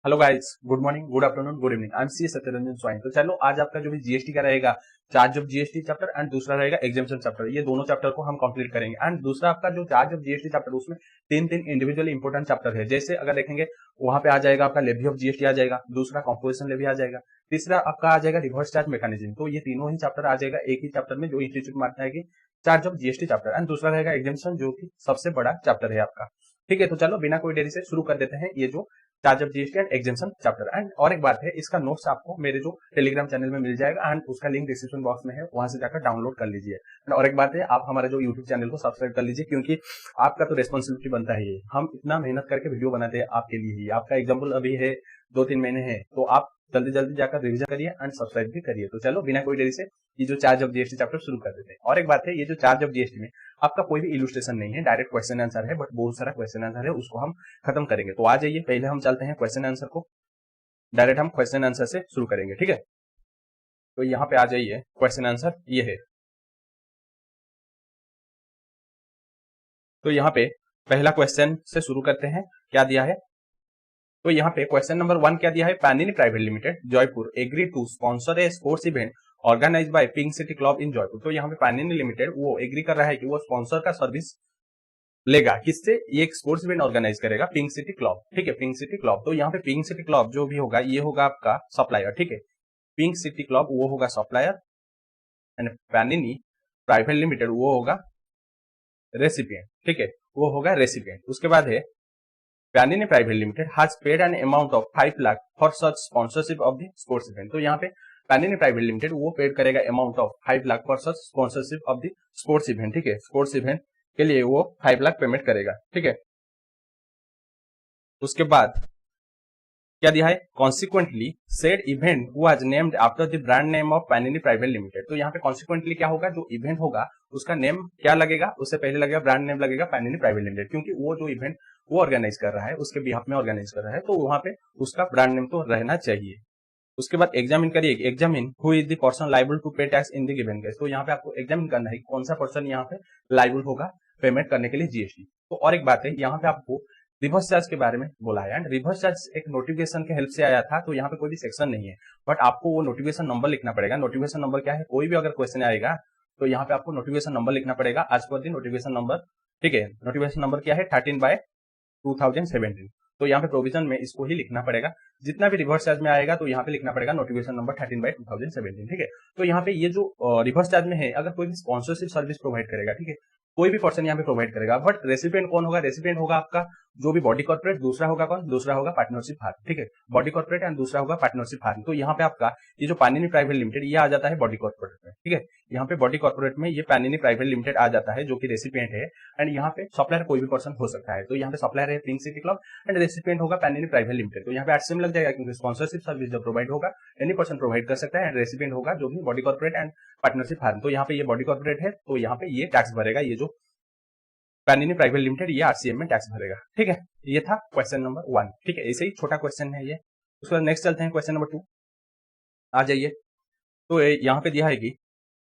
Hello guys, good morning, good afternoon, good evening. I am C Satyaranjan Swain. तो चलो आज आपका जो भी जीएसटी का रहेगा, charge of GST chapter and दूसरा रहेगा एग्जाम्पशन चैप्टर, ये दोनों चैप्टर को हम कंप्लीट करेंगे। एंड दूसरा आपका जो चार्ज ऑफ जीएसटी चैप्टर, उसमें तीन तीन इंडिविजुअली इंपोर्टेंट चैप्टर है। जैसे अगर देखेंगे वहां पे आ जाएगा आपका लेवी ऑफ जीएसटी आ जाएगा, दूसरा कंपोजिशन लेवी आ जाएगा, तीसरा आपका आ जाएगा रिवर्स चार्ज मैकेनिज्म। तो ये तीनों ही चैप्टर आ जाएगा एक ही चैप्टर में, जो इंस्टीट्यूट मारता है कि charge of GST chapter. And दूसरा रहेगा एग्जाम्पशन, जो कि सबसे बड़ा चैप्टर है आपका। ठीक है, तो चलो बिना कोई देरी से शुरू कर देते हैं ये जो charge of GST and exemption chapter. And और एक बात है, इसका नोट्स आपको मेरे जो टेलीग्राम चैनल में मिल जाएगा एंड उसका लिंक डिस्क्रिप्शन बॉक्स में है, वहां से जाकर डाउनलोड कर लीजिए। एंड और एक बात है, आप हमारे जो यूट्यूब चैनल को सब्सक्राइब कर लीजिए, क्योंकि आपका तो रेस्पॉन्सिबिलिटी बनता है ये। हम इतना मेहनत करके वीडियो बनाते हैं आपके लिए ही। आपका एग्जाम्पल अभी है 2-3 महीने है, तो आप जल्दी जल्दी जाकर रिविजन करिए एंड सब्सक्राइब भी करिए। तो चलो बिना कोई देरी से ये जो चार्ज ऑफ जीएसटी चैप्टर शुरू कर देते हैं। और एक बात है, ये जो चार्ज ऑफ जीएसटी में आपका कोई भी इलुस्ट्रेशन नहीं है, डायरेक्ट क्वेश्चन आंसर है, बट बहुत सारा क्वेश्चन आंसर है, उसको हम खत्म करेंगे। तो आ जाइए, पहले हम चलते हैं क्वेश्चन आंसर को, डायरेक्ट हम क्वेश्चन आंसर से शुरू करेंगे। ठीक है, तो यहाँ पे आ जाइए, क्वेश्चन आंसर ये है। तो यहाँ पे पहला क्वेश्चन से शुरू करते हैं, क्या दिया है। तो यहाँ पे क्वेश्चन नंबर 1 क्या दिया है, Panini private limited Jaipur agree to sponsor a sports event organise by pink city club in Jaipur. तो यहाँ पे पैनिनी लिमिटेड वो एग्री कर रहा है कि वो स्पॉन्सर का सर्विस लेगा, किससे, ये एक स्पोर्ट्स इवेंट ऑर्गेनाइज करेगा पिंक सिटी क्लब। ठीक है, पिंक सिटी क्लब। तो यहाँ पे पिंक सिटी क्लब जो भी होगा, ये होगा आपका सप्लायर। ठीक है, पिंक सिटी क्लब वो होगा सप्लायर एंड पैनिनी प्राइवेट लिमिटेड वो होगा रेसिपिएंट। ठीक है, वो होगा रेसिपिएंट। उसके बाद है Panini private limited has paid an amount of 5 lakh for such sponsorship of the sports event. तो यहाँ पे पैनिनी प्राइवेट लिमिटेड वो पेड करेगा amount of 5 lakh for such sponsorship of the sports event. ठीक है, स्पोर्ट्स इवेंट के लिए वो 5 लाख पेमेंट करेगा। ठीक है, उसके बाद क्या दिया है, consequently said event was named after the brand name of Panini private limited. तो यहाँ पे कॉन्सिक्वेंटली क्या होगा, जो इवेंट होगा उसका नेम क्या लगेगा, उससे पहले लगेगा ब्रांड नेम लगेगा पैनिनी प्राइवेट लिमिटेड, क्योंकि वो जो इवेंट वो ऑर्गेनाइज कर रहा है, उसके बिहाफ में ऑर्गेनाइज कर रहा है, तो वहां पे उसका ब्रांड नेम तो रहना चाहिए। उसके बाद एग्जामिन करिए, examine who is the person liable to pay tax in the given case. तो यहाँ पे आपको एग्जामिन करना है कौन सा पर्सन यहाँ पे लाइबल होगा पेमेंट करने के लिए जीएसटी। तो और एक बात है, यहाँ पे आपको रिवर्स चार्ज के बारे में बोला है। एंड रिवर्स चार्ज एक नोटिफिकेशन के हेल्प से आया था, तो यहाँ पे कोई भी सेक्शन नहीं है, बट आपको वो नोटिफिकेशन नंबर लिखना पड़ेगा। नोटिफिकेशन नंबर क्या है, कोई भी अगर क्वेश्चन आएगा तो यहाँ पे आपको नोटिफिकेशन नंबर लिखना पड़ेगा, आज पर दिन नोटिफिकेशन नंबर। ठीक है, नोटिफिकेशन नंबर क्या है, 13/2017। तो यहाँ पे प्रोविजन में इसको ही लिखना पड़ेगा। जितना भी रिवर्स चार्ज में आएगा तो यहाँ पे लिखना पड़ेगा नोटिफिकेशन नंबर 13/2017। ठीक है, तो यहाँ पे ये जो रिवर्स चार्ज में है, अगर कोई भी स्पॉन्सरशिप सर्विस प्रोवाइड करेगा, ठीक है, कोई भी पर्सन यहाँ पे प्रोवाइड करेगा, बट रेसिपिएंट कौन होगा, रेसिपिएंट होगा आपका जो भी बॉडी कॉर्पोरेट, दूसरा होगा कौन, दूसरा होगा पार्टनरशिप फार्म। ठीक है, बॉडी कॉर्पोरेट एंड दूसरा होगा पार्टनरशिप फार्म। तो यहाँ पे आपका ये जो पैनिनी प्राइवेट लिमिटेड ये आ जाता है बॉडी कॉर्पोरेट में। ठीक है, यहाँ पे बॉडी कॉर्पोरेट में ये पैनिनी प्राइवेट लिमिटेड आ जाता है, जो कि रेसिपिएंट है। एंड यहाँ पे सप्लायर कोई भी पर्सन हो सकता है। तो यहाँ पे सप्लायर है pink city club and recipient होगा पैनिनी प्राइवेट लिमिटेड। तो यहाँ पे एचसीएम लग जाएगा, क्योंकि स्पॉन्सरशिप सर्विस जब प्रोवाइड होगा एनी पर्सन प्रोवाइड कर सकता है। एंड रेसिपिएंट होगा जो भी body corporate and partnership firm. तो यहाँ पे ये बॉडी कॉर्पोरेट है, तो यहाँ पे ये टैक्स भरेगा, ये जो पैनिनी प्राइवेट लिमिटेड ये आरसीएम में टैक्स भरेगा। ठीक है, ये था क्वेश्चन नंबर 1। ठीक है, ऐसे ही छोटा क्वेश्चन है ये। उसके बाद नेक्स्ट चलते हैं क्वेश्चन नंबर 2, आ जाइए। तो यहाँ पे दिया है कि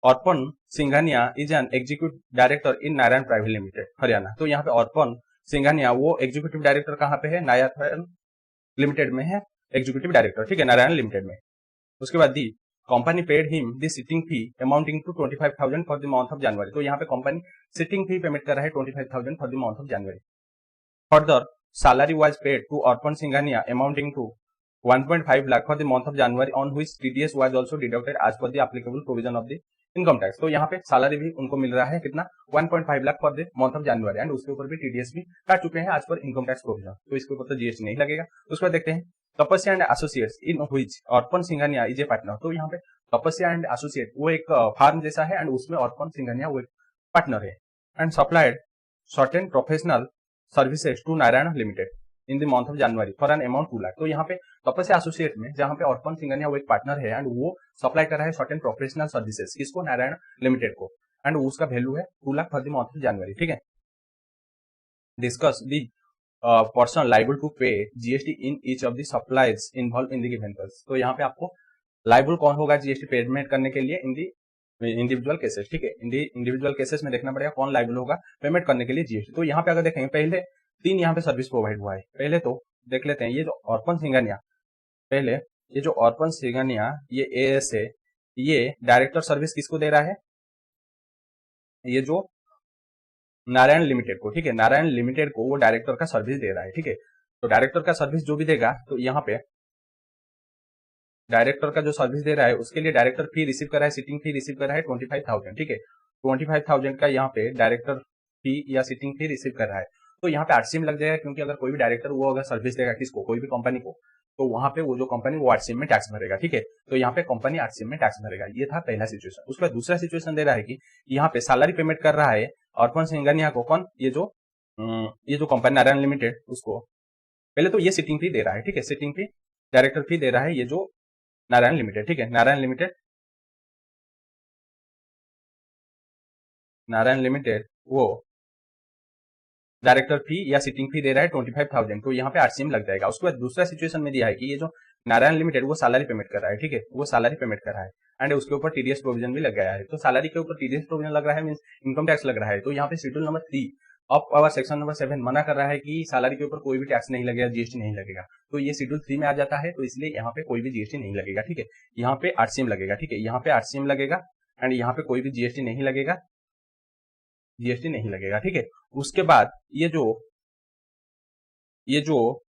Arpan Singhania is an executive director in Narayan private limited Haryana. तो यहाँ पे अर्पण सिंघानिया वो एग्जीक्यूटिव डायरेक्टर कहाँ पे है, नारायण लिमिटेड में है एग्जीक्यूटिव डायरेक्टर। ठीक है, नारायण लिमिटेड में। उसके बाद the company paid him the sitting fee amounting to 25,000 for the month of January. तो यहाँ पे कंपनी सिटिंग फी पेमेंट कर रहा है 25,000 for the month of January. Further salary was paid to Arpan Singhania amounting to 1.5 lakh for the month of January on which TDS was also deducted as per the applicable provision of the income tax. तो यहाँ पे salary भी उनको मिल रहा है कितना, 1.5 lakh for the month of January, and उसके ऊपर भी टीडीएस भी काट चुके हैं आज पर इनकम टैक्स प्रोविजन। तो इसके ऊपर तो जीएसटी नहीं लगेगा। उसके बाद देखते हैं तपस्या and associates in which Arpan Singhania is a partner. तो यहाँ पे तपस्या एंड एसोसिएट वो एक फार्म जैसा है, एंड उसमें अर्पण सिंघानिया वो एक पार्टनर है। And supplied certain professional services to Narayan limited in the month of January for an amount 2 lakh. तो यहाँ पे तपस्या एसोसिएट में जहाँ पे अर्पण सिंघानिया वो एक पार्टनर है, एंड वो सप्लाई कर रहा है सर्टेन प्रोफेशनल सर्विसेज, किसको, नारायण लिमिटेड को, एंड उसका वैल्यू है 2 lakh for the month of January. ठीक है, discuss the person liable to pay GST in each of the supplies involve in the given case. तो यहाँ पे आपको लाइबल कौन होगा जीएसटी पेमेंट करने के लिए इन दी इंडिविजुअल केसेस। ठीक है, इंडिविजुअल केसेस में देखना पड़ेगा कौन लाइबल होगा पेमेंट करने के लिए जीएसटी। तो यहाँ पे अगर देखेंगे पहले 3 यहाँ पे सर्विस प्रोवाइड हुआ है। पहले तो देख लेते हैं। ये जो अर्पण सिंघानिया, पहले ये जो अर्पण सिंघानिया ये एएस है, ये डायरेक्टर सर्विस किसको दे रहा है? ये जो नारायण लिमिटेड को, ठीक है, नारायण लिमिटेड को वो डायरेक्टर का सर्विस दे रहा है, ठीक है। तो डायरेक्टर का सर्विस जो भी देगा, तो यहाँ पे डायरेक्टर का जो सर्विस दे रहा है उसके लिए डायरेक्टर फी रिसीव कर रहा है, सिटिंग फी रिसीव कर रहा है 25,000, ठीक है। 25,000 का यहाँ पे डायरेक्टर फी या सिटिंग फी रिसीव कर रहा है। तो यहाँ पे आरसीएम लग जाएगा, क्योंकि अगर कोई भी डायरेक्टर वो अगर सर्विस देगा किसको, कोई भी कंपनी को, तो वहां पे वो जो कंपनी वो आरसीएम में टैक्स भरेगा, ठीक है। तो यहाँ पे कंपनी आरसीएम में टैक्स भरेगा। ये था पहला सिचुएशन। उसके बाद दूसरा सिचुएशन दे रहा है कि यहाँ पे सैलरी पेमेंट कर रहा है अर्पण सिंघानिया को, कौन? ये जो कंपनी नारायण लिमिटेड, उसको पहले तो ये सिटिंग फी दे रहा है, ठीक है, सिटिंग फी डायरेक्टर फी दे रहा है ये जो नारायण लिमिटेड, ठीक है। नारायण लिमिटेड वो डायरेक्टर फी या सिटिंग फी दे रहा है 25,000, तो यहाँ पे आरसीएम लग जाएगा। उसके बाद दूसरा सिचुएशन में दिया है कि ये जो नारायण लिमिटेड वो सैलरी पेमेंट कर रहा है, ठीक है, वो सैलरी पेमेंट कर रहा है एंड उसके ऊपर टीडीएस प्रोविजन भी लग गया है। तो सैलरी के ऊपर टीडीएस प्रोविजन लग रहा है, मीन इनकम टैक्स लग रहा है। तो यहाँ पे schedule number 3 of our section number 7 मना कर रहा है कि सैलरी के ऊपर कोई भी टैक्स नहीं लगेगा, जीएसटी नहीं लगेगा। तो ये शेड्यूल 3 में आ जाता है, तो इसलिए यहाँ पे कोई भी जीएसटी नहीं लगेगा, ठीक है। यहाँ पे आरसीएम लगेगा, ठीक है, यहाँ पे आरसीएम लगेगा एंड यहाँ पे कोई भी जीएसटी नहीं लगेगा, जीएसटी नहीं लगेगा, ठीक है। उसके बाद ये जो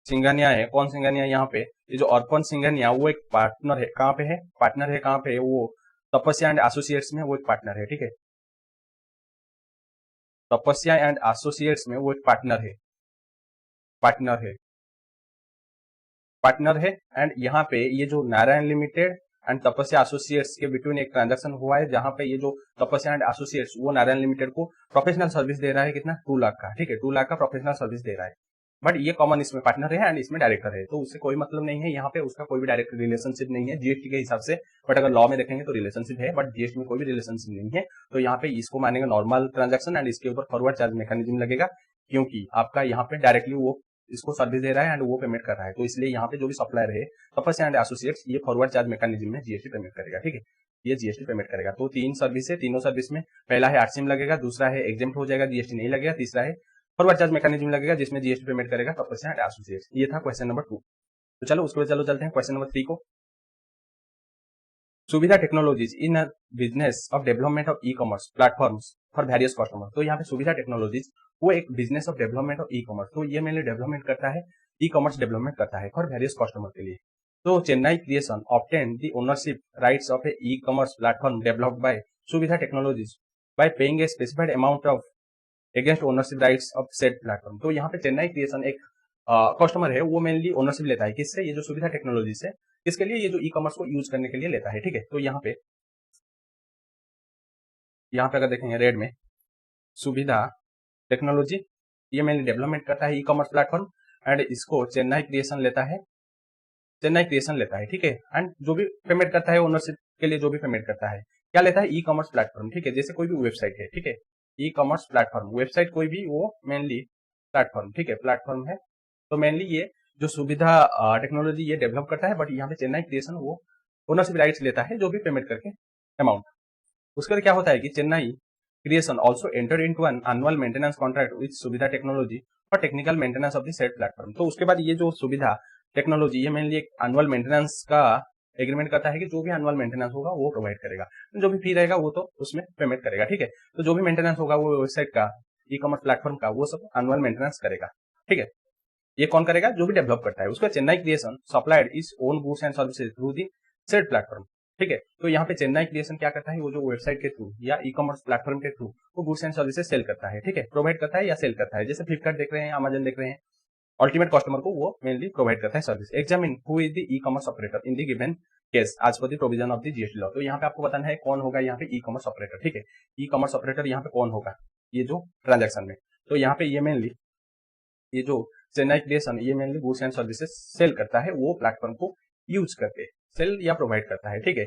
सिंघानिया है, कौन सिंघानिया यहाँ पे? ये जो अर्पण सिंघानिया वो एक पार्टनर है, कहाँ पे है? पार्टनर है कहाँ पे? वो तपस्या एंड एसोसिएट्स में वो एक पार्टनर है, ठीक है। तपस्या एंड एसोसिएट्स में वो एक पार्टनर है एंड यहाँ पे ये जो नारायण लिमिटेड एंड तपस्या एसोसिएट्स के बिटवीन एक ट्रांजैक्शन हुआ है, जहां पे ये जो तपस्या एंड एसोसिएट्स वो नारायण लिमिटेड को प्रोफेशनल सर्विस दे रहा है, कितना? 2 लाख का, ठीक है, 2 लाख का प्रोफेशनल सर्विस दे रहा है। बट ये कॉमन इसमें पार्टनर है एंड इसमें डायरेक्टर है, तो उससे कोई मतलब नहीं है, यहाँ पे उसका कोई भी डायरेक्ट रिलेशनशिप नहीं है जीएसटी के हिसाब से। बट अगर लॉ में देखेंगे तो रिलेशनशिप है, बट जीएसटी में कोई भी रिलेशनशिप नहीं है। तो यहाँ पे इसको मानेगा नॉर्मल ट्रांजेक्शन एंड इसके ऊपर फॉरवर्ड चार्ज मैकेनिज्म लगेगा, क्योंकि आपका यहाँ पे डायरेक्टली वो इसको सर्विस दे रहा है एंड वो पेमेंट कर रहा है। तो इसलिए यहाँ पे जो भी सप्लायर है तपस्या एंड एसोसिएट्स, ये फॉरवर्ड चार्ज मैकेनिज्म में जीएसटी पेमेंट करेगा, ठीक है, ये जीएसटी पेमेंट करेगा। तो 3 सर्विस है, तीनों सर्विस में पहला है आरसीएम लगेगा, दूसरा है एग्जेम्प्ट हो जाएगा, जीएसटी नहीं लगेगा, तीसरा है फॉरवर्ड चार्ज मैकेनिज्म लगेगा जिसमें जीएसटी पेमेंट करेगा तपस्या एंड एसोसिएट्स। ये था क्वेश्चन नंबर 2। तो चलो उसके बाद चलते हैं क्वेश्चन नंबर 3 को। सुविधा technologies in business of development of e commerce platforms for various customer. तो यहाँ पे सुविधा टेक्नोलॉजीज वो एक business of development of e commerce, तो ये मेनली डेवलपमेंट करता है, ई कॉमर्स डेवलपमेंट करता है फॉर वेरियस कस्टमर के लिए। तो Chennai creation obtain the ownership rights of a e commerce platform developed by Suvidha technologies by paying a specified amount of against ownership rights of said platform. तो यहाँ पे Chennai creation एक customer है, वो मेनली ओनरशिप लेता है किससे? ये जो सुविधा टेक्नोलॉजी से, इसके लिए ये जो ई कॉमर्स को यूज करने के लिए लेता है, ठीक है। तो यहाँ पे अगर देखेंगे रेड में सुविधा टेक्नोलॉजी, ये मेनली डेवलपमेंट करता है ई कॉमर्स प्लेटफॉर्म एंड इसको चेन्नई क्रिएशन लेता है, ठीक है। एंड जो भी पेमेंट करता है ओनरशिप के लिए, जो भी पेमेंट करता है क्या लेता है? ई कॉमर्स प्लेटफॉर्म, ठीक है। जैसे कोई भी वेबसाइट है, ठीक है, ई कॉमर्स प्लेटफॉर्म वेबसाइट कोई भी, वो मेनली प्लेटफॉर्म, ठीक है, प्लेटफॉर्म है। तो मेनली ये जो सुविधा टेक्नोलॉजी ये डेवलप करता है, बट यहाँ पे चेन्नई क्रिएशन वो ओनरशिप राइट्स लेता है जो भी पेमेंट करके अमाउंट। उसके बाद क्या होता है कि Chennai creation also enter into an annual maintenance contract with Suvidha technology for technical maintenance of the said platform. तो उसके बाद ये जो सुविधा टेक्नोलॉजी ये मेनली एक एनुअल मेंटेनेंस का एग्रीमेंट करता है कि जो भी एनुअल मेंटेनेंस होगा वो प्रोवाइड करेगा, जो भी फी रहेगा वो तो उसमें पेमेंट करेगा, ठीक है। तो जो भी मेंटेनेंस होगा वो वेबसाइट का, ई कॉमर्स प्लेटफॉर्म का, वो सब एनुअल मेंटेनेंस करेगा, ठीक है। ये कौन करेगा? जो भी डेवलप करता है। उसका Chennai creation supplied is own goods and services through the set platform, ठीक है। तो यहाँ पे चेन्नई क्रिएशन क्या करता है? वो जो वेबसाइट के थ्रू या ई कॉमर्स प्लेटफॉर्म के थ्रू वो गुड्स एंड सर्विसेज सेल करता है, ठीक है, प्रोवाइड करता है या सेल करता है। जैसे फ्लिपकार्ट देख रहे हैं, अमेजन देख रहे हैं, अल्टीमेट कस्टमर को वो मेनली प्रोवाइड करता है service. Examine who is the e commerce operator in the given case as per the provision of the GST law. तो यहाँ पे आपको बताना है कौन होगा यहाँ पे ई कॉमर्स ऑपरेटर, ठीक है। ई कॉमर्स ऑपरेटर यहाँ पे कौन होगा ये जो ट्रांजेक्शन में? तो यहाँ पे ये मेनली ये जो चेन्नई क्रिएशन ये mainly goods and services sale करता है, वो प्लेटफॉर्म को यूज करके सेल या प्रोवाइड करता है, ठीक है।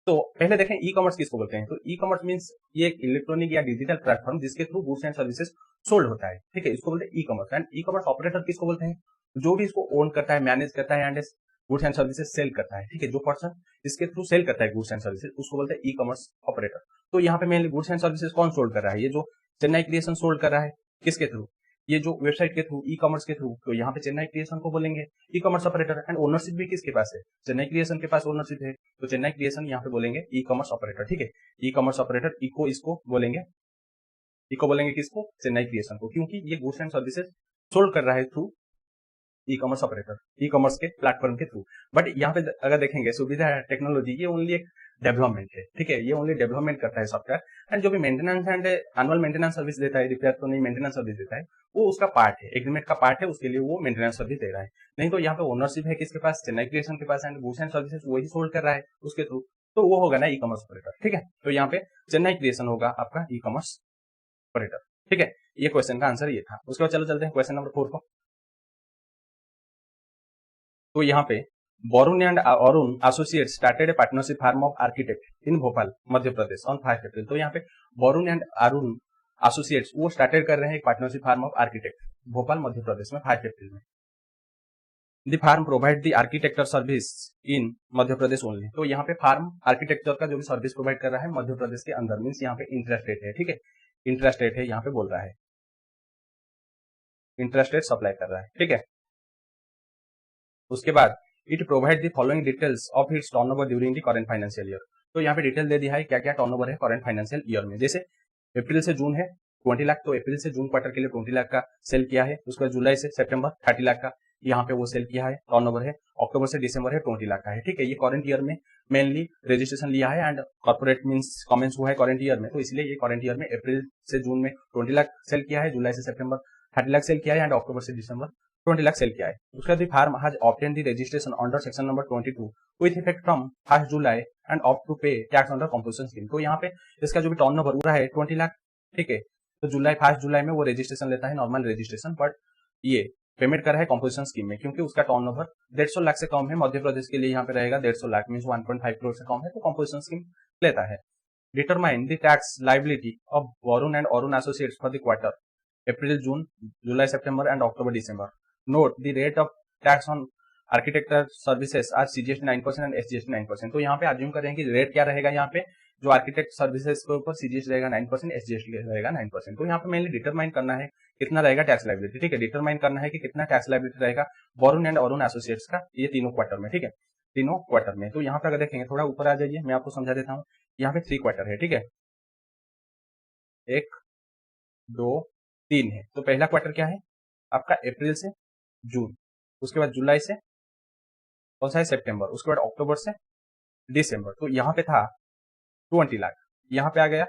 तो पहले देखें ई कॉमर्स किसको बोलते हैं। तो ई कॉमर्स मींस ये एक इलेक्ट्रॉनिक या डिजिटल प्लेटफॉर्म जिसके through goods and services sold होता है, ठीक है, इसको बोलते हैं e commerce. And E commerce operator किसको बोलते हैं? जो भी इसको ओन करता है, मैनेज करता है and goods and services sale करता है, ठीक है। जो पर्सन इसके थ्रू सेल करता है गुड्स एंड सर्विसेज उसको बोलते हैं ई कॉमर्स ऑपरेटर। तो यहाँ पे मेनली गुड्स एंड सर्विसेज कौन सोल्ड कर रहा है? ये जो चेन्नई क्रिएशन सोल्ड कर रहा है, किसके थ्रू? ये जो वेबसाइट के थ्रू, ई कॉमर्स के थ्रू, तो यहाँ पे चेन्नई क्रिएशन को बोलेंगे ई कॉमर्स ऑपरेटर। एंड ओनरशिप भी किसके पास है? चेन्नई क्रिएशन के पास ओनरशिप है, तो चेन्नई क्रिएशन यहाँ पे बोलेंगे ई कॉमर्स ऑपरेटर। ठीक है, ई कॉमर्स ऑपरेटर, इको इसको बोलेंगे, इको बोलेंगे किसको? चेन्नई क्रिएशन को, क्योंकि ये गुड्स एंड सर्विसेज सोल्ड कर रहा है थ्रू ई कॉमर्स ऑपरेटर, ई कॉमर्स के प्लेटफॉर्म के थ्रू। बट यहाँ पे अगर देखेंगे सुविधा है, टेक्नोलॉजी, ये ओनली एक डेवलपमेंट है। ठीक है, ये ओनली डेवलपमेंट करता है सॉफ्टवेयर। एंड जो भी maintenance and annual maintenance service देता है, रिपेयर तो नहीं, मेंटेनेंस सर्विस देता है, वो उसका पार्ट है, एग्रीमेंट का पार्ट है, उसके लिए वो मेंटेनेंस सर्विस दे रहा है। नहीं तो यहाँ पे ओनरशिप है किसके पास? चेन्नई क्रिएशन के पास। एंड गुड्स एंड सर्विसेज वही सोल्ड कर रहा है उसके थ्रू, तो वो होगा ना ई कॉमर्स ऑपरेटर। ठीक है, तो यहाँ पे चेन्नई क्रिएशन होगा आपका ई कॉमर्स ऑपरेटर। ठीक है, ये क्वेश्चन का आंसर ये था। उसके बाद चलो चलते हैं क्वेश्चन नंबर 4 को। तो यहाँ पे Varun and Arun associate started a partnership firm of architect in Bhopal Madhya Pradesh on 5 April. तो यहाँ पे वरुण एंड अरुण एसोसिएट्स वो स्टार्टेड कर रहे हैं एक partnership firm of architect Bhopal Madhya Pradesh में 5 अप्रैल में। The firm provide the architecture service in Madhya Pradesh only. तो यहाँ पे फार्म आर्किटेक्चर का जो भी सर्विस प्रोवाइड कर रहा है मध्य प्रदेश के अंदर, मीन्स यहाँ पे इंटरेस्टेड है। ठीक है, इंटरेस्टेड है यहाँ पे बोल रहा है, इंटरेस्टेड सप्लाई कर रहा है। ठीक है, उसके बाद it provide the following details of its turnover during the current financial year. तो यहाँ पे डिटेल दे दिया है क्या क्या टर्नओवर है करंट फाइनेंशियल ईयर में। जैसे अप्रैल से जून है 20 लाख, तो अप्रैल से जून क्वार्टर के लिए 20 लाख का सेल किया है। उसके बाद जुलाई से सितंबर 30 लाख का यहाँ पे वो सेल किया है, टर्नओवर है। अक्टूबर से दिसंबर है 20 लाख का है। ठीक है, ये करंट ईयर में मेनली रजिस्ट्रेशन लिया है एंड कॉर्पोरेट मींस कमेंस हुआ है करंट ईयर में, तो इसलिए ये करंट ईयर में अप्रैल से जून में 20 लाख सेल किया है, जुलाई से सितंबर 30 लाख सेल किया है एंड अक्टूबर से दिसंबर 20 लाख सेल किया है। उसके बाद firm has obtained the registration under section number 22 with effect from 1 July and opt to pay tax under composition scheme. तो यहाँ पे इसका जो भी टर्नओवर हो रहा है 20 लाख, ठीक है, तो 1 जुलाई में वो रजिस्ट्रेशन लेता है, नॉर्मल रजिस्ट्रेशन, बट ये पेमेंट कर रहा है कंपोजिशन स्कीम में, क्योंकि उसका टर्नओवर 150 लाख से कम है। मध्य प्रदेश के लिए यहाँ पे रहेगा 150 लाख मीन 1.5 करोड़ से कम है, तो कंपोजिशन स्कीम लेता है। Determine the tax liability of Varun and Arun associates for the quarter April June July September and October December. Note the rate of tax on architecture services आज CGST 9% एंड SGST 9%। तो यहाँ पे assume करें कि rate क्या रहेगा, यहाँ पे जो आर्किटेक्ट सर्विसेज के ऊपर CGST रहेगा 9%, SGST रहेगा 9%। तो यहाँ पे मेनली डिटरमाइन करना है कितना रहेगा टैक्स लाइबिलिटी। ठीक है, डिटरमाइन करना है कि कितना टैक्स लाइबिलिटी रहेगा वरुण एंड अरुण एसोसिएट्स का, ये तीनों क्वार्टर में। ठीक है, तीनों क्वार्टर में। तो यहाँ पे अगर देखेंगे, थोड़ा ऊपर आ जाइए, मैं आपको समझा देता हूँ। यहाँ पे 3 क्वार्टर है। ठीक है, 1 2 3 है। तो पहला क्वार्टर क्या है आपका? अप्रैल से जून, उसके बाद जुलाई से कौन सा है? सितंबर, उसके बाद अक्टूबर से दिसंबर। तो यहाँ पे था 20 लाख, यहाँ पे आ गया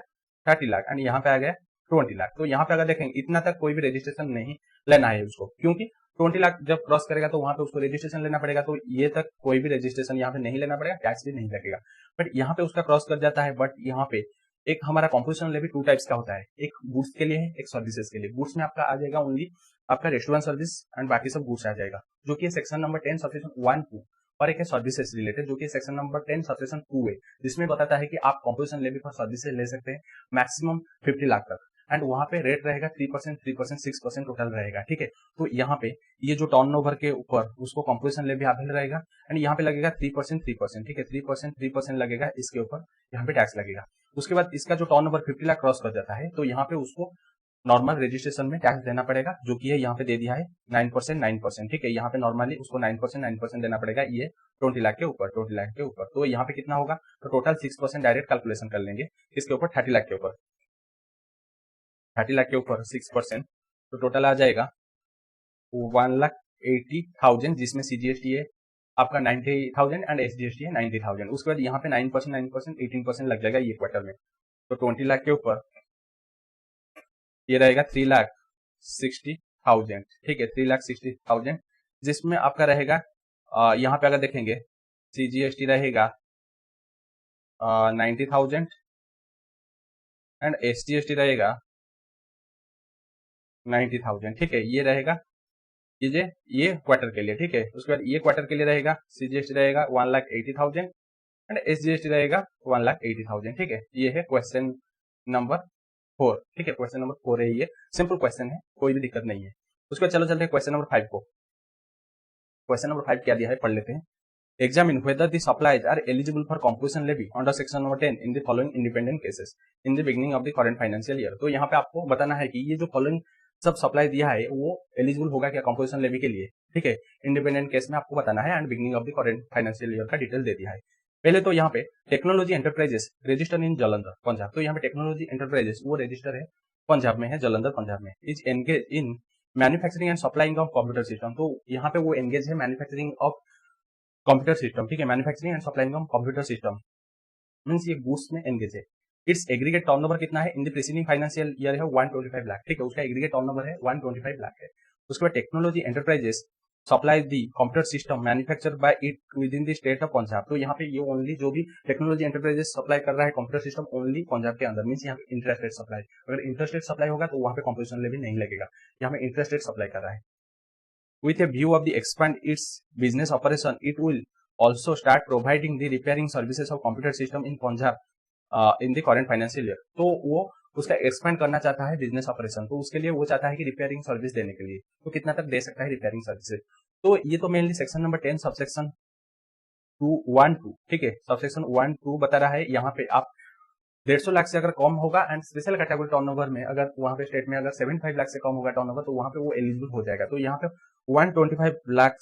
30 लाख एंड यहाँ पे आ गया 20 लाख। तो यहाँ पे अगर देखेंगे इतना तक कोई भी रजिस्ट्रेशन नहीं लेना है उसको, क्योंकि 20 लाख जब क्रॉस करेगा तो वहां पे उसको रजिस्ट्रेशन लेना पड़ेगा। तो ये तक कोई भी रजिस्ट्रेशन यहाँ पे नहीं लेना पड़ेगा, टैक्स भी नहीं लगेगा। बट यहाँ पे उसका क्रॉस कर जाता है। बट यहाँ पे एक हमारा कंपोजिशन लेवी 2 टाइप्स का होता है, एक गुड्स के लिए है, एक सर्विसेज के लिए। गुड्स में आपका आ जाएगा ओनली आपका रेस्टोरेंट सर्विस एंड बाकी सब गुड्स आ जाएगा, जो कि सेक्शन नंबर 10 सबसेक्शन 1 2, और एक है सर्विसेज रिलेटेड जो कि सेक्शन नंबर 10 सबसेक्शन 2 है, जिसमें बताता है कि आप कंपोजिशन लेवी फॉर सर्विसेज ले सकते हैं मैक्सिमम 50 लाख तक। एंड वहां पे रेट रहेगा 3%, 3%, 6% टोटल रहेगा। ठीक है, तो यहाँ पे ये जो टर्नओवर के ऊपर उसको कंपोजिशन लेवी अवेल रहेगा एंड यहाँ पे लगेगा 3%, 3%। ठीक है, 3%, 3% लगेगा, इसके ऊपर यहाँ पे टैक्स लगेगा। उसके बाद इसका जो टर्नओवर 50 लाख क्रॉस कर जाता है, तो यहाँ पे उसको नॉर्मल रजिस्ट्रेशन में टैक्स देना पड़ेगा, जो कि है यहाँ पे दे दिया है 9%, 9%। ठीक है, यहाँ पे नॉर्मली उसको 9%, 9% देना पड़ेगा, ये 20 लाख के ऊपर, 20 लाख के ऊपर। तो यहाँ पे कितना होगा? तो टोटल 6% डायरेक्ट कैलकुलेशन कर लेंगे, इसके ऊपर 30 लाख के ऊपर, 30 लाख के ऊपर 6%, तो टोटल आ जाएगा 1,80,000, जिसमें CGST है आपका 90,000 एंड SGST है 90,000। उसके बाद यहाँ पे 9%, 9%, 18% लग जाएगा ये क्वार्टर में। तो 20 लाख के ऊपर ये रहेगा 3,60,000। ठीक है, 3,60,000, जिसमें आपका रहेगा यहाँ पे अगर देखेंगे CGST रहेगा 90,000 एंड SGST रहेगा 90,000। ठीक है, ये रहेगा ये क्वार्टर के लिए। ठीक है, उसके बाद ये क्वार्टर के लिए रहेगा CGST रहेगा 1,80,000 एंड SGST रहेगा 1,80,000। ठीक है, ये है क्वेश्चन नंबर 4। ठीक है, क्वेश्चन नंबर 4 है, ये सिंपल क्वेश्चन है, कोई भी दिक्कत नहीं है। उसके बाद चलो चलते हैं क्वेश्चन नंबर 5 को। क्वेश्चन नंबर 5 क्या दिया है पढ़ लेते हैं। Examine whether the supplies are eligible for composition levy under section number 10 in the following independent cases in the beginning of the current financial year। तो यहाँ पे आपको बताना है कि ये जो फॉलोइंग सब सप्लाई दिया है वो एलिजिबल होगा क्या कंपोजिशन लेवी के लिए, ठीक है। इंडिपेंडेंट केस में आपको बताना है and beginning of the current financial year का डिटेल दे दिया है। पहले तो यहाँ पे टेक्नोलॉजी एंटरप्राइजेस रजिस्टर इन जलंधर पंजाब, तो यहाँ पे टेक्नोलॉजी एंटरप्राइजेस वो रजिस्टर है पंजाब में है, जलंधर पंजाब में। Is engage in manufacturing and supplying of computer system, तो यहाँ पे वो एंगेज है मैन्युफैक्चरिंग ऑफ कंप्यूटर सिस्टम, ठीक है। Manufacturing and supplying of computer system means ये गुड्स में एंगेज है। इट्स एग्रीगेट टर्नओवर कितना है in the preceding financial year है 125 लाख, ठीक है। उसका एग्रीगेट टर्नओवर है 125 लाख है। उसके बाद technology enterprises supply the computer system manufacture by it with in the state of Punjab, तो यहाँ पे ये ओनली जो भी टेक्नोलॉजी एंटरप्राइजेस सप्लाई कर रहा है कंप्यूटर सिस्टम ओनली पंजाब के अंदर, मींस यहाँ पे इंटरेस्टेड सप्लाई। अगर इंटरेस्टेड सप्लाई होगा तो वहाँ पे कंपोजिशन लेवी नहीं लगेगा, यहाँ पे इंटरेस्टेड सप्लाई कर रहा है। With a view of the expand its business operation, it will also start providing the repairing services of computer system in Punjab in the current financial year. तो वो उसका एक्सपेंड करना चाहता है बिजनेस ऑपरेशन, तो उसके लिए वो चाहता है कि रिपेयरिंग सर्विस देने के लिए, तो कितना तक दे सकता है रिपेयरिंग सर्विसेज। तो ये तो मेनली सेक्शन नंबर 10 सबसेक्शन 212, ठीक है। सबसेक्शन 1-2 बता रहा है यहाँ पे आप 150 लाख से अगर कम होगा एंड स्पेशल कैटेगरी टर्नओवर में अगर वहां पे स्टेट में अगर 75 लाख से कम होगा टर्नओवर तो वहां पे वो एलिजिबल हो जाएगा। तो यहाँ पे 125 लाख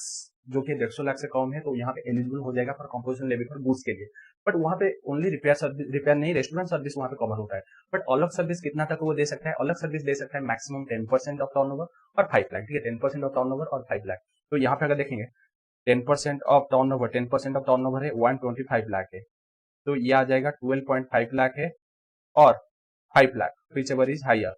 जो कि 150 लाख से कम है तो यहाँ पे एलिजिबल हो जाएगा for composition levy for goods के लिए। बट वहां पे ओनली रिपेयर सर्विस, रिपेयर नहीं रेस्टोरेंट सर्विस वहां पे कवर होता है। बट अलग सर्विस कितना तक वो दे सकता है, अलग सर्विस दे सकता है मैक्सिमम 10% ऑफ टर्नओवर और 5 लाख, ठीक है। 10% ऑफ टर्नओवर और 5 लाख। तो यहाँ पे अगर देखेंगे 10% ऑफ टर्नओवर, 10% ऑफ टर्नओवर है 125 लाख है, तो ये आ जाएगा 12.5 लाख है और 5 lakh, whichever is higher.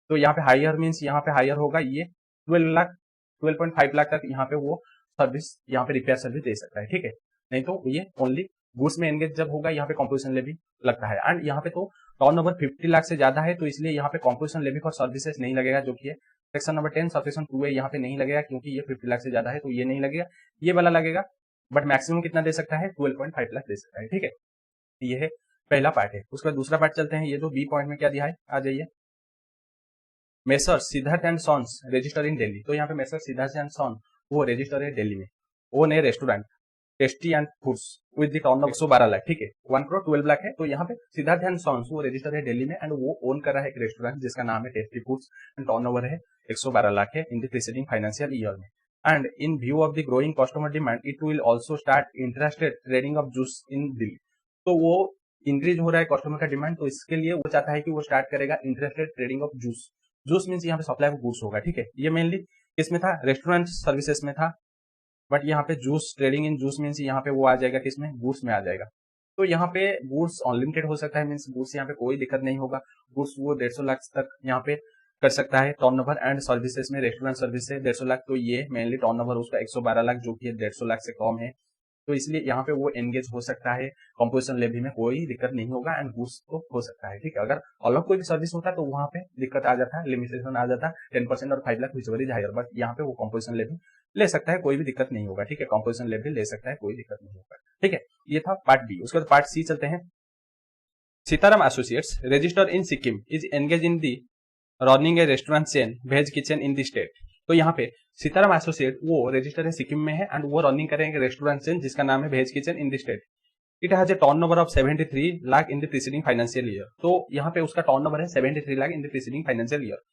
तो यहाँ पे हायर मींस यहाँ पे हायर होगा ये 12 लाख, 12.5 लाख तक यहाँ पे वो सर्विस, यहाँ पे रिपेयर सर्विस दे सकता है, ठीक है। नहीं तो ये ओनली गुड्स में एंगेज जब होगा यहाँ पे कंपोजिशन लेवी लगता है। एंड यहाँ पे तो टर्नओवर 50 लाख से ज्यादा है तो इसलिए यहाँ पे कंपोजिशन लेवी फॉर सर्विसेज नहीं लगेगा, जो कि है सेक्शन नंबर 10 सबसेक्शन 2 है, यहाँ पे नहीं लगेगा क्योंकि ये 50 लाख से ज्यादा है तो ये नहीं लगेगा, ये वाला लगेगा। बट मैक्सिमम कितना दे सकता है 12.5 लाख दे सकता है, ठीक है। ये है पहला पार्ट है। उसके बाद दूसरा पार्ट चलते हैं। ये जो बी पॉइंट में क्या दिया है, आ जाइए। मेसर्स सिद्धार्थ एंड सॉन्स रजिस्टर इन दिल्ली, तो यहाँ पे मेसर्स सिद्धार्थ एंड सॉन वो रजिस्टर है दिल्ली में। ओन है restaurant tasty and foods with the turn off 112 lakh, ठीक है। 1 करोड़ 12 लाख है। तो यहाँ पे सिद्धार्थ एंड सॉन्स वो रजिस्टर है दिल्ली में एंड वो ओन कर रहा है एक रेस्टोरेंट जिसका नाम है टेस्टी फूड्स एंड टर्नओवर है 112 लाख है in the preceding financial year में। And in view of the growing customer demand it will also start interested trading of juice in Delhi, तो वो इंक्रीज हो रहा है कस्टमर का डिमांड, तो इसके लिए वो चाहता है कि वो स्टार्ट करेगा interested trading of juice. Juice means यहाँ पे सप्लाई ऑफ गुड्स होगा, ठीक है। ये मेनली किसमें था, रेस्टोरेंट सर्विसेज में था। बट यहाँ पे juice trading in juice means यहाँ पे वो आ जाएगा किसमें, गुड्स में आ जाएगा। तो यहाँ पे गुड्स अनलिमिटेड हो सकता है, मींस गुड्स यहाँ पे कोई दिक्कत नहीं होगा। गुड्स वो 150 लाख तक यहाँ पे कर सकता है टर्नओवर एंड सर्विसेज में रेस्टोरेंट सर्विस है 150 लाख, तो ये मेनली टर्नओवर उसका 112 लाख जो कि 150 लाख से कम है, तो इसलिए यहाँ पे वो एंगेज हो सकता है कंपोजिशन लेवी में, कोई दिक्कत नहीं होगा एंड गुड्स तो हो सकता है, ठीक है। अगर अलग कोई भी सर्विस होता है तो वहां पे दिक्कत आ जाता है, लिमिटेशन आ जाता है 10% और 5 लाख विचवर इज हायर। बट यहाँ पे वो कंपोजिशन लेवी ले सकता है, कोई भी दिक्कत नहीं होगा, ठीक है। कंपोजिशन लेवी ले सकता है, कोई दिक्कत नहीं होगा, ठीक है। ये था पार्ट बी। उसके बाद पार्ट सी चलते हैं। Sitaram associates register in Sikkim is engage in the running a restaurant chain veg kitchen in the state, तो यहाँ पे सीताराम एसोसिएट वो रजिस्टर है सिक्किम में है एंड वो रनिंग करेंगे रेस्टोरेंट चेन जिसका नाम है veg kitchen in the state. It has a turnover of 73 lakh in the preceding financial year, तो यहाँ पे उसका टर्नओवर है 73 lakh in the preceding financial year.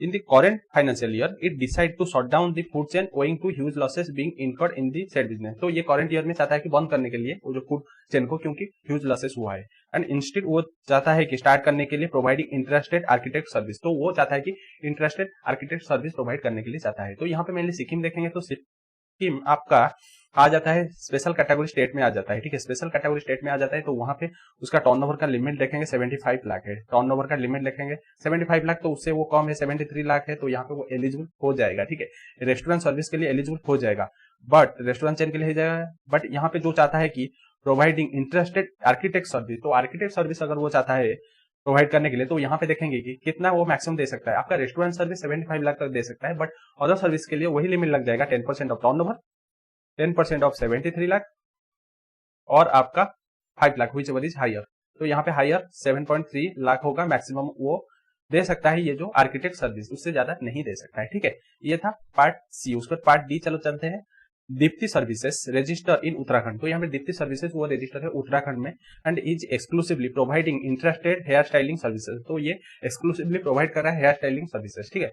In the current financial year, it decided to shut down the food chain owing to huge losses being incurred in the said business. तो ये current year में चाहता है कि बंद करने के लिए वो जो फूड चेन को, क्योंकि huge losses हुआ है। एंड इंस्टेड वो चाहता है कि स्टार्ट करने के लिए प्रोवाइडिंग इंटरेस्टेड आर्किटेक्ट सर्विस, तो वो चाहता है कि इंटरेस्टेड आर्किटेक्ट सर्विस प्रोवाइड करने के लिए चाहता है। तो यहाँ पे मेनली सिक्किम देखेंगे तो सिक्किम आपका आ जाता है स्पेशल कैटेगरी स्टेट में आ जाता है, ठीक है। स्पेशल कैटेगरी स्टेट में आ जाता है तो वहां पे उसका टर्नओवर का लिमिट देखेंगे 75 लाख है, टर्नओवर का लिमिट देखेंगे 75 लाख, तो उससे वो कम है 73 लाख है, तो यहाँ पे वो एलिजिबल हो जाएगा, ठीक है। रेस्टोरेंट सर्विस के लिए एलिजिबल हो जाएगा, बट रेस्टोरेंट चेन के लिए हो जाएगा। बट यहाँ पे जो चाहता है कि प्रोवाइडिंग इंटरेस्टेड आर्किटेक्ट सर्विस, तो आर्किटेक्ट सर्विस अगर वो चाहता है प्रोवाइड करने के लिए तो यहाँ पे देखेंगे कि कितना वो मैक्सिमम दे सकता है। आपका रेस्टोरेंट सर्विस 75 लाख तक दे सकता है, बट अदर सर्विस के लिए वही लिमिट लग जाएगा 10% ऑफ टर्नओवर, 10% ऑफ 73 लाख और आपका 5 lakh whichever is higher. तो यहाँ पे हायर 7.3 लाख होगा मैक्सिमम वो दे सकता है, ये जो आर्किटेक्ट सर्विस उससे ज्यादा नहीं दे सकता है, ठीक है। ये था पार्ट सी। उसके बाद पार्ट डी चलो चलते हैं। दीप्ति सर्विसेज रजिस्टर इन उत्तराखंड। तो यहाँ पे दीप्ति सर्विसेज वो रजिस्टर है उत्तराखंड में and is exclusively providing interested hair styling services. तो ये एक्सक्लूसिवली प्रोवाइड कर रहा है हेयर स्टाइलिंग सर्विसेज, ठीक है।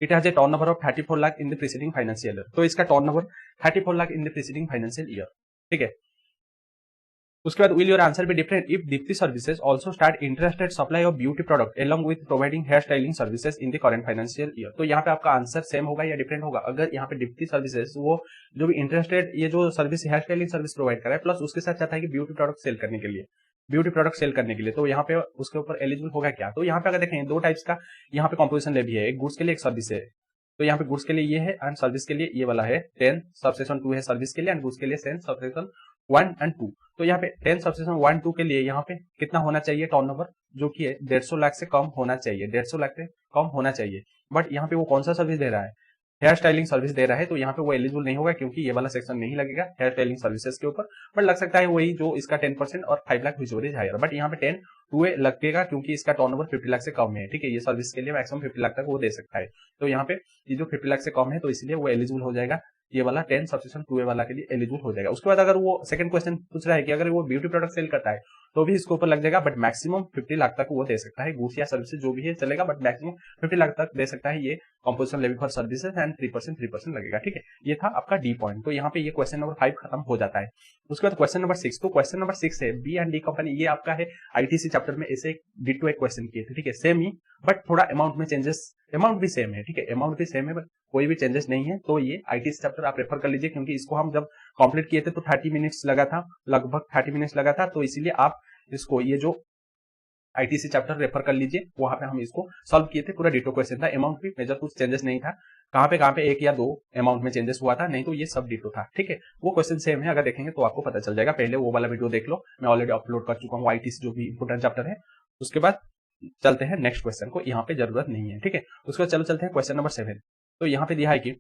It has a turnover of 34 lakh in the preceding financial year. तो इसका turnover 34 lakh in the preceding financial year, ठीक है। उसके बाद will your answer be different if Deepti services also start interested supply of beauty product along with providing hair styling services in the current financial year. तो यहाँ पे आपका answer same होगा या डिफरेंट होगा। अगर यहाँ पे दीप्ति सर्विसेज वो जो भी इंटरेस्टेड ये जो service hair styling service provide कर रहा है प्लस उसके साथ चाहता है कि ब्यूटी प्रोडक्ट सेल करने के लिए, ब्यूटी प्रोडक्ट सेल करने के लिए, तो यहाँ पे उसके ऊपर एलिजिबल होगा क्या। तो यहाँ पे अगर देखें दो टाइप्स का यहाँ पे कॉम्पोजिशन लेवी है, एक गुड्स के लिए एक सर्विस है। तो यहाँ पे गुड्स के लिए ये है एंड सर्विस के लिए ये वाला है 10 सबसेक्शन 2 है सर्विस के लिए एंड गुड्स के लिए 10 सबसेक्शन 1 एंड 2। तो यहाँ पे 10 सबसेक्शन 1 2 के लिए यहाँ पे कितना होना चाहिए टर्नओवर, जो कि है 150 लाख से कम होना चाहिए, 150 लाख से कम होना चाहिए। बट यहाँ पे वो कौन सा सर्विस दे रहा है, हेयर स्टाइलिंग सर्विस दे रहा है, तो यहाँ पे वो एलिजिबल नहीं होगा क्योंकि ये वाला सेक्शन नहीं लगेगा हेयर स्टाइलिंग सर्विसेज के ऊपर। बट लग सकता है वही जो इसका 10% और 5 लाख विचोरेज हायर, बट यहाँ पे 10 2 लगेगा क्योंकि इसका टर्नओवर 50 लाख से कम है, ठीक है। ये सर्विस के लिए मैक्सिमम 50 लाख तक वो दे सकता है। तो यहाँ पे ये जो 50 लाख से कम है तो इसलिए वो एलिजिबल हो जाएगा, ये वाला 10 सबसेक्शन 2 वाला के लिए एलिजिबल हो जाएगा। उसके बाद अगर वो सेकंड क्वेश्चन पूछ रहा है कि अगर वो ब्यूटी प्रोडक्ट सेल करता है तो भी इसके ऊपर लग जाएगा, बट मैक्सिमम 50 लाख तक वो दे सकता है। गुड्स या सर्विसेज जो भी है चलेगा, बट मैक्सिमम 50 लाख तक दे सकता है ये composition levy for services and 3% लगेगा, ठीक है। ये था आपका डी पॉइंट। तो यहाँ पे ये क्वेश्चन नंबर 5 खत्म हो जाता है। उसके बाद क्वेश्चन नंबर 6। तो क्वेश्चन नंबर 6 है बी एंड डी कंपनी, ये आपका है आईटीसी चैप्टर में ऐसे डिटो एक क्वेश्चन किए थे, ठीक है, सेम ही बट थोड़ा अमाउंट में चेंजेस, अमाउंट भी सेम है, ठीक है, अमाउंट भी सेम है बट कोई भी चेंजेस नहीं है। तो ये आईटीसी चैप्टर आप रेफर कर लीजिए क्योंकि इसको हम जब कंप्लीट किए थे तो 30 मिनट्स लगा था, लगभग 30 मिनट्स लगा था। तो इसीलिए आप इसको ये जो आईटीसी चैप्टर रेफर कर लीजिए, वहां पे हम इसको सॉल्व किए थे, पूरा डिटो क्वेश्चन था, अमाउंट भी मेजर कुछ चेंजेस नहीं था, कहाँ पे 1 या 2 अमाउंट में चेंजेस हुआ था, नहीं तो ये सब डिटो था, ठीक है। वो क्वेश्चन सेम है, अगर देखेंगे तो आपको पता चल जाएगा। पहले वो वाला वीडियो देख लो, मैं ऑलरेडी अपलोड कर चुका हूँ आईटीसी जो भी इंपोर्टेंट चैप्टर है। उसके बाद चलते हैं नेक्स्ट क्वेश्चन को, यहाँ पे जरूरत नहीं है, ठीक है। उसके बाद चलो चलते हैं क्वेश्चन नंबर 7। तो यहाँ पे दिया है कि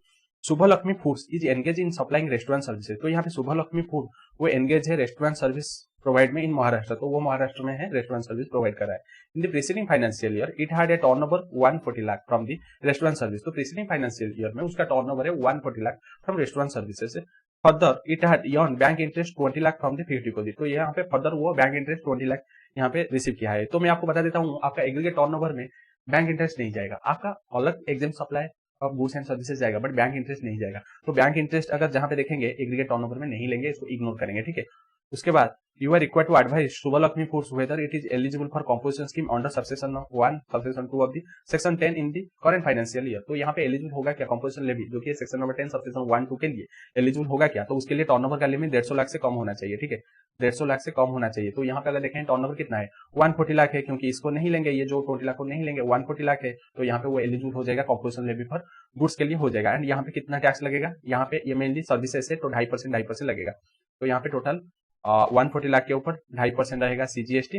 Shubhlakshmi foods is engage in supplying restaurant services. तो यहाँ पे शुभलक्ष्मी फूड वो एंगेज है रेस्टोरेंट सर्विस प्रोवाइड में इन महाराष्ट्र। तो वो महाराष्ट्र में है, रेस्टोरेंट सर्विस प्रोवाइड कर रहा है। In the preceding financial year it had a turnover 140 lakh from the restaurant service. तो प्रीसीडिंग फाइनेंशियल ईयर में उसका टर्नओवर है 140 lakh from restaurant services. Further it had earn bank interest 20 lakh from the fixed deposit. तो यहाँ पे फर्दर वो bank interest 20 lakh यहाँ पे रिसीव किया है। तो मैं आपको बता देता हूँ, आपका एग्रीगेट टर्नओवर में बैंक इंटरेस्ट नहीं जाएगा, आपका अलग exempt supply of goods and services जाएगा, बट बैंक इंटरेस्ट नहीं जाएगा। तो बैंक इंटरेस्ट अगर जहां पे देखेंगे एग्रीगेट टर्नओवर में नहीं लेंगे, इसको इग्नोर करेंगे, ठीक है। उसके बाद you are required to advise Shubhlakshmi foods whether it is eligible for composition scheme under subsection 1 subsection 2 of the section 10 in the current financial year. तो यहाँ पे एलिजिबल होगा क्या कंपोजिशन लेवी, जो कि सेक्शन नंबर 10 सबसेक्शन 1 2 के लिए एलिजिबल होगा क्या। तो उसके लिए टर्नओवर का लिमिट 150 लाख से कम होना चाहिए, ठीक है, 150 लाख से कम होना चाहिए। तो यहाँ पे अगर देखें टर्नओवर कितना है 140 लाख है, क्योंकि इसको नहीं लेंगे, ये जो 20 लाख को नहीं लेंगे, 140 लाख है, तो यहाँ पे वो एलिजिबल हो जाएगा कंपोजिशन लेवी फॉर गुड्स के लिए हो जाएगा। एंड यहाँ पे कितना टैक्स लगेगा, यहाँ पे ये मेनली सर्विसेज से तो 2.5% लगेगा। तो यहाँ पे टोटल 140 लाख के ऊपर 2.5% रहेगा सीजीएसटी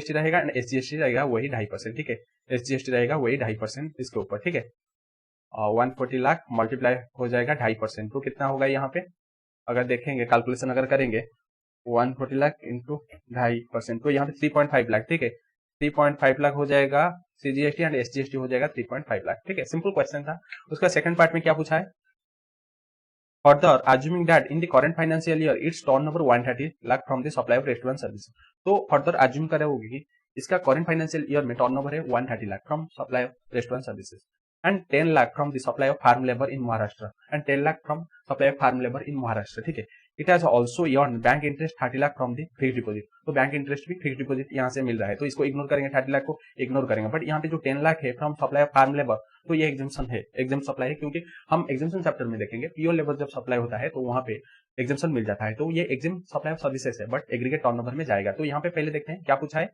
रहेगा एंड एसजीएसटी रहेगा वही 2.5%, ठीक है, एसजीएसटी रहेगा वही 2.5% इसके ऊपर, ठीक है। 140 लाख मल्टीप्लाई हो जाएगा 2.5%, तो कितना होगा यहाँ पे अगर देखेंगे कैलकुलेशन अगर करेंगे 140 लाख इंटू 2.5%, तो यहाँ पे 3.5 लाख, ठीक है, 3.5 लाख हो जाएगा सीजीएसटी एंड एसजीएसटी हो जाएगा 3.5 लाख, ठीक है। सिंपल क्वेश्चन था। उसका सेकंड पार्ट में क्या पूछा है, Further, assuming that in the current financial year its turnover 130 लाख from the supply of restaurant service, तो फर्दर assume करोगे कि इसका करंट फाइनेंशियल ईयर में टर्नओवर है 130 lakh from supply of restaurant services and 10 lakh from the supply of farm labour in Maharashtra and 10 lakh from supply of farm labour in Maharashtra, ठीक है। It has also earn bank interest 30 lakh from the fixed deposit. तो bank interest भी fixed deposit यहाँ से मिल रहा है, तो इसको इग्नोर करेंगे, 30 लाख को इग्नोर करेंगे। बट यहाँ पे जो 10 लाख है from supply of farm labour, तो ये एग्जाम्पशन है, एग्जाम सप्लाई है, क्योंकि हम एग्जाम्पशन चैप्टर में देखेंगे प्योर लेबर जब सप्लाई होता है तो वहां पे एग्जाम्पशन मिल जाता है। तो ये एग्जाम सप्लाई ऑफ सर्विसेज है बट एग्रीगेट टर्नओवर में जाएगा। तो यहाँ पे पहले देखते हैं क्या पूछा है,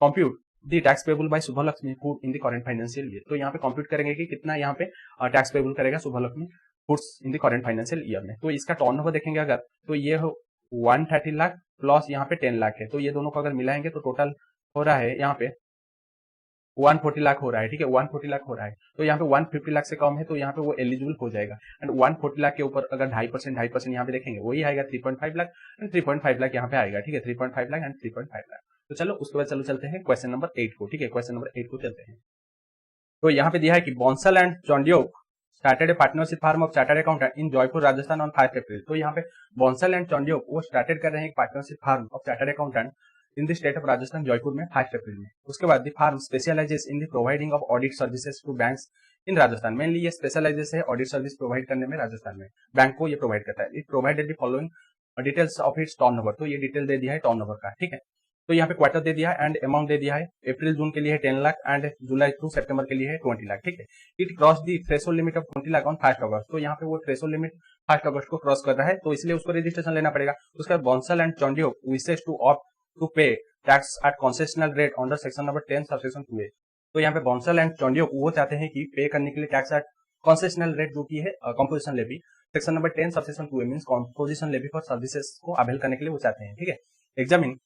compute the tax payable by Shubhlakshmi food in the current financial year. तो यहाँ पे कंप्यूट करेंगे कि कितना यहाँ पे टैक्स पेबल करेगा Shubhlakshmi foods in the current financial year में। तो इसका टर्नओवर देखेंगे अगर, तो ये 130 लाख प्लस यहाँ पे 10 लाख है, तो ये दोनों को अगर मिलाएंगे तो टोटल हो रहा है यहाँ पे 140 लाख हो रहा है, ठीक है, 140 लाख हो रहा है। तो यहाँ पे 150 लाख से कम है, तो यहाँ पे वो एलिजिबल हो जाएगा। एंड 140 लाख के ऊपर अगर 2.5% यहाँ पे देखेंगे वही आएगा 3.5 लाख एंड 3.5 लाख यहाँ पे आएगा, ठीक है, 3.5 लाख एंड 3.5 लाख। तो चलो उसके बाद चलो चलते हैं क्वेश्चन नंबर 8 को, ठीक है, क्वेश्चन नंबर 8 को चलते हैं। तो यहाँ पे दिया है कि Bansal and Chandiok started a partnership firm of chartered accountant in Jaipur Rajasthan on 5 April. तो यहाँ पे बंसल एंड चंडियोक वो स्टार्टेड कर रहे हैं एक partnership firm of chartered accountant in the state of Rajasthan Jaipur में 5 अप्रैल में। उसके बाद the firm specialises in the providing of audit services to banks in Rajasthan. Mainly ये स्पेशलाइजेस है ऑडिट सर्विस प्रोवाइड करने में राजस्थान में, बैंक को ये प्रोवाइड करता है। It provided the following details of its turnover. तो ये डिटेल दे दिया है टर्नओवर का, ठीक है। तो यहाँ पे क्वार्टर दे दिया है एंड अमाउंट दे दिया है। अप्रैल जून के लिए है 10 लाख एंड जुलाई टू सितंबर के लिए है 20 लाख, ठीक है। It cross the threshold limit of 20 lakh on 1 अगस्त। तो यहाँ पे वो थ्रेशोल्ड लिमिट 1 अगस्त को क्रॉस कर रहा है, तो इसलिए उसको रजिस्ट्रेशन लेना पड़ेगा। उसके बाद Bansal and Chandiok wishes to opt to pay tax at concessional rate under section number 10 subsection 2A। तो यहाँ पे बंसल एंड चंडियोक वो चाहते हैं कि पे करने के लिए टैक्स एट कंसेशनल रेट जो की है composition levy section number 10 subsection 2A means composition levy for services को अवेल करने के लिए वो चाहते हैं, ठीक है। Examine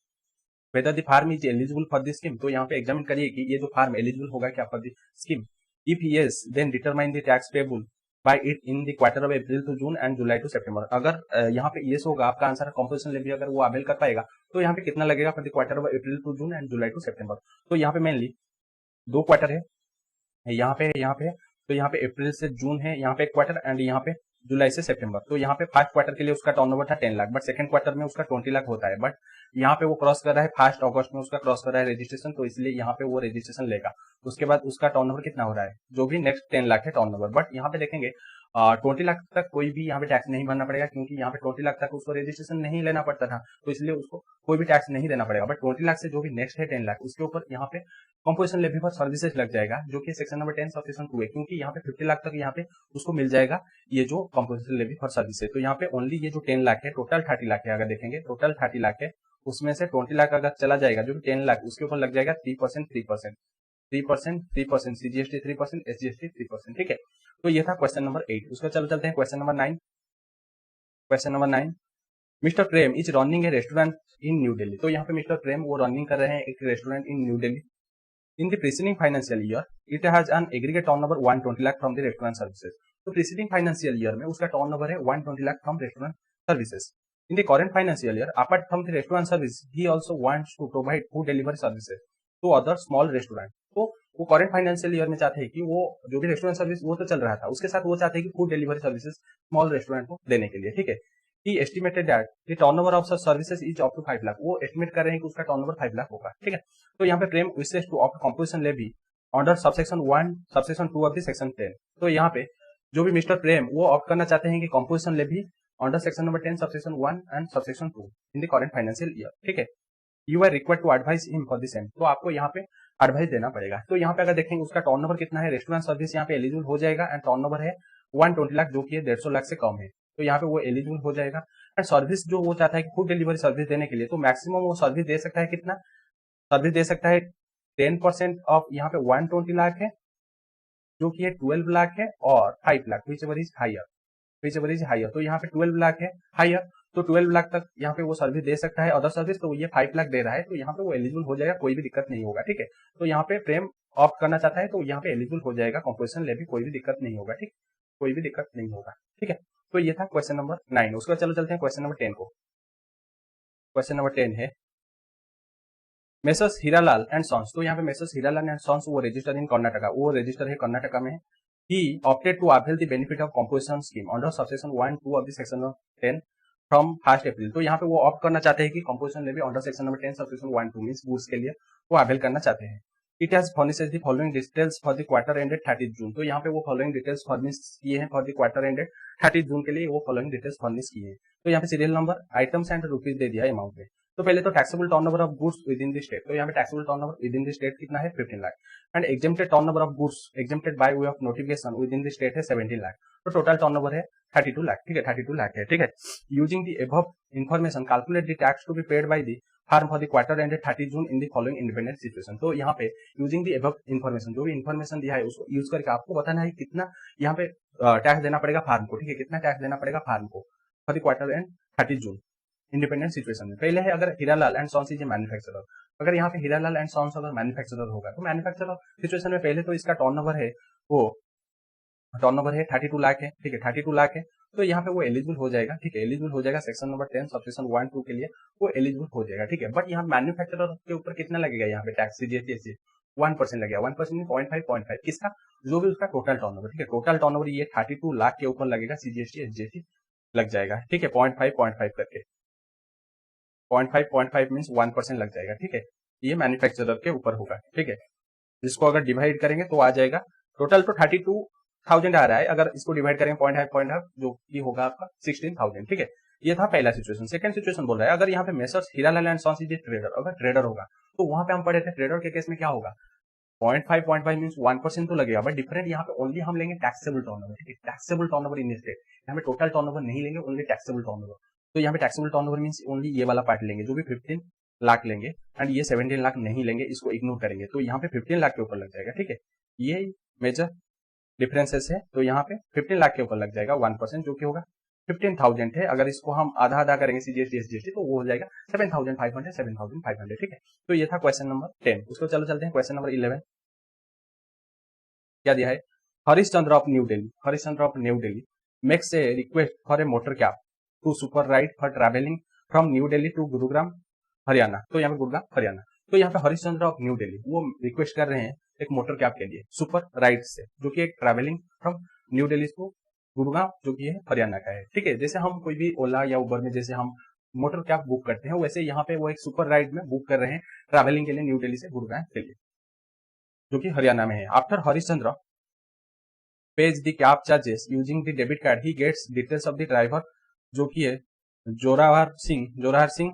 whether the firm is eligible for this scheme. तो यहाँ पे एग्जामिन करिए कि ये जो फार्म एलिजिबल होगा क्या for the scheme. If yes then determine the tax payable by it in the quarter of April to June and July to September. अगर यहाँ पे यस होगा आपका आंसर कंपोजिशन लेवी अगर वो अवेल कर पाएगा तो यहाँ पे कितना लगेगा for the quarter of April to June and July to September. तो यहाँ पे मेनली 2 क्वार्टर है, यहाँ पे तो यहाँ पे अप्रैल से जून है, यहाँ पे एक क्वार्टर एंड यहाँ पे जुलाई से सितंबर। तो यहाँ पे फर्स्ट क्वार्टर के लिए उसका टर्नओवर था 10 लाख, बट सेकंड क्वार्टर में उसका 20 लाख होता है। बट यहाँ पे वो क्रॉस कर रहा है 1 अगस्त में उसका क्रॉस कर रहा है रजिस्ट्रेशन, तो इसलिए यहाँ पे वो रजिस्ट्रेशन लेगा। उसके बाद उसका टर्नओवर कितना हो रहा है, जो भी नेक्स्ट 10 लाख है टर्नओवर। बट यहाँ पे देखेंगे 20 लाख तक कोई भी यहाँ पे टैक्स नहीं भरना पड़ेगा, क्योंकि यहाँ पे 20 लाख तक उसको रजिस्ट्रेशन नहीं लेना पड़ता था, तो इसलिए उसको कोई भी टैक्स नहीं देना पड़ेगा। बट 20 लाख से जो भी नेक्स्ट है 10 लाख उसके ऊपर यहाँ पे कंपोजिशन लेवी फॉर सर्विसेज लग जाएगा, जो कि सेक्शन नंबर 10 सबसेक्शन 2A, क्योंकि यहाँ पे 50 लाख तक यहाँ पे उसको मिल जाएगा ये जो कंपोजिशन लेवी फॉर सर्विसेज। तो यहाँ पे ओनली ये जो 10 लाख है, टोटल 30 लाख है, अगर देखेंगे टोटल 30 लाख है, उसमें से 20 लाख अगर चला जाएगा जो कि 10 लाख उसके ऊपर लग जाएगा 3% CGST 3%, SGST 3%, ठीक है। तो ये था क्वेश्चन नंबर 8। उसका चलते हैं question number 9। Question number 9, mister Prem is running a restaurant in New Delhi. तो यहाँ पे मिस्टर प्रेम वो रनिंग कर रहे हैं एक restaurant in New Delhi. In the preceding financial year it has an aggregate turnover 120 lakh from the restaurant services. तो preceding financial year में उसका टर्नओवर है 120 lakh from restaurant services. In the current financial year apart from the restaurant service he also wants to provide food delivery services to other small restaurant. तो वो current financial year में चाहते हैं कि वो जो भी रेस्टोरेंट सर्विस वो तो चल रहा था, उसके साथ वो चाहते हैं कि food delivery services small restaurant को देने के लिए, ठीक है। He estimated that the turnover of such services is up to 5 lakh. वो एस्टिमेट कर रहे हैं कि उसका टर्नओवर 5 लाख होगा, ठीक है। तो यहाँ पे Prem wishes to opt composition levy under subsection 1 subsection 2 of the section 10। तो यहाँ पे जो भी मिस्टर प्रेम वो ऑप्ट करना चाहते हैं कि composition levy under section number 10 subsection 1 and subsection 2 in the current financial year, ठीक है। You are required to advise him for the same. तो आपको यहाँ पे एडवाइस देना पड़ेगा। तो यहाँ पे अगर देखेंगे उसका टर्नओवर कितना है, रेस्टोरेंट सर्विस यहाँ पे एलिजिबल हो जाएगा एंड टर्नओवर है 120 लाख जो कि 150 लाख से कम है, तो यहाँ पे वो एलिजिबल हो जाएगा। एंड सर्विस जो वो चाहता है कि फूड डिलीवरी सर्विस देने के लिए, तो मैक्सिमम वो सर्विस दे सकता है कितना, सर्विस दे सकता है 10% ऑफ यहाँ पे 120 लाख है जो कि है 12 लाख है और 5 लाख whichever is higher। तो यहाँ पे 12 लाख है हायर, तो 12 लाख तक यहाँ पे वो सर्विस दे सकता है अदर सर्विस, तो ये 5 लाख दे रहा है, तो यहाँ पे वो एलिजिबल हो जाएगा, कोई भी दिक्कत नहीं होगा, ठीक है। तो यहाँ पे प्रेम ऑप्ट करना चाहता है तो यहाँ पे एलिजिबल हो जाएगा कंपोजिशन लेवी, कोई भी दिक्कत नहीं होगा, ठीक, कोई भी दिक्कत नहीं होगा, ठीक है। तो ये था क्वेश्चन नंबर 9। उसके बाद चलते हैं क्वेश्चन नंबर 10 को। क्वेश्चन नंबर 10 है मेसर्स हीरालाल एंड सन्स। तो यहाँ पे मेसर्स हीरालाल एंड सन्स वो रजिस्टर इन कर्नाटका, वो रजिस्टर है कर्नाटका में। He opted to avail the benefit of composition scheme under subsection 1 2 of the section 10 from 1 April. तो यहाँ पे वो ऑप्ट करना चाहते हैं कि composition levy under section number 10 subsection 1 2 means goods के लिए वो अवेल करना चाहते हैं। It has furnished the following details for the quarter ended 30 जून। तो यहाँ पे वो फॉलोइंग डिटेल्स फर्निश किए हैं फॉर द क्वार्टर एंडेड 30 जून के लिए, वो फॉलोइंग डिटेल्स फर्निश किए हैं। तो यहाँ पे serial number, items and rupees दे दिया अमाउंट में। तो पहले तो taxable turnover of goods with in the state, तो यहाँ पे taxable turnover with in the state कितना है 15 lakh and exempted turnover of goods exempted by way of notification with in the state है 17 लाख। तो टोटल टर्नओवर है 32 लाख, ठीक है, 32 लाख है, ठीक है। Using the above information calculate the tax to be paid by the firm for the quarter ended 30 June in the following independent situation. तो यहाँ पे यूजिंग द अबव इन्फॉर्मेशन, जो भी इन्फॉर्मेशन दिया है उसको यूज करके आपको बताना है कितना यहाँ पे टैक्स देना पड़ेगा फार्म को, ठीक है, कितना टैक्स देना पड़ेगा फार्म को for the quarter end 30 June independent situation में। पहले है अगर Hiralal and sons is a manufacturer, अगर यहाँ पे हीरालाल एंड सन्स अगर मैन्युफैक्चरर होगा तो मैन्युफैक्चरर सिचुएशन में पहले तो इसका टर्नओवर है वो टर्नओवर है 32 लाख है, ठीक है, 32 लाख है। तो यहाँ पे वो एलिजिबल हो जाएगा, ठीक है, एलिजिबल हो जाएगा सेक्शन नंबर 10 सबसेक्शन 1 2 के लिए वो एलिजिबल हो जाएगा, ठीक है। बट यहाँ मैन्युफैक्चरर के ऊपर कितना लगेगा यहाँ पे टैक्स, सीजीएसटी 1% लगेगा। 1% में 0.5 किसका, जो भी उसका टोटल टर्नओवर, ठीक है। टोटल टर्नओवर ये 32 लाख के ऊपर लगेगा, सीजीएसटी एसजीएसटी लग जाएगा, ठीक है। 0.5 करके 0.5 मीन्स 1% लग जाएगा, ठीक है। ये मैन्युफैक्चरर के ऊपर होगा, ठीक है। जिसको अगर डिवाइड करेंगे तो आ जाएगा, टोटल तो 32,000 आ रहा है, अगर इसको डिवाइड करेंगे 0.5 जो कि होगा आपका 16,000, ठीक है। ये था पहला सिचुएशन। सेकंड सिचुएशन बोल रहा है, अगर यहाँ पे messrs Hiralal and sons is a trader, अगर ट्रेडर होगा तो वहां पे हम पढ़े थे ट्रेडर के केस में क्या होगा, 0.5 मीन्स 1% तो लगेगा, बट डिफरेंट यहाँ पे ओनली हम लेंगे टैक्सेबल टर्नओवर, ठीक है। टैक्सेबल टर्नओवर इन स्टेट, यहाँ पे टोटल टर्नओवर नहीं लेंगे, ओनली टैक्सेबल टर्नओवर। तो यहाँ पे टैक्सेबल टर्नओवर मीन्स ओनली ये वाला पार्ट लेंगे, जो भी 15 लाख लेंगे, एंड ये 17 लाख नहीं लेंगे, इसको इग्नोर करेंगे, तो यहाँ पे 15 लाख के ऊपर लग जाएगा, ठीक है। ये मेजर डिफरेंसेस है, तो यहाँ पे 15 लाख के ऊपर लग जाएगा 1%, जो कि होगा 15,000 है। अगर इसको हम आधा आधा करेंगे सीजीएसटी एसजीएसटी तो वो हो जाएगा 7,500, ठीक है। तो ये था क्वेश्चन नंबर 10। उसको चलो चलते हैं क्वेश्चन नंबर 11। क्या दिया है, Harish Chandra of New Delhi, Harish Chandra of New Delhi makes a request for a motor cab to super ride for travelling from New Delhi to Gurugram Haryana. तो यहाँ पे गुरुग्राम हरियाणा, तो यहाँ पे हरीश चंद्र ऑफ न्यू दिल्ली वो रिक्वेस्ट कर रहे हैं एक मोटर कैब के लिए सुपर राइड से, जो कि एक travelling from New Delhi to Gurugram, जो कि है हरियाणा का है, ठीक है। जैसे हम कोई भी ओला या उबर में जैसे हम मोटर कैब बुक करते हैं, वैसे यहाँ पे वो एक सुपर राइड में बुक कर रहे हैं ट्रैवलिंग के लिए न्यू दिल्ली से गुरुग्राम के लिए, जो कि हरियाणा में है। After Harish Chandra pays the cab charges using the debit card, he gets details of the driver, जो कि है Jorahar Singh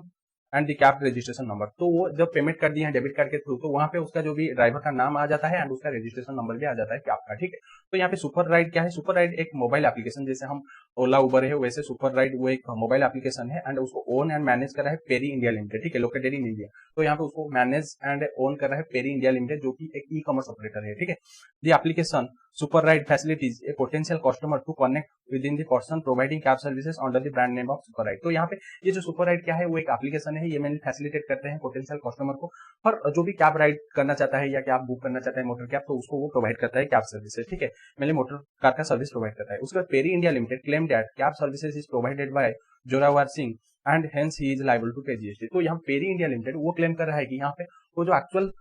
and the cab registration number. तो वो जब पेमेंट कर दिए हैं डेबिट कार्ड के थ्रू, तो वहां पे उसका जो भी ड्राइवर का नाम आ जाता है एंड उसका रजिस्ट्रेशन नंबर भी आ जाता है कैब का, ठीक है। तो यहाँ पे सुपर राइड क्या है, सुपर राइड एक मोबाइल एप्लीकेशन, जैसे हम ओला उबर है वैसे सुपर राइड वो एक मोबाइल एप्लीकेशन है, एंड उसको ओन एंड मैनेज कर रहा है पेरी इंडिया लिमिटेड, ठीक है, लोकेटेड इन इंडिया। तो यहाँ पे उसको मैनेज एंड ओन कर रहा है पेरी इंडिया लिमिटेड, जो की एक ई कॉमर्स ऑपरेटर है, ठीक है। The application Super Ride facilities a potential customer to connect with in the person providing cab services under the brand name of Super Ride. तो यहाँ पे ये जो सुपर राइड क्या है, वो एक एप्लीकेशन है, ये मेनली फैसिलिटेट करते हैं पोटेंशियल कस्टमर को, और जो भी कैब राइड करना चाहता है या कैब बुक करना चाहता है मोटर कैब, तो उसको वो प्रोवाइड करता है कैब सर्विसेज, ठीक है। मेनली मोटर कार का सर्विस प्रोवाइड करता है। उसके बाद Peri India Limited claim that cab services is provided by Zorawar Singh and hence he is liable to pay GST. तो यहाँ पेरी इंडिया लिमिटेड वो क्लेम कर रहा है कि यहाँ पे वो जो एक्चुअल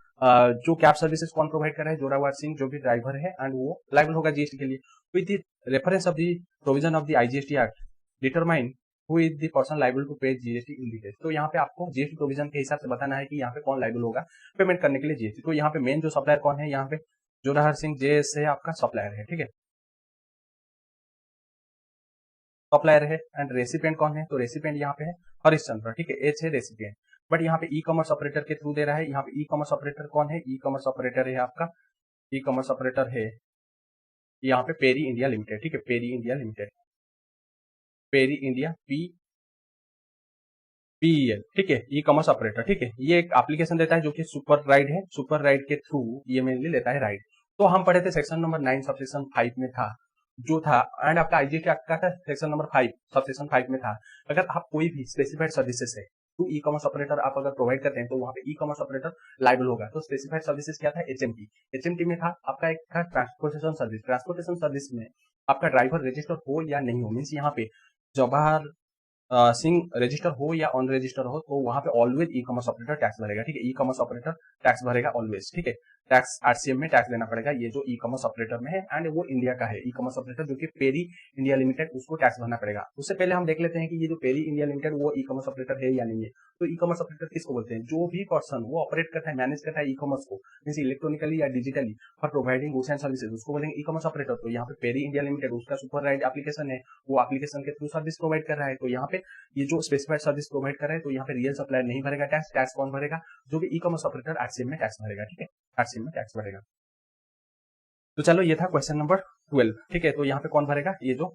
जो कैब सर्विसेज कौन प्रोवाइड कर रहा है, जोरावर सिंह जो भी ड्राइवर है, एंड वो लायबल होगा जीएसटी के लिए। With the reference of the provision of the IGST act determine who is the person liable to pay GST in detail. तो यहाँ पे आपको जीएसटी प्रोविजन के हिसाब से बताना है कि यहाँ पे कौन लायबल होगा पेमेंट करने के लिए जीएसटी। तो यहाँ पे मेन जो सप्लायर कौन है, यहाँ पे जोरावर सिंह जेएस है आपका सप्लायर है, ठीक है, सप्लायर है। एंड रेसिपिएंट कौन है, तो रेसिपिएंट यहाँ पे है हरीश चंद्र, ठीक है, एच है रेसिपिएंट। बट यहाँ पे ई कॉमर्स ऑपरेटर के थ्रू दे रहा है। यहाँ पे ई कॉमर्स ऑपरेटर कौन है, ई कॉमर्स ऑपरेटर है आपका, ई कॉमर्स ऑपरेटर है यहाँ पे पेरी इंडिया लिमिटेड, ठीक है, Peri India Limited, Peri India PEL, ठीक है, ई कॉमर्स ऑपरेटर, ठीक है। ये एक एप्लीकेशन देता है जो कि सुपर राइड है, सुपर राइड के थ्रू ये मेनली लेता है राइड। तो हम पढ़े थे सेक्शन नंबर 9 सबसेक्शन 5 में था जो था, एंड आपका आईजीएसटी एक्ट का था सेक्शन नंबर 5 सबसेक्शन 5 में था। अगर आप कोई भी स्पेसिफाइड सर्विसेज है टू ई कॉमर्स ऑपरेटर आप अगर प्रोवाइड करते हैं, तो वहां पे ई कॉमर्स ऑपरेटर लायबल होगा। तो स्पेसिफाइड सर्विसेज क्या था, एचएमटी, एचएमटी में था आपका एक था ट्रांसपोर्टेशन सर्विस। ट्रांसपोर्टेशन सर्विस में आपका ड्राइवर रजिस्टर हो या नहीं हो, मीन्स यहाँ पे जवाहर सिंह रजिस्टर हो या ऑन रजिस्टर हो, तो वहां पे ऑलवेज ई कॉमर्स ऑपरेटर टैक्स भरेगा, ठीक है, ई कॉमर्स ऑपरेटर टैक्स भरेगा ऑलवेज, ठीक है। टैक्स आरसीएम में टैक्स देना पड़ेगा, ये जो ई कॉमर्स ऑपरेटर में है, एंड वो इंडिया का है ई कॉमर्स ऑपरेटर जो कि पेरी इंडिया लिमिटेड, उसको टैक्स भरना पड़ेगा। उससे पहले हम देख लेते हैं कि ये जो पेरी इंडिया लिमिटेड वो ई कॉमर्स ऑपरेटर है या नहीं है। तो ई कॉमर्स ऑपरेटर किसको बोलते हैं, जो भी पर्सन वो ऑपरेट करता है, मैनेज करता है ई कॉमर्स को, मींस इलेक्ट्रॉनिकली या digitally for providing goods and services, उसको बोलेंगे ई कॉमर्स ऑपरेटर। तो यहाँ पे पेरी इंडिया लिमिटेड उसका सुपर राइड एप्लीकेशन है, वो एप्लीकेशन के थ्रू सर्विस प्रोवाइड कर रहा है। तो यहाँ पे ये जो स्पेसिफाइड सर्विस प्रोवाइड कर रहे हैं, तो यहाँ पे रियल सप्लायर नहीं भरेगा टैक्स, टैक्स कौन भरेगा, जो भी ई कॉमर्स ऑपरेटर आरसीएम में टैक्स भरेगा, ठीक है, आरसीएम में टैक्स भरेगा। तो चलो ये था क्वेश्चन नंबर 12, ठीक है। तो यहाँ पे कौन भरेगा, ये जो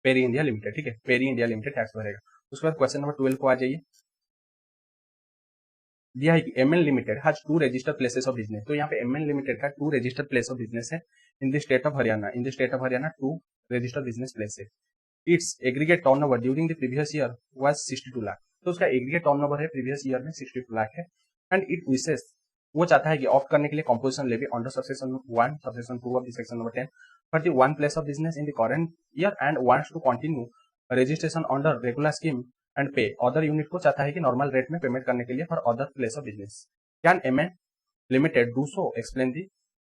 पेरी इंडिया लिमिटेड, ठीक है, पेरी इंडिया लिमिटेड टैक्स भरेगा। उसके बाद क्वेश्चन नंबर 12 को आ जाइए। दिया है कि MN Limited has 2 registered places of business. तो यहाँ पे एमएन लिमिटेड का 2 रजिस्टर्ड प्लेस ऑफ बिजनेस है in the state of Haryana, in the state of Haryana 2 registered business place है। Its aggregate turnover during the previous year was 62 lakh. तो उसका aggregate turnover है previous year में 62 लाख है, एंड इट विशेष वो चाहता है कि ऑप्ट करने के लिए composition levy under subsection 1 subsection 2 of the section number 10 for the one place of business in the current year and wants to continue registration under regular scheme and pay other unit को चाहता है कि normal rate में payment करने के लिए for other place of business. Can MN Limited do so explain the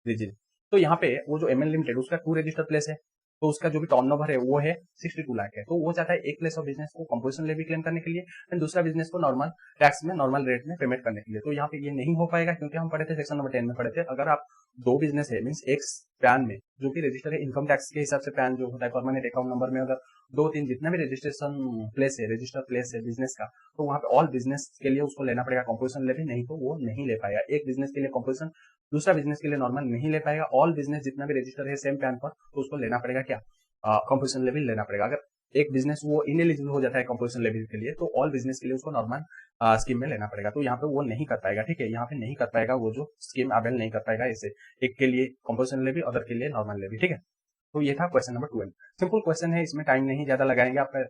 reason. तो यहाँ पे वो जो एमएन लिमिटेड उसका 2 रजिस्टर प्लेस है, तो उसका जो भी टर्नओवर है वो है 62 लाख है। तो वो चाहता है एक प्लेस ऑफ बिजनेस को कंपोजिशन लेवी क्लेम करने के लिए एंड दूसरा बिजनेस को नॉर्मल टैक्स में नॉर्मल रेट में पेमेंट करने के लिए। तो यहाँ पे ये नहीं हो पाएगा क्योंकि हम पढ़े थे सेक्शन नंबर 10 में पढ़े थे, अगर आप दो बिजनेस है मीन्स एक पैन में जो कि रजिस्टर है इनकम टैक्स के हिसाब से पैन जो होता है परमानेंट अकाउंट नंबर में अगर 2-3 जितना भी रजिस्ट्रेशन प्लेस है रजिस्टर प्लेस है बिजनेस का, तो वहाँ पे ऑल बिजनेस के लिए उसको लेना पड़ेगा कंपोजिशन लेवी, नहीं तो वो नहीं ले पाएगा। एक बिजनेस के लिए कंपोजिशन दूसरा बिजनेस के लिए नॉर्मल नहीं ले पाएगा। ऑल बिजनेस जितना भी रजिस्टर है सेम पैन पर तो उसको लेना पड़ेगा क्या कंपोजिशन लेवी लेना पड़ेगा। अगर एक बिजनेस वो इनएलिजिबल हो जाता है कंपोजिशन लेवी के लिए तो ऑल बिजनेस के लिए उसको नॉर्मल स्कीम में लेना पड़ेगा। तो यहाँ पे वो नहीं कर पाएगा, ठीक है, यहाँ पे नहीं कर पाएगा, वो जो स्कीम अवेल नहीं कर पाएगा इसे, एक के लिए कंपोजिशन लेवी अदर के लिए नॉर्मल लेवी, ठीक है। तो ये था क्वेश्चन नंबर 12। सिंपल क्वेश्चन है, इसमें टाइम नहीं ज्यादा लगाएंगे, आपका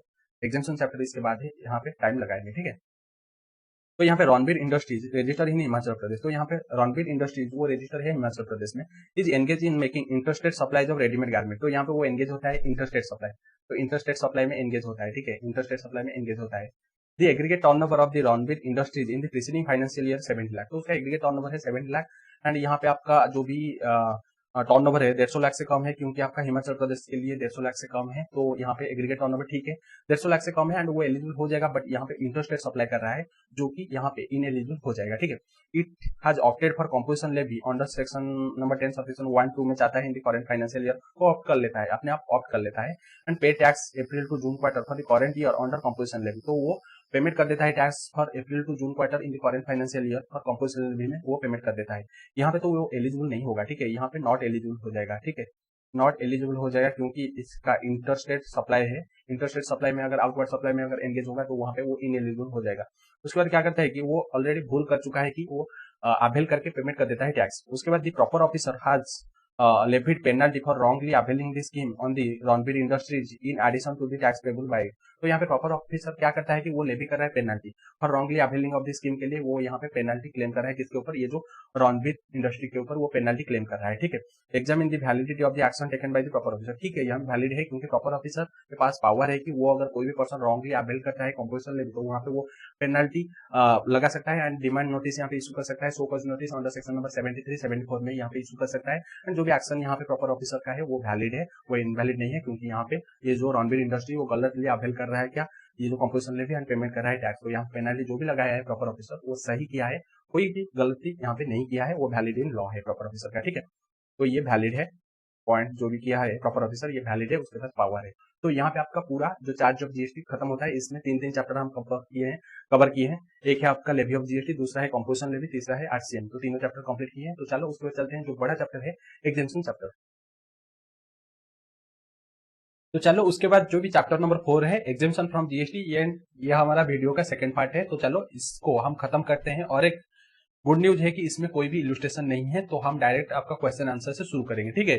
एग्जामिनेशन चैप्टर इसके बाद है, यहाँ पे टाइम लगाएंगे, ठीक है। तो यहाँ पे रणबीर इंडस्ट्रीज रजिस्टर इन हिमाचल प्रदेश, तो यहाँ पे रणबीर इंडस्ट्रीज वो रजिस्टर है हिमाचल प्रदेश में, is engage in making interstate supplies of readymade garment. तो यहाँ पे वो एंगेज होता है इंटरस्टेट सप्लाई, तो इंटरस्टेट सप्लाई में एंगेज होता है, ठीक है, इंटरस्टेट सप्लाई में एंगेज होता है। The aggregate turnover of the Ranbir industries in the preceding financial year 70 lakh, तो उसका एग्रीगेट टर्नओवर है 70 लाख एंड यहाँ पे आपका जो भी टर्नओवर है 150 लाख से कम है क्योंकि आपका हिमाचल प्रदेश के लिए 150 लाख से कम है, तो यहाँ पे एग्रीगेट टर्नओवर ठीक है 150 लाख से कम है एंड वो एलिजिबल हो जाएगा, बट यहाँ पे इंटरेस्ट रेट सप्लाई कर रहा है जो कि यहाँ पे इनएलिजिबल हो जाएगा, ठीक है। It has opted for composition levy under section number 10 subsection 1-2 में चाहता है in the current financial year, वो ऑप्ट कर लेता है, अपने आप ऑप्ट कर लेता है and pay tax April to June quarter for the current year under composition levy, तो वो पेमेंट कर देता है tax for April to June quarter in the current financial year और कंपोजिशन लेवी में वो पेमेंट कर देता है। यहाँ पे तो वो एलिजिबल नहीं होगा, ठीक है, यहाँ पे नॉट एलिजिबल हो जाएगा, ठीक है, नॉट एलिजिबल हो जाएगा क्योंकि इसका इंटरस्टेट सप्लाई है, इंटरस्टेट सप्लाई में अगर आउटवर्ड सप्लाई में अगर एंगेज होगा तो वहां पे वो इनएलिजिबल हो जाएगा। उसके बाद क्या करता है कि वो ऑलरेडी भूल कर चुका है कि वो अवेल करके पेमेंट कर देता है टैक्स। उसके बाद the proper officer has levied penalty for wrongly availing the scheme on the Ronbir Industries in addition to the tax payable by it। तो यहाँ पे प्रॉपर ऑफिसर क्या करता है कि वो लेवी कर रहा है penalty for wrongly availing of the scheme के लिए, वो यहाँ पे पेनल्टी क्लेम कर रहा है किसके ऊपर, ये जो रॉनबीर इंडस्ट्री के ऊपर वो पेनल्टी क्लेम कर रहा है, ठीक है। Examine the validity of the action taken by the proper officer, ठीक है, यहाँ वैलिड है क्योंकि प्रॉपर ऑफिसर के पास पावर है कि वो अगर कोई भी पर्सन रॉन्गली अवेल करता है कंपोजिशन लेवी तो वहाँ पे वो पेनल्टी लगा सकता है एंड डिमांड नोटिस यहाँ पे इशू कर सकता है, show cause notice under section number 73-74 में यहाँ पे इशू कर सकता है एंड जो भी एक्शन यहाँ पे प्रॉपर ऑफिसर का है वो वैलिड है, वो इनवैलिड नहीं है क्योंकि यहाँ पे ये जो रणबीर इंडस्ट्री वो गलतली अवेल कर रहा है क्या, ये जो कंपोजिशन लेवी एंड पेमेंट कर रहा है टैक्स, तो यहाँ पेनल्टी जो भी लगाया है प्रॉपर ऑफिसर वो सही किया है, कोई भी गलती यहाँ पे नहीं किया है, वो वैलिड इन लॉ है प्रॉपर ऑफिसर का, ठीक है। तो ये वैलिड है पॉइंट जो भी किया है प्रॉपर ऑफिसर, ये वैलिड है, उसके पास पावर है। तो यहाँ पे आपका पूरा जो चार्ज ऑफ जीएसटी खत्म होता है, इसमें 3 चैप्टर हम कवर किए हैं, एक है आपका लेवी ऑफ जीएसटी, दूसरा है कंपोजिशन लेवी, तीसरा है आरसीएम, तो तीनों चैप्टर कंप्लीट किए हैं। तो चलो उसके बाद चलते हैं जो बड़ा चैप्टर है एग्जेम्पशन चैप्टर। तो चलो उसके बाद जो भी चैप्टर नंबर 4 है एग्जेम्पशन फ्रॉम जीएसटी, ये हमारा वीडियो का सेकंड पार्ट है, तो चलो इसको हम खत्म करते हैं। और एक गुड न्यूज है कि इसमें कोई भी इलस्ट्रेशन नहीं है, तो हम डायरेक्ट आपका क्वेश्चन आंसर से शुरू करेंगे, ठीक है।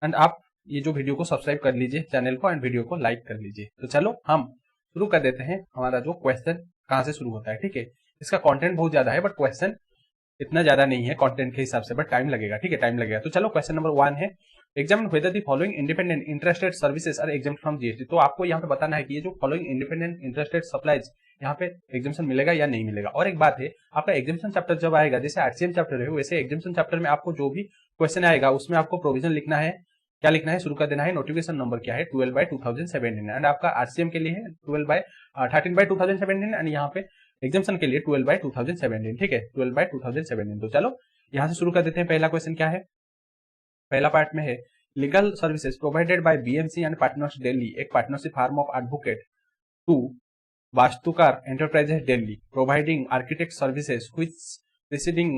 एंड आप ये जो वीडियो को सब्सक्राइब कर लीजिए चैनल को एंड वीडियो को लाइक कर लीजिए। तो चलो हम शुरू कर देते हैं, हमारा जो क्वेश्चन कहाँ से शुरू होता है, ठीक है। इसका कंटेंट बहुत ज्यादा है बट क्वेश्चन इतना ज्यादा नहीं है कंटेंट के हिसाब से, बट टाइम लगेगा, ठीक है, टाइम लगेगा। तो चलो क्वेश्चन नंबर 1 है, examine whether the following independent interested services are exempt from GST. तो आपको यहाँ पे बताना है कि ये जो फॉलोइंग इंडिपेंडेंट इंटरेस्टेड सप्लाईज यहाँ पे एग्जाम्शन मिलेगा या नहीं मिलेगा। और एक बात है, आपका एग्जाम्शन चैप्टर जब आएगा, जैसे आरसीएम चैप्टर है वैसे एग्जाम्शन चैप्टर में आपको जो भी क्वेश्चन आएगा उसमें आपको प्रोविजन लिखना है, क्या लिखना है, शुरू कर देना है नोटिफिकेशन नंबर क्या है 12/2017 एंड आपका आरसीएम के लिए है 13/2017 एंड यहाँ पे एग्जाम्शन के लिए 12/2017, ठीक है, 12/2017। तो चलो यहाँ से शुरू कर देते हैं। पहला क्वेश्चन क्या है, पहला पार्ट में है legal services provided by BMC and partners Delhi, एक partnership firm of advocate to Vastukar enterprises Delhi providing architect services which preceding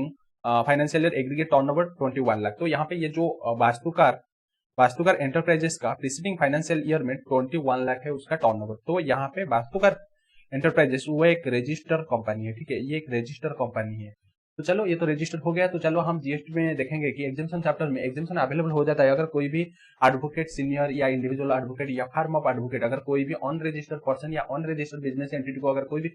financial year aggregate turnover 21 lakh. तो यहाँ पे ये जो वास्तुकार एंटरप्राइजेस का प्रीसीडिंग फाइनेंशियल ईयर में 21 लाख है उसका टर्नओवर। तो यहाँ पे वास्तुकार एंटरप्राइजेस वो एक रजिस्टर कंपनी है, ठीक है, ये एक रजिस्टर कंपनी है। तो चलो ये तो रजिस्टर हो गया। तो चलो हम जीएसटी में देखेंगे कि एग्जाम्शन चैप्टर में एग्जाम्शन अवेलेबल हो जाता है अगर कोई भी एडवोकेट सीनियर या इंडिविजुअल एडवोकेट या फर्म ऑफ एडवोकेट, अगर कोई भी ऑन रजिस्टर्ड पर्सन या ऑन रजिस्टर्ड बिजनेस एंटिटी को अगर कोई भी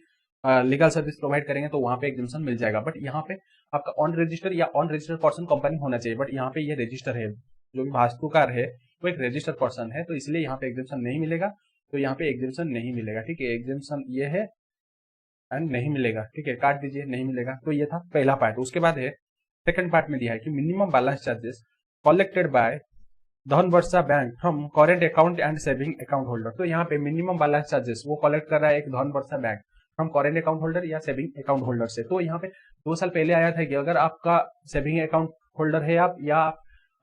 लीगल सर्विस प्रोवाइड करेंगे तो वहां पे एग्जाम्शन मिल जाएगा। बट यहाँ पे आपका ऑन रजिस्टर या ऑन रजिस्टर्ड पर्सन कंपनी होना चाहिए, बट यहाँ पे ये रजिस्टर है, जो भी वास्तुकार है वो एक रजिस्टर्ड पर्सन है, तो इसलिए यहाँ पे एग्जाम्शन नहीं मिलेगा। तो यहाँ पे एग्जाम्शन नहीं मिलेगा, ठीक है, एग्जाम्शन ये है एंड नहीं मिलेगा, ठीक है, काट दीजिए, नहीं मिलेगा। तो ये था पहला पार्ट। उसके बाद है सेकंड पार्ट में दिया है कि minimum balance charges collected by Dhanvarsha bank from current account and saving account holder. तो यहाँ पे मिनिमम बैलेंस चार्जेस वो कलेक्ट कर रहा है एक Dhanvarsha bank from current account holder या सेविंग अकाउंट होल्डर से। तो यहाँ पे 2 साल पहले आया था कि अगर आपका सेविंग अकाउंट होल्डर है आप या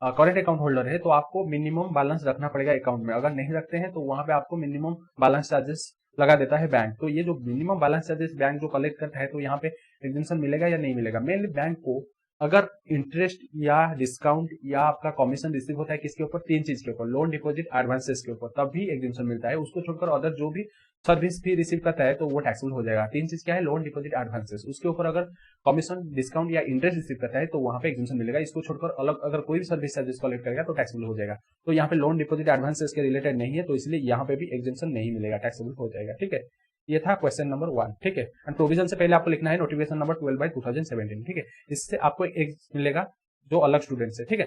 करेंट अकाउंट होल्डर है तो आपको मिनिमम बैलेंस रखना पड़ेगा अकाउंट में। अगर नहीं रखते हैं तो वहां पे आपको मिनिमम बैलेंस चार्जेस लगा देता है बैंक। तो ये जो मिनिमम बैलेंस चार्जेस बैंक जो कलेक्ट करता है तो यहाँ पे एग्जेम्पशन मिलेगा या नहीं मिलेगा। मेनली बैंक को अगर इंटरेस्ट या डिस्काउंट या आपका कमीशन रिसीव होता है किसके ऊपर, 3 चीज के ऊपर, लोन, डिपॉजिट, एडवांसेस के ऊपर, तब भी एग्जेम्पशन मिलता है। उसको छोड़कर अदर जो भी सर्विस फी रिसीव करता है तो वो टैक्सेबल हो जाएगा। 3 चीज क्या है, लोन, डिपॉजिट, एडवांसेस। उसके ऊपर अगर कमीशन, डिस्काउंट या इंटरेस्ट रिसीव करता है तो वहां पे एग्जेम्पशन मिलेगा। इसको छोड़कर अलग अगर कोई भी सर्विस चार्जेस कलेक्ट करेगा तो टैक्सेबल हो जाएगा। तो यहाँ पे लोन, डिपॉजिट, एडवांसेस के रिलेटेड नहीं है तो इसलिए यहाँ पे भी एग्जेम्पशन नहीं मिलेगा, टैक्सेबल हो जाएगा। ठीक है, ये था क्वेश्चन नंबर 1। ठीक है, एंड प्रोविजन से पहले आपको लिखना है नोटिफिकेशन नंबर 12/2017। ठीक है, इससे आपको एक मिलेगा जो अलग स्टूडेंट से। ठीक है,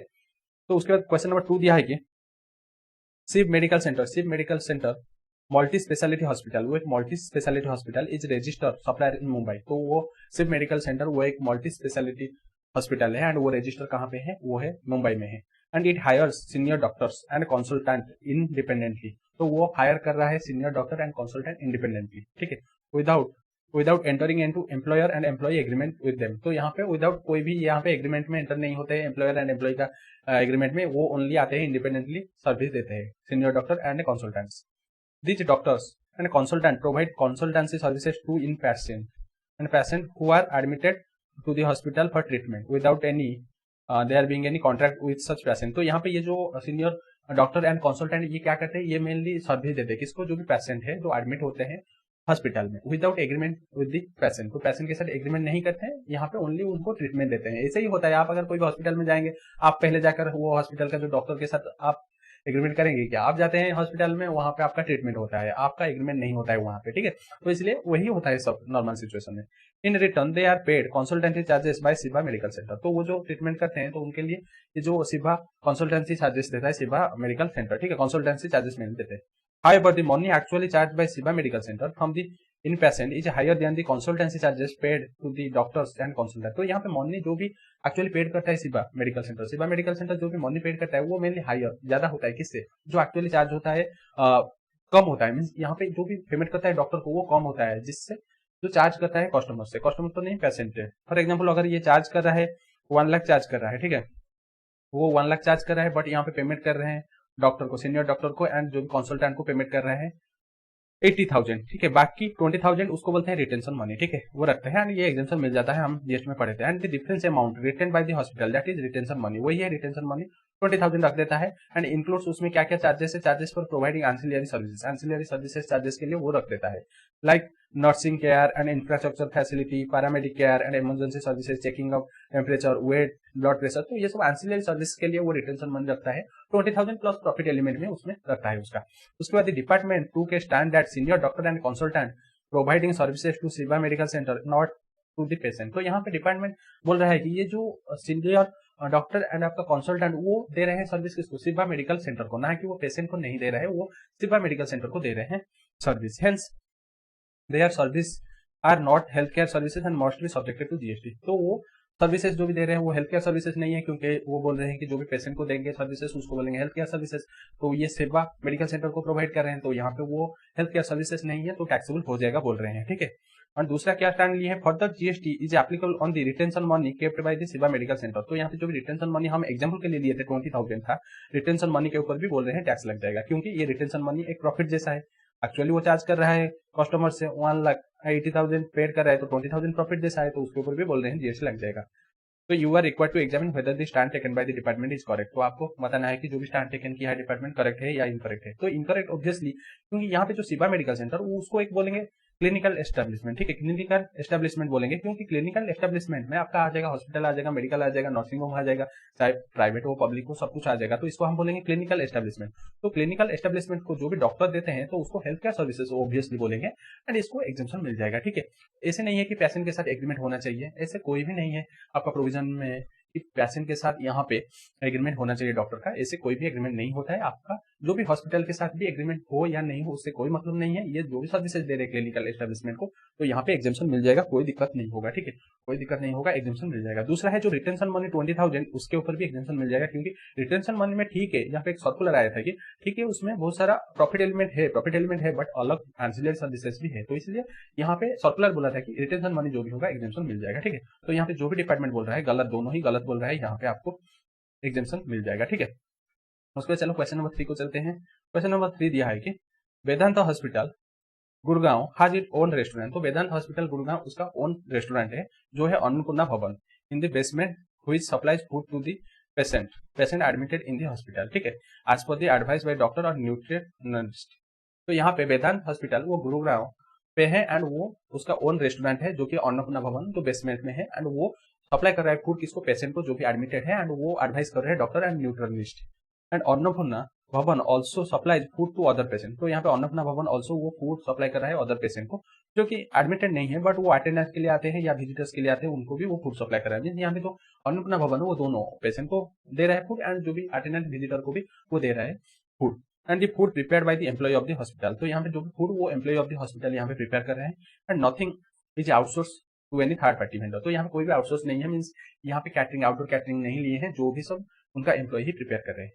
तो उसके बाद क्वेश्चन नंबर 2 दिया है कि Shiv medical centre multi speciality hospital, वो एक multi speciality hospital is registered supplier in Mumbai. तो वो शिव मेडिकल सेंटर वो एक मल्टी स्पेशलिटी हॉस्पिटल है एंड वो रजिस्टर कहाँ पे है, वो है मुंबई में है। And it hires senior doctors and consultant independently. तो वो हायर कर रहा है senior doctor and consultant independently. ठीक है, without entering into employer and employ agreement with them. तो यहाँ पे विदाउट कोई भी यहाँ पे एग्रीमेंट में एंटर नहीं होते हैं एम्प्लॉयर एंड एम्प्लॉय का एग्रीमेंट में, वो ओनली आते हैं इंडिपेंडेंटली सर्विस देते हैं senior doctor and consultants. These doctors and consultant provide consultancy services to in patient who are admitted to the hospital for treatment without any there being any contract with such patient। तो यहाँ पे ये जो senior doctor and consultant ये क्या करते हैं, ये मेनली सर्विस देते हैं किसको, जो भी पेशेंट है जो एडमिट होते हैं हॉस्पिटल में without agreement with the patient. तो पेशेंट के साथ एग्रीमेंट नहीं करते हैं, यहाँ पे ओनली उनको ट्रीटमेंट देते हैं। ऐसे ही होता है, आप अगर कोई भी हॉस्पिटल में जाएंगे, आप पहले जाकर वो हॉस्पिटल का जो डॉक्टर के साथ आप एग्रीमेंट करेंगे क्या, आप जाते हैं हॉस्पिटल में, वहां पे आपका ट्रीटमेंट होता है, आपका एग्रीमेंट नहीं होता है वहां पे। ठीक है, तो इसलिए वही होता है सब नॉर्मल सिचुएशन में। In return they are paid consultancy charges by Shiva medical centre. तो वो जो ट्रीटमेंट करते हैं तो उनके लिए ये जो शिवा कंसल्टेंसी चार्जेस देता है शिवा मेडिकल सेंटर, ठीक है, कंसल्टेंसी चार्जेस में देते हैं। However, the money actually charged by Shiva Medical Center from the inpatient is higher than the consultancy charges paid to the doctors and consultant। तो यहाँ पे मनी जो भी एक्चुअली पेड करता है शिवा मेडिकल सेंटर जो भी मनी पेड करता है वो मेनली हायर ज्यादा होता है किससे, जो एक्चुअली चार्ज होता है कम होता है। मीन्स यहाँ पे जो भी पेमेंट करता है डॉक्टर को वो कम होता है, जिससे जो चार्ज करता है कस्टमर से, कस्टमर तो नहीं पेशेंट है। फॉर एग्जाम्पल अगर ये चार्ज कर रहा है 1 लाख चार्ज कर रहा है, ठीक है, वो 1 लाख चार्ज कर रहा है, बट यहाँ पे पेमेंट कर रहे हैं डॉक्टर को, सीनियर डॉक्टर को, एंड जो भी कंसल्टेंट को पेमेंट कर रहे हैं 80,000। ठीक है, बाकी 20,000 उसको बोलते हैं रिटेंशन मनी। ठीक है, वो रखते हैं एंड ये एग्जाम्पन मिल जाता है, हम जीएसटी में पढ़े थे। And the difference amount written by the hospital that is retention money, वही है रिटेंशन मनी, 20,000 रख देता है। एंड इंक्लूड्स उसमें क्या क्या चार्जेस है, charges for providing ancillary services charges के लिए वो रख देता है, like nursing care and infrastructure facility, paramedic care and emergency services, checking of temperature, weight, blood pressure. तो ये सब एंसिलियरी सर्विस के लिए वो रिटेंशन मनी रखता है। 20,000 प्लस प्रॉफिट एलिमेंट में उसमें रखता है उसका। उसके बाद डिपार्टमेंट 2 के stand that senior doctor and consultant providing services to Shiva medical centre not to the patient. तो यहाँ पे डिपार्टमेंट बोल रहा है कि ये जो सीनियर डॉक्टर एंड आपका कंसल्टेंट वो दे रहे हैं सर्विस किसको, शिवा मेडिकल सेंटर को, ना कि वो पेशेंट को नहीं दे रहे हैं, वो शिवा मेडिकल सेंटर को दे रहे हैं service. Hence their service are not health care services and must be subjected to GST. तो वो सर्विसेज जो भी दे रहे हैं वो हेल्थ केयर सर्विसेज नहीं है, क्योंकि वो बोल रहे हैं कि जो भी पेशेंट को देंगे सर्विसेज उसको बोलेंगे हेल्थ केयर सर्विसेज। तो ये शिवा मेडिकल सेंटर को प्रोवाइड कर रहे हैं, तो यहाँ पे वो हेल्थ केयर सर्विसेज नहीं है, तो टैक्सेबल हो जाएगा बोल रहे हैं। ठीक है, और दूसरा क्या स्टैंड लिए है, further GST is applicable on the retention money kept by the Shiva medical centre. तो यहाँ पे जो भी रिटेंशन मनी हम एग्जांपल के लिए लिए थे 20,000 था, रिटेंशन मनी के ऊपर भी बोल रहे हैं टैक्स लग जाएगा, क्योंकि ये रिटेंशन मनी एक प्रॉफिट जैसा है। एक्चुअली वो चार्ज कर रहा है कस्टमर से 1,80,000 पेड कर रहा है, तो 20,000 प्रॉफिट जैसा है, तो उसके ऊपर भी बोल रहे हैं जीएसटी लग जाएगा। तो you are required to examine whether the stand taken by the department is correct. तो आपको बताना है कि जो भी स्टैंड टेकन किया है डिपार्टमेंट करेक्ट है या इनकरेक्ट है। तो इनकरेक्ट ऑब्वियसली, क्योंकि यहाँ पे जो शिवा मेडिकल सेंटर उसको एक बोलेंगे क्लिनिकल एस्टेब्लिशमेंट। ठीक है, क्लिनिकल एस्टेब्लिशमेंट बोलेंगे, क्योंकि क्लिनिकल एस्टेब्लिशमेंट में आपका आ जाएगा हॉस्पिटल, आ जाएगा मेडिकल, आ जाएगा नर्सिंग होम, आ जाएगा चाहे प्राइवेट हो पब्लिक हो, सब कुछ आ जाएगा। तो इसको हम बोलेंगे क्लिनिकल एस्टेब्लिशमेंट। तो क्लिनिकल एस्टेब्लिशमेंट को जो भी डॉक्टर देते हैं तो उसको हेल्थ केयर सर्विसेज ऑब्वियसली बोलेंगे, एंड इसको एग्जाम्पशन मिल जाएगा। ठीक है, ऐसे नहीं है कि पेशेंट के साथ एग्रीमेंट होना चाहिए, ऐसे कोई भी नहीं है आपका प्रोविजन में कि पेशेंट के साथ यहाँ पे एग्रीमेंट होना चाहिए डॉक्टर का, ऐसे कोई भी एग्रीमेंट नहीं होता है। आपका जो भी हॉस्पिटल के साथ भी एग्रीमेंट हो या नहीं हो उससे कोई मतलब नहीं है। ये जो भी सर्विसेज दे रहे क्लिनिकल एस्टेब्लिशमेंट को, तो यहाँ पे एग्जेम्पशन मिल जाएगा, कोई दिक्कत नहीं होगा, ठीक है, कोई दिक्कत नहीं होगा, एग्जेम्पशन मिल जाएगा। दूसरा है जो रिटेंशन मनी 20,000, उसके ऊपर भी एग्जेम्पशन मिल जाएगा, क्योंकि रिटेंशन मनी में ठीक है, यहाँ पे एक सर्कुलर आया था कि ठीक है उसमें बहुत सारा प्रॉफिट एलिमेंट है बट अलग एंसिलरी सर्विसेज भी है, तो इसलिए यहाँ पे सर्कुलर बोला था कि रिटेंशन मनी जो भी होगा एग्जेम्पशन मिल जाएगा, ठीक है। तो यहाँ पे जो भी डिपार्टमेंट बोल रहा है गलत, दोनों ही गलत बोल रहा है, यहाँ पे आपको एग्जेम्पशन मिल जाएगा, ठीक है। उसके बाद चलो क्वेश्चन नंबर 3 को चलते हैं। क्वेश्चन नंबर 3 दिया है कि Vedanta hospital Gurgaon has it own restaurant. तो वेदांत हॉस्पिटल गुड़गांव उसका ओन रेस्टोरेंट है जो है Annapurna Bhavan in the basement which supplies food to the patient admitted in the hospital, ठीक है, as per the advice by doctor और न्यूट्रिशनिस्ट। तो यहाँ पे वेदांत हॉस्पिटल वो गुरुग्राम पे है एंड वो उसका ओन रेस्टोरेंट है जो कि अन्नपूर्णा भवन तो बेसमेंट में है, एंड वो सप्लाई कर रहा है फूड किसको, पेशेंट को जो भी एडमिटेड है, एंड वो एडवाइस कर रहे हैं doctor and nutritionist. And Annapurna Bhavan also supplies food to other patient. तो यहाँ पे अन्नपूर्णा भवन ऑल्सो वो फूड सप्लाई कर रहा है अदर पेशेंट को जो कि एडमिटेड नहीं है बट वो अटेंडेंस के लिए आते हैं या विजिटर्स के लिए आते हैं, उनको भी वो फूड सप्लाई कर रहा है। यहाँ पे जो अन्नपूर्णा भवन है वो दोनों पेशेंट को दे रहा है फूड एंड जो भी अटेंडेंट विजिटर को भी वो दे रहा है food, and the food prepare by the employ of the hospital. तो यहाँ पे जो भी फूड वो एम्प्लॉय ऑफ द हॉस्पिटल यहाँ पे प्रिपेयर कर रहे हैं, and nothing is outsource to any third party vendor. तो यहाँ पे कोई भी आउटसोर्स नहीं है, मींस यहाँ पे कैटरिंग आउटडोर कैटरिंग नहीं लिए हैं, जो भी सब उनका एम्प्लॉय ही प्रिपेयर कर रहे हैं।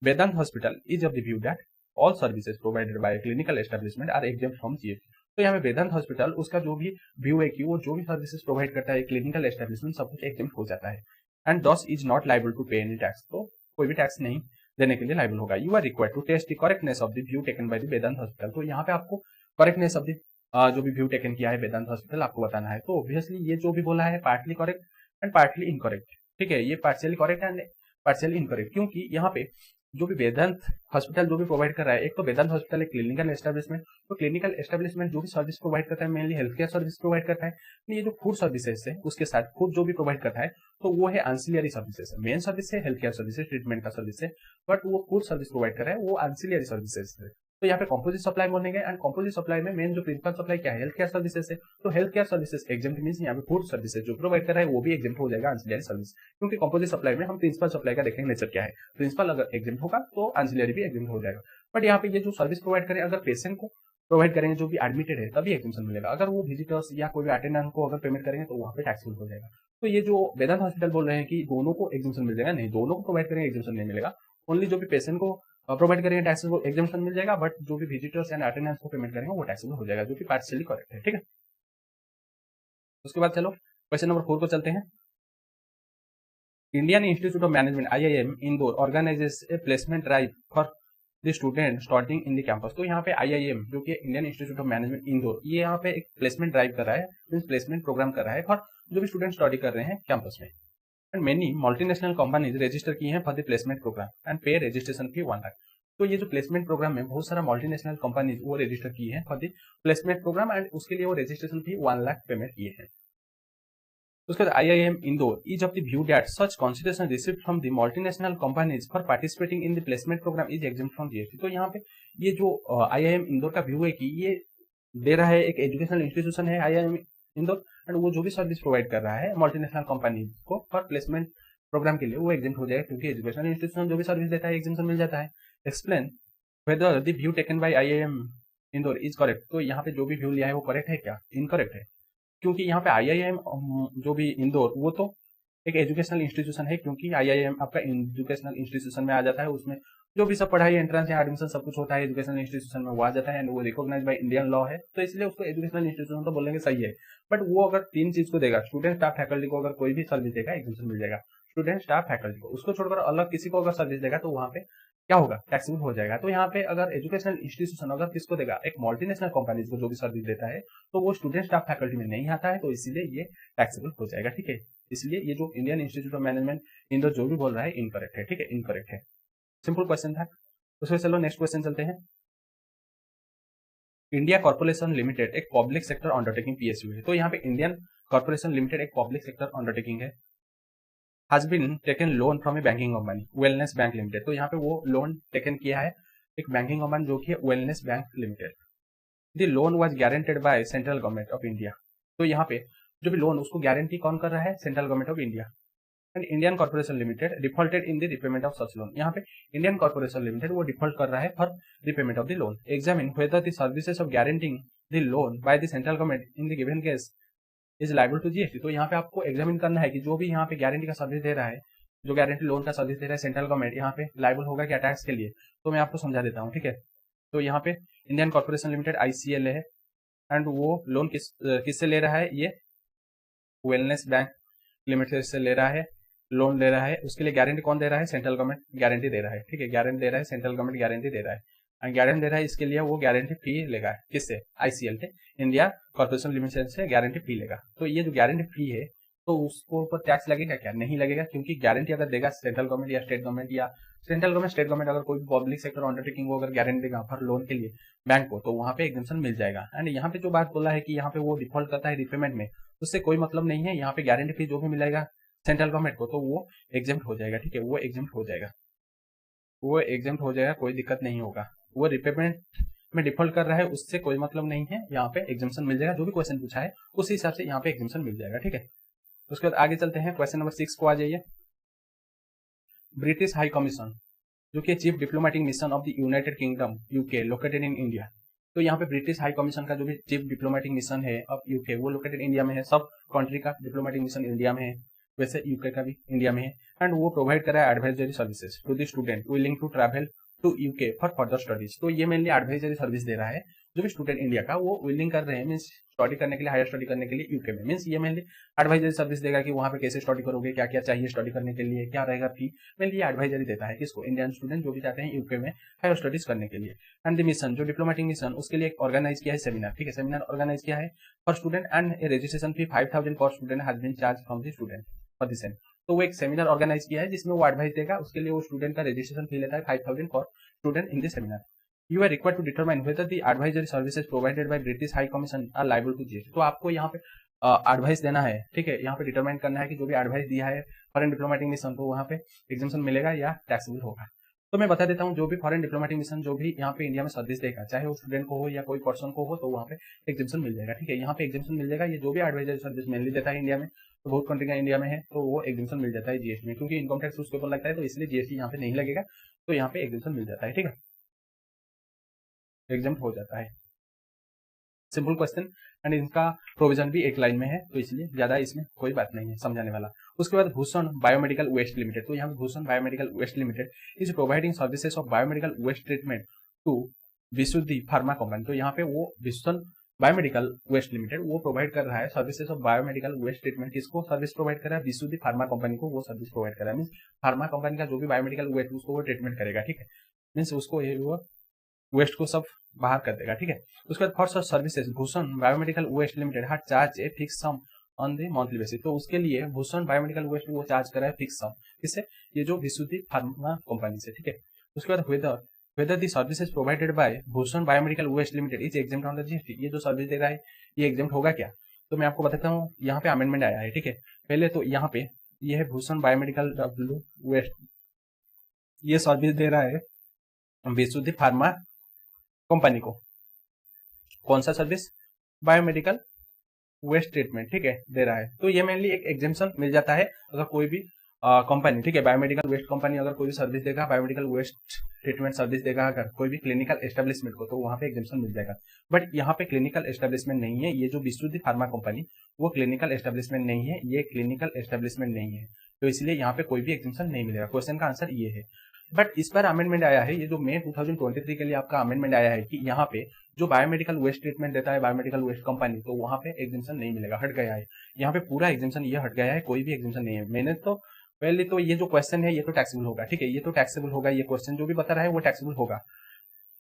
Vedanta hospital is of the view that all services provided by clinical establishment are exempt from GST. तो यहाँ पे वेदांत हॉस्पिटल उसका जो भी व्यू है कि वो जो भी सर्विसेज प्रोवाइड करता है क्लिनिकल एस्टेब्लिशमेंट सब कुछ एग्जेम्प्ट हो जाता है, एंड दस इज नॉट लाइबल टू पे एनी टैक्स। तो कोई भी टैक्स नहीं देने के लिए लाइबल होगा। You are required to test the correctness of the view taken by the Vedant hospital. तो यहाँ पे आपको करेक्टनेस ऑफ द जो भी व्यू टेकन किया है वेदांत हॉस्पिटल आपको बताना है। तो ऑब्वियसली ये जो भी बोला है partly correct and partly incorrect, ठीक है, ये partially correct and partially incorrect, क्योंकि यहाँ पे जो भी वेदांत हॉस्पिटल जो भी प्रोवाइड कर रहा है, एक तो वेदांत हॉस्पिटल एक क्लिनिकल एस्टेब्लिशमेंट, तो क्लिनिकल एस्टेब्लिशमेंट जो भी सर्विस प्रोवाइड करता है mainly health care service provide करता है। ये जो फूड सर्विसेज है उसके साथ फूड जो भी प्रोवाइड करता है तो वो है एंसिलियरी सर्विसेज है। मेन सर्विस है हेल्थ केयर सर्विसेज, ट्रीटमेंट का सर्विस है, बट वो फूड सर्विस प्रोवाइड कर रहा है वो एंसिलियरी सर्विसेज है। तो यहाँ पे कंपोजिट सप्लाई बोलेंगे, एंड कंपोजिट सप्लाई में मेन जो प्रिंसिपल सप्लाई क्या है हेल्थ केयर सर्विसेज है, तो health care services exempt means यहाँ पे फूड सर्विसेज जो प्रोवाइड कर रहा है वो भी एग्जेम्प्ट हो जाएगा एंसिलियरी सर्विस, क्योंकि कंपोजिट सप्लाई में हम प्रिंसिपल सप्लाई का देखेंगे नेचर क्या है, प्रिंसिपल अगर एग्जेम्प्ट होगा तो एंसिलियरी भी एग्जेम्प्ट हो जाएगा। बट यहाँ पे ये जो सर्विस प्रोवाइड करें अगर पेशेंट को प्रोवाइड करेंगे जो भी एडमिटेड है तभी एग्जेम्पशन मिलेगा, अगर वो विजिटर्स या कोई भी अटेंडेंट को अगर पेमेंट करेंगे तो वहाँ पे टैक्सेबल हो जाएगा। तो ये जो वेदांत हॉस्पिटल बोल रहे हैं कि दोनों को एग्जेम्पशन मिल जाएगा, नहीं, दोनों को प्रोवाइड करेंगे एग्जेम्पशन नहीं मिलेगा, ओनली जो भी पेशेंट को प्रोवाइड करेंगे टैक्सेबल एग्जेम्पशन मिल जाएगा, बट जो भी विजिटर्स एंड अटेंडेंट्स को पेमेंट करेंगे वो टैक्सेबल हो जाएगा, जो कि पार्शियली करेक्ट है, ठीक है। उसके बाद चलो क्वेश्चन नंबर 4 को चलते हैं। Indian institute of management IIM Indore organises A placement drive for the student starting in the campus. तो यहाँ पे IIM जो कि Indian institute of management Indore, ये यहाँ पे एक प्लेसमेंट ड्राइव कर रहा है, मींस प्लेसमेंट प्रोग्राम कर रहा है फॉर जो भी स्टूडेंट स्टडी कर रहे हैं कैंपस में। And many multinational companies register की हैं for the placement programme and pay registration fee 1 lakh. तो ये जो प्लेसमेंट प्रोग्राम में बहुत सारा मल्टीनेशनल कंपनीज वो रजिस्टर की है for the placement programme, and उसके लिए वो रजिस्ट्रेशन फी 1 लाख पेमेंट किए हैं। उसके बाद IIM Indore is of the view that such consideration received from the multinational companies for participating in the placement programme is exempt from GST। तो यहाँ पे ये जो IIM इंदौर का व्यू है कि ये दे रहा है, एक एजुकेशनल इंस्टीट्यूशन है IIM इंदौर, एंड वो जो भी सर्विस प्रोवाइड कर रहा है मल्टीनेशनल कंपनी को फॉर प्लेसमेंट प्रोग्राम के लिए वो एग्जेम्प्ट हो जाएगा, क्योंकि एजुकेशनल इंस्टीट्यूशन जो भी सर्विस देता है एग्जेम्पशन मिल जाता है। Explain whether the view taken bye IIM Indore is correct. तो यहाँ पे जो भी व्यू लिया है वो करेक्ट है क्या, इनकरेक्ट है, क्योंकि यहाँ पे IIM जो भी इंदौर वो तो एक एजुकेशनल इंस्टीट्यूशन है, क्योंकि IIM आपका एजुकेशनल इंस्टीट्यूशन में आ जाता है, उसमें जो भी सब पढ़ाई एंट्रेंस या एडमिशन सब कुछ होता है एजुकेशनल इंस्टीट्यूशन में वो आ जाता है, एंड वो रिकॉग्नाइज बाय इंडियन लॉ है, तो इसलिए उसको एजुकेशनल इंस्टीट्यूशन तो बोलेंगे सही है। बट वो अगर 3 चीज को देगा, स्टूडेंट स्टाफ फैकल्टी को अगर कोई भी सर्विस देगा एग्जेम्पशन मिल जाएगा, स्टूडेंट स्टाफ फैकल्टी को, उसको छोड़कर अलग किसी को अगर सर्विस देगा तो वहाँ पे क्या होगा, टैक्सेबल हो जाएगा। तो यहाँ पे अगर एजुकेशनल इंस्टीट्यूशन अगर किसको देगा, एक मल्टीनेशनल कंपनीज को जो भी सर्विस देता है, तो वो स्टूडेंट स्टाफ फैकल्टी में नहीं आता है, तो इसीलिए ये टैक्सेबल हो जाएगा, ठीक है। इसलिए ये जो Indian institute of management Indore जो भी बोल रहा है इनकरेक्ट है, ठीक है, इनकरेक्ट है। सिंपल क्वेश्चन था। उसमें चलो नेक्स्ट क्वेश्चन चलते हैं। इंडिया कॉर्पोरेशन लिमिटेड एक पब्लिक सेक्टर अंडरटेकिंग PSU है। तो यहाँ पे इंडियन कॉर्पोरेशन लिमिटेड एक पब्लिक सेक्टर अंडरटेकिंग है, has been taken loan from a banking company wellness bank limited. तो यहाँ पे वो लोन टेकन किया है एक बैंकिंग कंपनी जो कि है wellness bank limited. The loan was guaranteed by central government of India. तो यहाँ पे जो भी लोन उसको गारंटी कौन कर रहा है, central government of India. And Indian corporation limited defaulted in the repayment of such loan. यहाँ पे इंडियन कॉर्पोरेशन लिमिटेड वो डिफॉल्ट कर रहा है for repayment of the loan. Examine whether the services of guaranteeing the loan by the central government in the given case is liable to GST. तो यहाँ पे आपको एग्जामिन करना है कि जो भी यहाँ पे गारंटी का सर्विस दे रहा है, जो गारंटी लोन का सर्विस दे रहा है सेंट्रल गवर्नमेंट, यहाँ पे लायबल होगा क्या टैक्स के लिए। तो मैं आपको समझा देता हूँ, ठीक है। तो यहाँ पे इंडियन कॉर्पोरेशन लिमिटेड ICL है एंड वो लोन किससे ले रहा है, ये वेलनेस बैंक लिमिटेड से ले रहा है, लोन ले रहा है। उसके लिए गारंटी कौन दे रहा है, सेंट्रल गवर्नमेंट गारंटी दे रहा है, ठीक है। गारंटी दे रहा है सेंट्रल गवर्नमेंट, गारंटी दे रहा है एंड गारंटी दे रहा है, इसके लिए वो गारंटी फी लेगा किससे, ICL से, इंडिया कॉर्पोरेशन लिमिटेड से गारंटी फी लेगा। तो ये जो गारंटी फी है तो उसको ऊपर टैक्स लगेगा क्या, नहीं लगेगा, क्योंकि गारंटी अगर देगा सेंट्रल गवर्नमेंट या स्टेट गवर्नमेंट, या सेंट्रल गवर्नमेंट स्टेट गवर्नमेंट, अगर कोई पब्लिक सेक्टर अंडरटेकिंग को अगर गारंटी देगा फॉर लोन के लिए बैंक को, तो वहां पे एग्जम्पशन मिल जाएगा। एंड यहाँ पे जो बात बोला है कि यहाँ पे वो डिफॉल्ट करता है रिपेमेंट में, उससे कोई मतलब नहीं है। यहाँ पे गारंटी फी जो भी मिलेगा सेंट्रल गवर्नमेंट को तो वो एग्जेम्प्ट हो जाएगा, ठीक है, वो एग्जेम्प्ट हो जाएगा, वो एग्जेम्प्ट हो जाएगा, कोई दिक्कत नहीं होगा। वो रिपेमेंट में डिफॉल्ट कर रहा है उससे कोई मतलब नहीं है, यहाँ पे एग्जेम्पशन मिल जाएगा। जो भी क्वेश्चन पूछा है उस हिसाब से यहाँ पे एग्जेम्पशन मिल जाएगा, ठीक है। उसके बाद आगे चलते हैं, क्वेश्चन नंबर 6 को आ जाइए। ब्रिटिश हाई कमीशन जो कि chief diplomatic mission of the United kingdom UK located in India. तो यहाँ पे ब्रिटिश हाई कमीशन का जो भी चीफ डिप्लोमेटिक मिशन है ऑफ UK वो लोकेटेड इंडिया में है। सब कंट्री का डिप्लोमेटिक मिशन इंडिया में है, वैसे UK का भी इंडिया में है। एंड वो प्रोवाइड करा है advisory services to the student willing to travel to UK for further studies. तो ये मेनली एडवाइजरी सर्विस दे रहा है, जो भी स्टूडेंट इंडिया का वो विलिंग कर रहे हैं मीन्स स्टडी करने के लिए, हायर स्टडी करने के लिए UK में, मीन्स ये मेनली एडवाइजरी सर्विस देगा कि वहां पे कैसे स्टडी करोगे, क्या क्या चाहिए स्टडी करने के लिए, क्या रहेगा फी। मेनली ये एडवाइजरी देता है किसको, इंडियन स्टूडेंट जो भी चाहते हैं UK में हायर स्टडीज करने के लिए। एंड द मिशन जो डिप्लोमेटिक मिशन, उसके लिए ऑर्गेनाइज किया है सेमिनार, ठीक है, सेमिनार ऑर्गेनाइज किया है for student and registration fee 5000 for student has been charge from the student for the same. तो वो एक सेमिनार ऑर्गेनाइज किया है जिसमें वो एडवाइस देगा, उसके लिए वो स्टूडेंट का रजिस्ट्रेशन फी लेता है 5000 for student in the seminar. You are required to determine whether the advisory services provided by British High Commission are liable to GST। तो आपको यहाँ पे एडवाइस देना है, ठीक है, यहाँ पे डिटरमाइन करना है कि जो भी एडवाइस दिया है फॉरेन डिप्लोमेटिक मिशन को वहाँ पे एग्जेम्पशन मिलेगा या टैक्सेबल होगा। तो मैं बता देता हूँ, जो भी फॉरेन डिप्लोमेटिक मिशन जो भी यहाँ पे इंडिया में सर्विस देगा, चाहे वो स्टूडेंट को हो या कोई पर्सन को हो, तो वहाँ पे एग्जेम्पशन मिल जाएगा, ठीक है। यहाँ पे एग्जेम्पशन मिल जाएगा, ये जो भी एडवाइजरी सर्विस मेनली देता है इंडिया में, तो बहुत कंट्री का इंडिया में है, तो वो एग्जेम्पशन मिल जाता है GST में, क्योंकि इनकम टैक्स उसके ऊपर लगता है, तो इसलिए GST यहाँ पे नहीं लगेगा, तो यहाँ पे एग्जेम्पशन मिल जाता है, ठीक है, एग्जाम हो जाता है। सिंपल क्वेश्चन एंड इनका प्रोविजन भी एक लाइन में है, तो इसलिए ज्यादा इसमें कोई बात नहीं है समझाने वाला। उसके बाद भूषण बायोमेडिकल वेस्ट लिमिटेड। तो यहाँ पे Bhushan biomedical waste limited is providing services of biomedical waste treatment to Vishuddhi pharma company. तो यहाँ पे वो भूषण बायोमेडिकल वेस्ट लिमिटेड वो प्रोवाइड कर रहा है services of biomedical waste treatment. किसको सर्विस प्रोवाइड कर रहा है, विशुद्धि फार्मा कंपनी को वो सर्विस प्रोवाइड कर रहा है। मीन्स फार्मा कंपनी का जो भी बायोमेडिकल वेस्ट उसको वो ट्रीटमेंट करेगा, ठीक है, मीन्स उसको वेस्ट को सब बाहर कर देगा, ठीक है। उसके बाद for such services Bhushan biomedical waste limited her charge a fix sum on the monthly basis. तो उसके लिए भूषण बायोमेडिकल वेस्ट वो चार्ज कर रहा है फिक्स सम, किससे, ये जो विशुद्धि फार्मा कंपनी से, ठीक है। उसके बाद whether the services provided by Bhushan biomedical waste limited is exempt on the GST। ये जो सर्विस दे रहा है ये exempt होगा क्या, तो मैं आपको बताता हूँ। यहाँ पे अमेंडमेंट आया है, ठीक है। पहले तो यहाँ पे ये है भूषण बायोमेडिकल वेस्ट, ये सर्विस दे रहा है विशुद्धि फार्मा कंपनी को। कौन सा सर्विस, बायोमेडिकल वेस्ट ट्रीटमेंट, ठीक है, दे रहा है। तो ये मेनली एक एग्जेम्पशन मिल जाता है अगर कोई भी कंपनी, ठीक है, बायोमेडिकल वेस्ट कंपनी अगर कोई भी सर्विस देगा, बायोमेडिकल वेस्ट ट्रीटमेंट सर्विस देगा अगर कोई भी क्लिनिकल एस्टेब्लिशमेंट को, तो वहां पे एग्जेम्पशन मिल जाएगा। बट यहाँ पे क्लिनिकल एस्टेब्लिशमेंट नहीं है, ये जो विशुद्धि फार्मा कंपनी वो क्लिनिकल एस्टेब्लिशमेंट नहीं है, ये क्लिनिकल एस्टेब्लिशमेंट नहीं है, तो इसलिए यहाँ पे कोई भी एग्जेम्पशन नहीं मिलेगा। क्वेश्चन का आंसर ये है। बट इस पर अमेंडमेंट आया है, ये जो मई 2023 के लिए आपका अमेंडमेंट आया है कि यहाँ पे जो बायोमेडिकल वेस्ट ट्रीटमेंट देता है बायोमेडिकल वेस्ट कंपनी, तो वहां पे एग्जेम्पशन नहीं मिलेगा, हट गया है। यहाँ पे पूरा एग्जेम्पशन ये हट गया है, कोई भी एग्जेम्पशन नहीं है। मैंने तो पहले तो ये जो क्वेश्चन है ये तो टैक्सेबल होगा, ठीक है, ये तो टैक्सेबल होगा, ये क्वेश्चन जो भी बता रहा है वो टैक्सेबल होगा।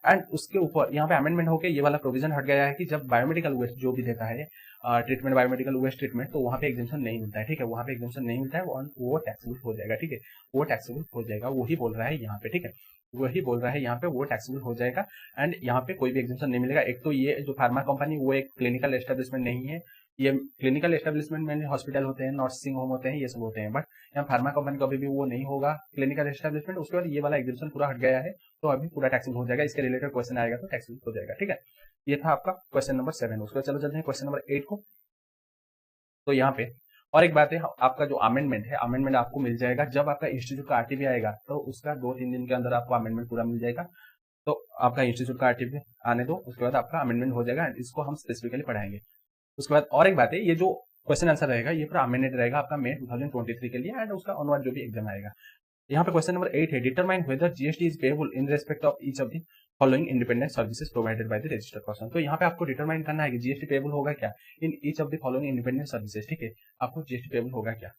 एंड उसके ऊपर यहाँ पे अमेंडमेंट होकर ये वाला प्रोविजन हट गया है कि जब बायोमेडिकल वेस्ट जो भी देता है ट्रीटमेंट, बायोमेडिकल वेस्ट ट्रीटमेंट, तो वहाँ पे एग्जेम्पशन नहीं मिलता है, ठीक है, वहाँ पे एग्जेम्पशन नहीं मिलता है, वो टैक्सेबल हो जाएगा, ठीक है, वो टैक्सेबल हो जाएगा, वही बोल रहा है यहाँ पे, ठीक है, वही बोल रहा है यहाँ पे, वो टैक्सेबल हो जाएगा। एंड यहाँ पे कोई भी एग्जेम्पशन नहीं मिलेगा। एक तो ये जो फार्मा कंपनी वो एक क्लिनिकल एस्टेब्लिशमेंट नहीं है, ये क्लिनिकल एस्टेब्लिशमेंट में हॉस्पिटल होते हैं, नर्सिंग होम होते हैं, ये सब होते हैं, बट यहाँ फार्मा कंपनी कभी भी वो नहीं होगा क्लिनिकल एस्टेब्लिशमेंट। उसके बाद ये वाला एग्जेम्पशन पूरा हट गया है, तो अभी पूरा टैक्सेबल हो जाएगा, इसके रिलेटेड क्वेश्चन आएगा तो टैक्सेबल हो जाएगा, ठीक है। ये था आपका क्वेश्चन नंबर 7। उसके बाद चलो चलते हैं क्वेश्चन नंबर 8 को। तो यहाँ पे और एक बात है, आपका जो अमेंडमेंट है, अमेंडमेंट आपको मिल जाएगा जब आपका इंस्टीट्यूट का आरटीपी आएगा, तो उसका 2-3 दिन के अंदर आपको अमेंडमेंट पूरा मिल जाएगा। तो आपका इंस्टीट्यूट का आरटीपी आने दो, उसके बाद आपका अमेंडमेंट हो जाएगा, इसको हम स्पेसिफिकली पढ़ाएंगे। उसके बाद और एक बात है, ये जो क्वेश्चन आंसर रहेगा ये पूरा अमेंडेड रहेगा आपका मई 2023 के लिए एंड उसका ऑनवर्ड जो भी एग्जाम आएगा। यहाँ पे क्वेश्चन नंबर 8 है, determine whether GST is payable in respect of each of the following independent services provided by the registered person. तो यहाँ पे आपको डिटरमाइन करना है कि जीएसटी पेएबल होगा क्या इन each of the following independent services. ठीक है, आपको जीएसटी पेएबल होगा क्या।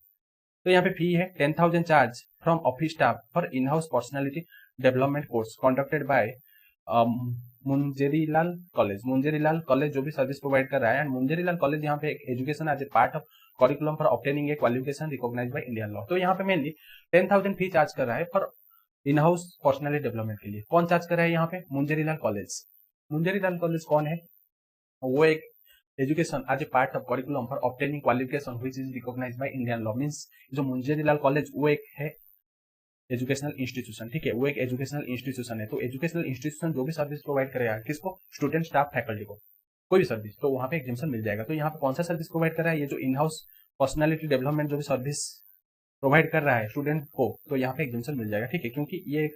तो यहाँ पे फी है 10,000 charge from office staff for in house personality development course conducted by Munjerilal college. Munjerilal college जो भी सर्विस प्रोवाइड कर रहा है, एंड मुंजेरीलाल कॉलेज यहाँ पे education as a part of curriculum for obtaining a qualification recognised by Indian law. तो यहाँ पे मेनली 10,000 फी चार्ज कर रहा है for in house personality development के लिए। कौन चार्ज कर रहा है यहाँ पे? मुंजेरीलाल कॉलेज। मुंजेरीलाल कॉलेज कौन है? वो एक education as a part of curriculum for obtaining qualification which is recognised by Indian law. Means जो मुंजेरीलाल कॉलेज वो एक है एजुकेशनल इंस्टीट्यूशन। ठीक है, वो एक एजुकेशनल इंस्टीट्यूशन है। तो एजुकेशनल इंस्टीट्यूशन जो भी सर्विस प्रोवाइड करेगा किसको? स्टूडेंट, स्टाफ, फैकल्टी को, कोई भी सर्विस, तो वहां पे एग्जाम्शन मिल जाएगा। तो यहाँ पे कौन सा सर्विस प्रोवाइड कर रहा है? ये जो इन हाउस पर्सनैलिटी डेवलपमेंट जो भी सर्विस प्रोवाइड कर रहा है स्टूडेंट को, तो यहाँ पे एग्जाम्शन मिल जाएगा। ठीक है, क्योंकि ये एक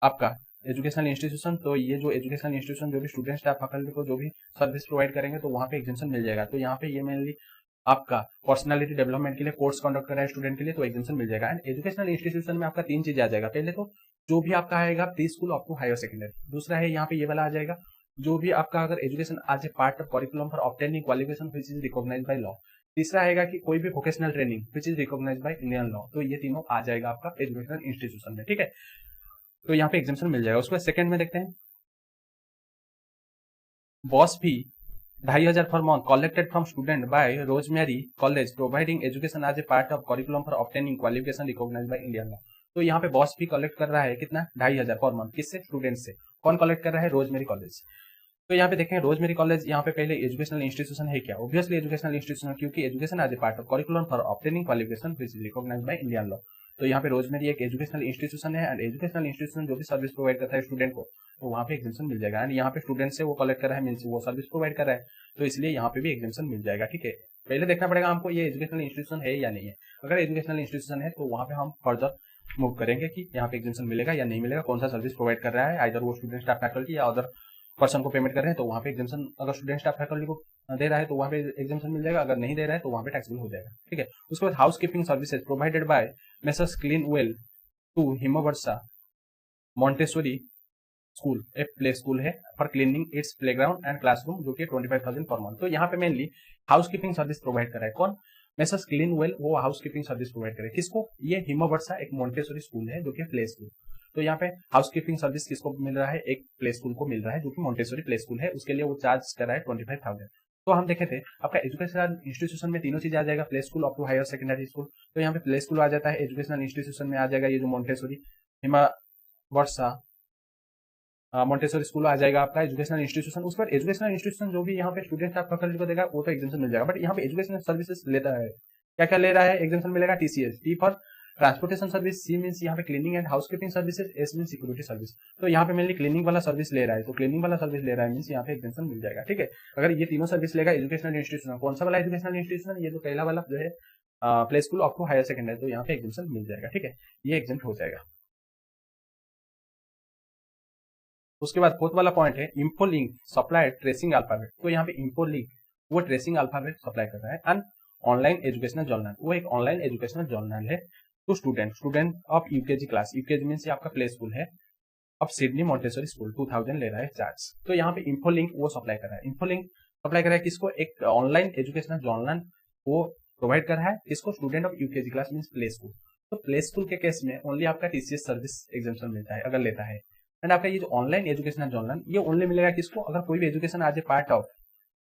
आपका एजुकेशनल इंस्टीट्यूशन, तो ये जो एजुकेशनल इंस्टीट्यूशन जो भी स्टूडेंट, स्टाफ, फैकल्टी को जो भी सर्विस प्रोवाइड करेंगे तो वहां पे एग्जाम्शन मिल जाएगा। तो यहाँ पे ये मेनली आपका पर्सनालिटी डेवलपमेंट के लिए कोर्स कंडक्ट कर रहा है स्टूडेंट के लिए, तो एग्जाम्शन मिल जाएगा। एंड एजुकेशनल इंस्टीट्यूशन में आपका 3 चीज आ जाएगा। पहले तो जो भी आपका आएगा pre school up to higher secondary. दूसरा है यहाँ पे ये वाला आ जाएगा जो भी आपका अगर education as a part of curriculum for obtaining qualification which is recognised by law. तीसरा आएगा कि कोई भी vocational training which is recognised by Indian law. तो ये तीनों आ जाएगा आपका एजुकेशनल इंस्टीट्यूशन में। ठीक है, तो यहाँ पे एग्जाम्शन मिल जाएगा। उसके बाद सेकंड में देखते हैं, boss fee 2,500 per month collected from student by Rosemary college providing education as a part of curriculum for obtaining qualification recognised by Indian law. तो यहाँ पे बॉस फी कलेक्ट कर रहा है कितना? 2,500 पर मंथ। किससे? स्टूडेंट से। कौन कलेक्ट कर रहा है? Rosemary college. तो यहाँ पे देखें रोजमेरी कॉलेज यहाँ पे पहले एजुकेशनल इंस्टीट्यूशन है क्या? ऑब्वियसली एजुकेशनल इंस्टीट्यूशन, क्योंकि education as a part of curriculum for obtaining qualification which is recognised by Indian law. तो यहाँ पे रोजमेरी एक एजुकेशनल इंस्टीट्यूशन है एंड एजुकेशनल इंस्टीट्यूशन जो भी सर्विस प्रोवाइड करता है स्टूडेंट को, तो वहाँ पे एग्जाम्शन मिल जाएगा। एंड यहाँ पे स्टूडेंट से वो कलेक्ट कर रहा है, मीन्स वो सर्विस प्रोवाइड कर रहा है, तो इसलिए यहाँ पे भी एग्जाम्शन मिल जाएगा। ठीक है, पहले देखना पड़ेगा हमको ये एजुकेशनल इंस्टीट्यूशन है या नहीं है। अगर एजुकेशनल इंस्टीट्यूशन है तो वहाँ पे हम फर्दर मूव करेंगे कि यहाँ पे एग्जाम्शन मिलेगा या नहीं मिलेगा, कौन सा सर्विस प्रोवाइड कर रहा है, आइदर वो स्टूडेंट, स्टाफ, फैकल्टी या अदर पर्सन को पेमेंट कर रहे हैं, तो वहाँ पे एग्जाम्शन अगर स्टूडेंट, स्टाफ, फैकल्टी को दे रहा है तो वहाँ पे एग्जाम्शन मिल जाएगा, अगर नहीं दे रहा है तो वहाँ पे टैक्सेबल हो जाएगा। ठीक है, उसके बाद house keeping services provided by messrs clean well to Himvarsha Montessori school, एक प्ले स्कूल है, for cleaning its playground and classroom, जो कि 25,000 पर मंथ। तो यहाँ पे mainly house keeping service provide कर रहा है कौन? मेसर्स क्लीन वेल, वो हाउस कीपिंग सर्विस प्रोवाइड करे किसको? ये हिमवर्सा एक मॉन्टेसोरी स्कूल है जो कि प्ले स्कूल। तो यहाँ पे हाउस कीपिंग सर्विस किसको मिल रहा है? एक प्ले स्कूल को मिल रहा है जो कि मॉन्टेसोरी प्ले स्कूल है, उसके लिए वो चार्ज कर रहा है 25,000। तो हम देखे थे आपका एजुकेशनल इंस्टीट्यूशन में तीनों चीज आ जाएगा, play school up to higher secondary school. तो यहाँ पे प्ले स्कूल आ जाता है, एजुकेशनल इंस्टीट्यूशन में आ जाएगा ये जो मॉन्टेसोरी हिमवर्सा मॉन्टेसोरी स्कूल आ जाएगा आपका एजुकेशनल इंस्टीट्यूशन। उस पर एजुकेशनल इंस्टीट्यूशन जो भी यहाँ पे स्टूडेंट स्टाफ फैकल्टी को देगा वो तो एग्जाम्शन मिल जाएगा। बट यहाँ पे एजुकेशनल सर्विसेज लेता है, क्या क्या ले रहा है? एग्जाम्शन मिलेगा TCS, T for transportation service, C means यहाँ पे cleaning and housekeeping services, S means security service. तो यहाँ पे मेनली क्लीनिंग वाला सर्विस ले रहा है, तो क्लीनिंग वाला सर्विस ले रहा है मींस यहाँ पे एग्जाम्शन मिल जाएगा। ठीक है, अगर ये तीनों सर्विस लेगा एजुकेशनल इंस्टीट्यूशन, कौन सा वाला एजुकेशनल इंस्टीट्यूशन? ये जो पहला वाला जो है play school up to higher secondary, तो यहाँ पे एग्जाम्शन मिल जाएगा। ठीक है, ये एग्जाम हो जाएगा। उसके बाद फोर्थ वाला पॉइंट है इंफोलिंक सप्लाई ट्रेसिंग अल्फाबेट। तो यहाँ पे इंफोलिंक वो ट्रेसिंग अल्फाबेट सप्लाई कर रहा है। एंड ऑनलाइन एजुकेशनल जर्नल, वो एक ऑनलाइन एजुकेशनल जर्नल है तो student of UKG class, UKG means आपका प्ले स्कूल है, अब सिडनी मॉन्टेसरी स्कूल 2000 ले रहा है चार्ज। तो यहाँ पे इंफोलिंक वो सप्लाई कर रहा है। इंफोलिंक सप्लाई कर रहा है किसको? एक ऑनलाइन एजुकेशनल जर्नल वो प्रोवाइड कर रहा है किसको? Student of UKG class means play school. तो प्ले स्कूल के केस में ओनली आपका टीसीएस सर्विस एग्जाम्शन मिलता है अगर लेता है। एंड आपका ये जो ऑनलाइन एजुकेशनल जर्नल ये ओनली मिलेगा किसको? अगर कोई भी education as a part of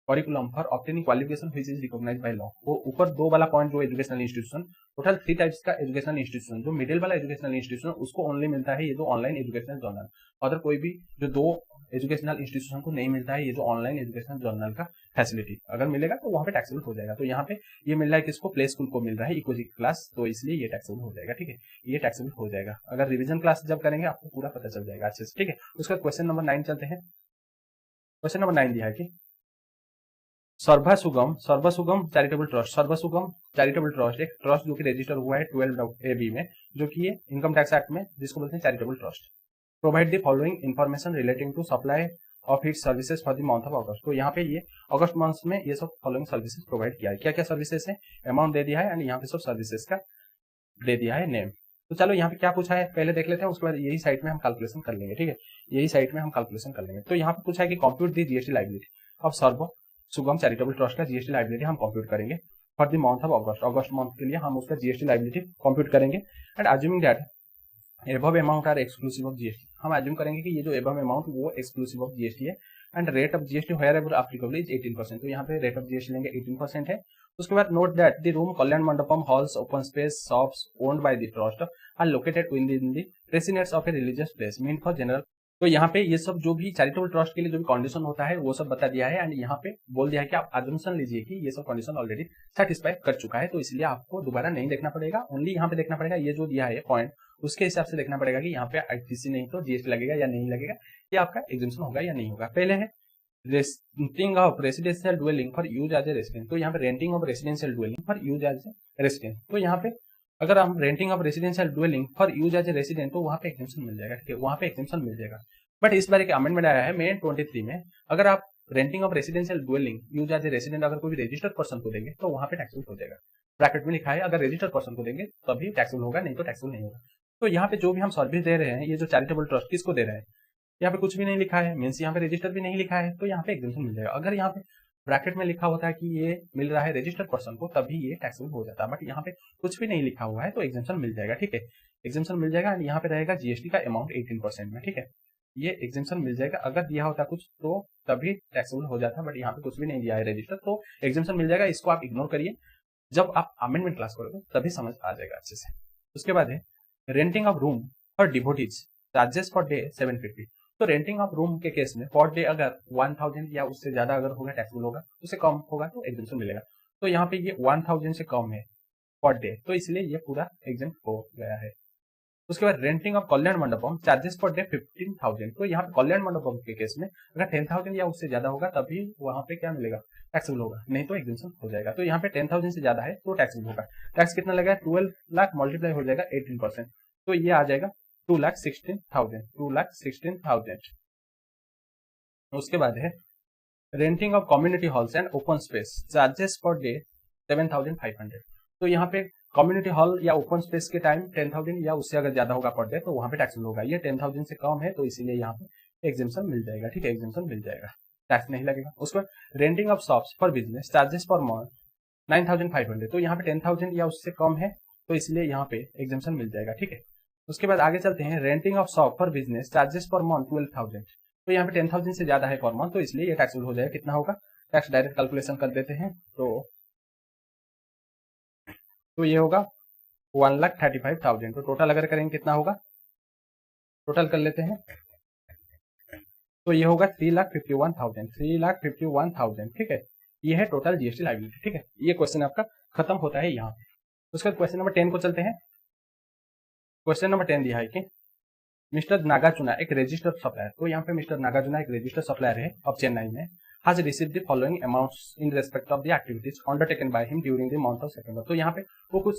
curriculum for obtaining qualification which is recognised by law. वो ऊपर दो वाला पॉइंट जो एजुकेशनल इंस्टीट्यूशन, टोटल 3 टाइप्स का एजुकेशनल इंस्टीट्यूशन, जो मिडिल वाला एजुकेशनल इंस्टीट्यूशन उसको ओनली मिलता है ये जो ऑनलाइन एजुकेशनल जर्नल। अदर कोई भी जो दो एजुकेशनल इंस्टीट्यूशन को नहीं मिलता है ये जो ऑनलाइन एजुकेशनल जर्नल का फैसिलिटी, अगर मिलेगा तो वहाँ पे टैक्सेबल हो जाएगा। तो यहाँ पे ये मिल रहा है किसको? प्ले स्कूल को मिल रहा है इकोजी क्लास, तो इसलिए ये टैक्सेबल हो जाएगा। ठीक है, ये टैक्सेबल हो जाएगा। अगर रिविजन क्लास जब करेंगे आपको पूरा पता चल जाएगा अच्छे से। ठीक है, उसका क्वेश्चन नंबर 9 चलते हैं। क्वेश्चन नंबर 9 दिया है कि सर्वसुगम चैरिटेबल ट्रस्ट एक ट्रस्ट जो कि रजिस्टर हुआ है 12AB में, जो कि ये इनकम टैक्स एक्ट में, जिसको बोलते हैं charitable trust. Provide the following information relating to supply of its services for the month of August. तो यहाँ पे ये अगस्त मंथ में ये सब फॉलोइंग सर्विसेज प्रोवाइड किया है। क्या क्या सर्विसेज है, अमाउंट दे दिया है एंड यहाँ पे सब सर्विसेज का दे दिया है नेम। तो चलो यहाँ पे क्या पूछा है पहले देख लेते हैं, उसके बाद यही साइट में हम कैलकुलेशन कर लेंगे। ठीक है, यही साइट में हम कैलकुलेशन कर लेंगे। तो यहाँ पे पूछा है कि कंप्यूट दी जीएसटी लाइबिलिटी अब सर्व सुगम चैरिटेबल ट्रस्ट का जीएसटी लाइबिलिटी हम कंप्यूट करेंगे for the month of August month के लिए हम उसका जीएसटी लाइबिलिटी कंप्यूट करेंगे। And assuming that above amount are exclusive of GST, हम अज्यूम करेंगे कि ये जो एबव अमाउंट वो एक्सक्लूसिव ऑफ जीएसटी है। And rate of GST wherever applicable is 18%। तो यहाँ पे रेट ऑफ जीएसटी लेंगे 18% है। उसके बाद note that the room kalyana mandapam halls open space shops owned by the trust are located with in the precincts of a religious place mean for general. तो यहाँ पे ये सब जो भी चैरिटेबल ट्रस्ट के लिए जो भी कंडीशन होता है वो सब बता दिया है। एंड यहाँ पे बोल दिया है कि आप अजम्पशन लीजिए कि ये सब कंडीशन ऑलरेडी सेटिस्फाई कर चुका है, तो इसलिए आपको दोबारा नहीं देखना पड़ेगा, ओनली यहाँ पे देखना पड़ेगा ये जो दिया है पॉइंट, उसके हिसाब से देखना पड़ेगा कि यहाँ पे आईटीसी नहीं तो जीएसटी लगेगा या नहीं लगेगा, या आपका एग्जम्पशन होगा या नहीं होगा। पहले है renting of residential dwelling for use as a resident. तो यहाँ पे renting of residential dwelling for use as a resident, तो यहाँ पे अगर हम renting of residential dwelling for use as a resident तो वहाँ पे एग्जम्पशन मिल जाएगा। ठीक है, वहाँ पे एग्जम्पशन मिल जाएगा। बट इस बार एक अमेंडमेंट आया है मे 23 में, अगर आप renting of residential dwelling use as a resident अगर कोई रजिस्टर्ड पर्सन को देंगे तो वहाँ पे टैक्सेबल हो जाएगा। ब्रैकेट में लिखा है अगर रजिस्टर्ड पर्सन को देंगे तभी टैक्सेबल होगा, नहीं तो टैक्सेबल नहीं होगा। तो यहाँ पे जो भी हम सर्विस दे रहे हैं, ये जो चैरिटेबल ट्रस्ट किसको दे रहे हैं, यहाँ पे कुछ भी नहीं लिखा है, मीन्स यहाँ पे रजिस्टर भी नहीं लिखा है, तो यहाँ पे एग्जम्पशन मिल जाएगा। अगर यहाँ पे ब्रैकेट में लिखा होता है कि ये मिल रहा है रजिस्टर्ड पर्सन को तभी ये टैक्सेबल हो जाता है, बट यहाँ पे कुछ भी नहीं लिखा हुआ है तो एग्जम्पशन मिल जाएगा। ठीक है, एग्जम्पशन मिल जाएगा। यहाँ पे रहेगा जीएसटी का अमाउंट 18% में। ठीक है, ये एग्जम्पशन मिल जाएगा। अगर दिया होता कुछ तो तभी टैक्सेबल हो जाता, बट यहाँ पे कुछ भी नहीं दिया है रजिस्टर, तो एग्जम्पशन मिल जाएगा। इसको आप इग्नोर करिए, जब आप अमेंडमेंट क्लास करोगे तभी समझ आ जाएगा अच्छे से। उसके बाद है renting of room for devotees charges per day 750। तो रेंटिंग ऑफ रूम के केस में पर डे अगर 1000 या उससे ज्यादा अगर होगा टैक्सेबल होगा, उससे कम होगा तो एग्जम्पशन मिलेगा। तो यहाँ पे ये 1000 से कम है पर डे, तो इसलिए ये पूरा एग्जाम हो गया है। उसके बाद renting of Kalyan Mandapam charges per day 15,000। तो यहाँ पे कल्याण मंडपम के केस में अगर 10,000 या उससे ज्यादा होगा तभी वहां पे क्या मिलेगा, टैक्सेबल होगा, नहीं तो एग्जम्पशन हो जाएगा। तो यहाँ पे 10,000 से ज्यादा है तो टैक्सेबल होगा। टैक्स कितना लगेगा, 12 लाख मल्टीप्लाई हो जाएगा 18%, तो ये आ जाएगा 2,16,000। उसके बाद है renting of community halls and open space charges per day 7,500। तो यहाँ पे कम्युनिटी हॉल या ओपन स्पेस के टाइम 10,000 या उससे अगर ज्यादा होगा पर डे तो वहां पे टैक्सेबल होगा। ये 10,000 से कम है तो इसीलिए यहाँ पे एग्जम्पशन मिल जाएगा। ठीक है, एग्जम्पशन मिल जाएगा, टैक्स नहीं लगेगा। उसके बाद renting of shops for business charges per month 9,500। तो यहाँ पे 10,000 या उससे कम है तो इसलिए यहाँ पे एग्जम्पशन मिल जाएगा। ठीक है, उसके बाद आगे चलते हैं renting of shop for business charges per month 12,000। तो यहाँ पे 10,000 से ज्यादा है पर मंथ, तो इसलिए ये टैक्सेबल हो जाएगा। कितना होगा, टैक्स डायरेक्ट कैलकुलेशन कर देते हैं। तो ये होगा 1,35,000। तो टोटल अगर करेंगे कितना होगा, टोटल कर लेते हैं। तो ये होगा 3,51,000। ठीक है, ये है टोटल जीएसटी लायबिलिटी। ठीक है, ये क्वेश्चन आपका खत्म होता है यहाँ। उसके बाद क्वेश्चन नंबर 10 को चलते हैं। क्वेश्चन नंबर 10 दिया है कि मिस्टर नागार्जुना एक रजिस्टर्ड सप्लायर। तो यहाँ पे मिस्टर नागार्जुना एक रजिस्टर्ड सप्लायर है ऑफ चेन्नई में, has received the following amounts in respect of the activities undertaken by him during the month of September। तो यहाँ पे वो कुछ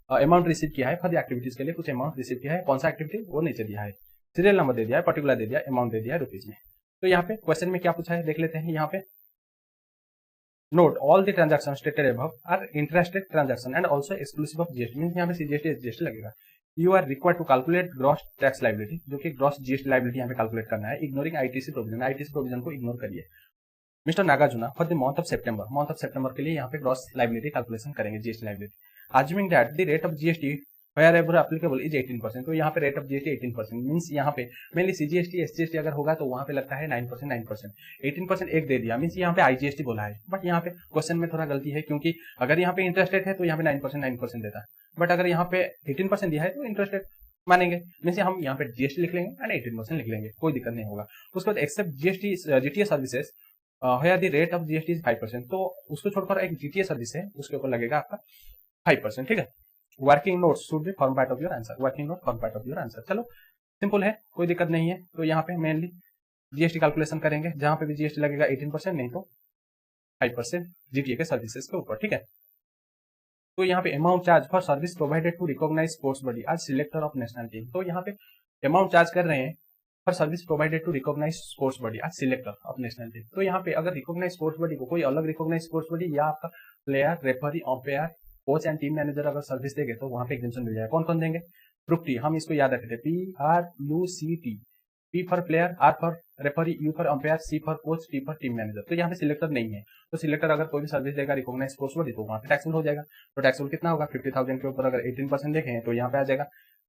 अमाउंट रिसीव किया है फॉर द एक्टिविटीज के लिए, कुछ अमाउंट रिसीव किया है। कौन सा एक्टिविटी वो नीचे दिया है, सीरियल नंबर दे दिया है, पर्टिकुलर दे दिया है, अमाउंट दे दिया है रुपीज में। तो यहाँ पे क्वेश्चन में क्या पूछा है देख लेते हैं। यहाँ पे note all the transaction stated above are interested transaction and also exclusive of GST. Means यहाँ पे सीजीएसटी एसजीएसटी लगेगा। You are required to calculate gross tax liability, जो कि ग्रॉस जीएसटी लायबिलिटी यहाँ पे कैलकुलेट करना है, ignoring ITC provision. ITC provision को इग्नोर करिए। Mister Nagarjuna for the month of September के लिए यहाँ पे ग्रॉस लायबिलिटी कैलकुलेशन करेंगे, GST liability. Assuming that the rate of GST wherever applicable is 18%। तो यहाँ पे रेट ऑफ जीएसटी 18%, मींस यहाँ पे मेनली सीजीएसटी एसजीएसटी अगर होगा तो वहाँ पे लगता है 9%। 18% एक दे दिया, मींस यहाँ पे आईजीएसटी बोला है, बट यहाँ पे क्वेश्चन में थोड़ा गलती है, क्योंकि अगर यहाँ पे इंटरेस्ट रेट है तो यहाँ पे 9% देता है, बट अगर यहाँ पे 18% दिया है तो इंटरेस्ट रेट मानेंगे, मींस हम यहाँ पे जीएसटी लिख लेंगे एंड 18% लिख लेंगे, कोई दिक्कत नहीं होगा। उसके बाद except GST GTS services where the rate of GST is 5%। तो उसको छोड़कर एक जीटीएस सर्विस है उसके ऊपर लगेगा आपका 5%। ठीक है, working notes should be form part of your answer, working note form part of your answer. चलो सिंपल है, कोई दिक्कत नहीं है। तो यहाँ पे मेनली जीएसटी कैलकुलेशन करेंगे, जहां पे भी जीएसटी लगेगा 18%, नहीं तो 5% जीटीए के सर्विसेज के ऊपर, ठीक है। तो यहाँ पे amount charge for service provided to recognise sports body as selector of national team. तो यहाँ पे अमाउंट चार्ज कर रहे हैं for service provided to recognise sports body as selector of national team. तो यहाँ पे अगर रिकॉग्नाइज स्पोर्ट्स बॉडी को कोई अलग रिकॉग्नाइज स्पोर्ट्स बॉडी या आपका player, referee, umpire, coach and team manager अगर सर्विस देंगे तो वहां पे एग्जेम्पशन मिल जाएगा। कौन कौन देंगे? प्रूक्टी, हम इसको याद रखते थे, PRUCT, P for player, R for referee, U for umpire, C for coach, T for team manager. तो यहाँ पे सिलेक्टर नहीं है, तो सिलेक्टर अगर कोई भी सर्विस देगा रिकॉग्नाइज स्पोर्ट्स बॉडी तो वहाँ पे टैक्सेबल हो जाएगा। तो टैक्सेबल कितना होगा? 50,000 के ऊपर अगर 18% देखें तो यहाँ पे आ जाएगा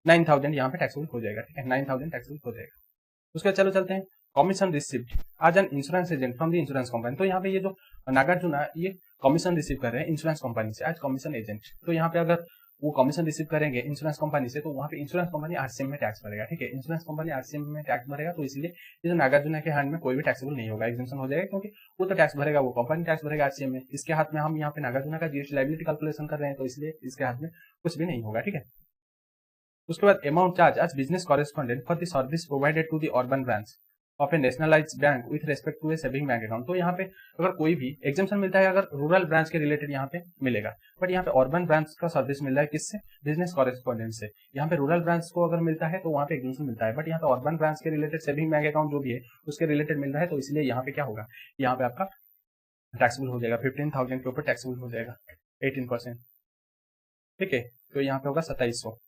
9,000, यहाँ पे टैक्सेबल हो जाएगा, ठीक है, 9,000 टैक्सेबल हो जाएगा। उसके बाद चलो चलते हैं कमीशन रिसिप्ट आज an insurance agent from the insurance company. तो यहाँ पे ये जो नागार्जुना ये कमीशन रिसीव कर रहे हैं इंश्योरेंस कंपनी से आज कमीशन एजेंट। तो यहाँ पे अगर वो कमीशन रिसीव करेंगे इंश्योरेंस कंपनी से तो वहाँ पे इंश्योरेंस कंपनी आरसीएम में टैक्स भरेगा, ठीक है, इंश्योरेंस कंपनी आरसीएम में टैक्स भरेगा। तो इसलिए ये जो नागार्जुना के हैंड में कोई भी टैक्सेबल नहीं होगा, एग्जेम्पशन हो जाएगा, क्योंकि वो तो टैक्स भरेगा, वो कंपनी टैक्स भरेगा आरसीएम में। इसके हाथ में हम यहाँ पे नागार्जुना का जीएसटी लायबिलिटी कैलकुलेशन कर रहे हैं, तो इसलिए इसके हाथ में कुछ भी नहीं होगा, ठीक है। उसके बाद amount charge as business correspondent for the service provided to the urban branch of a nationalised bank with respect to a saving bank account. तो यहाँ पे अगर कोई भी एग्जेम्पशन मिलता है अगर रूरल ब्रांच के रिलेटेड यहाँ पे मिलेगा, बट यहाँ पे अर्बन ब्रांच का सर्विस मिल रहा है किससे? बिजनेस कॉरेस्पॉन्डेंट से। यहाँ पे रूरल ब्रांच को अगर मिलता है तो वहाँ पे एग्जेम्पशन मिलता है, बट यहाँ पे अर्बन ब्रांच के रिलेटेड सेविंग बैंक अकाउंट जो भी है उसके रिलेटेड मिल रहा है, तो इसलिए यहाँ पे क्या होगा? यहाँ पे आपका टैक्सेबल हो जाएगा, 15,000 के ऊपर टैक्सेबल हो जाएगा 18%, ठीक है। तो यहाँ पे होगा 2700।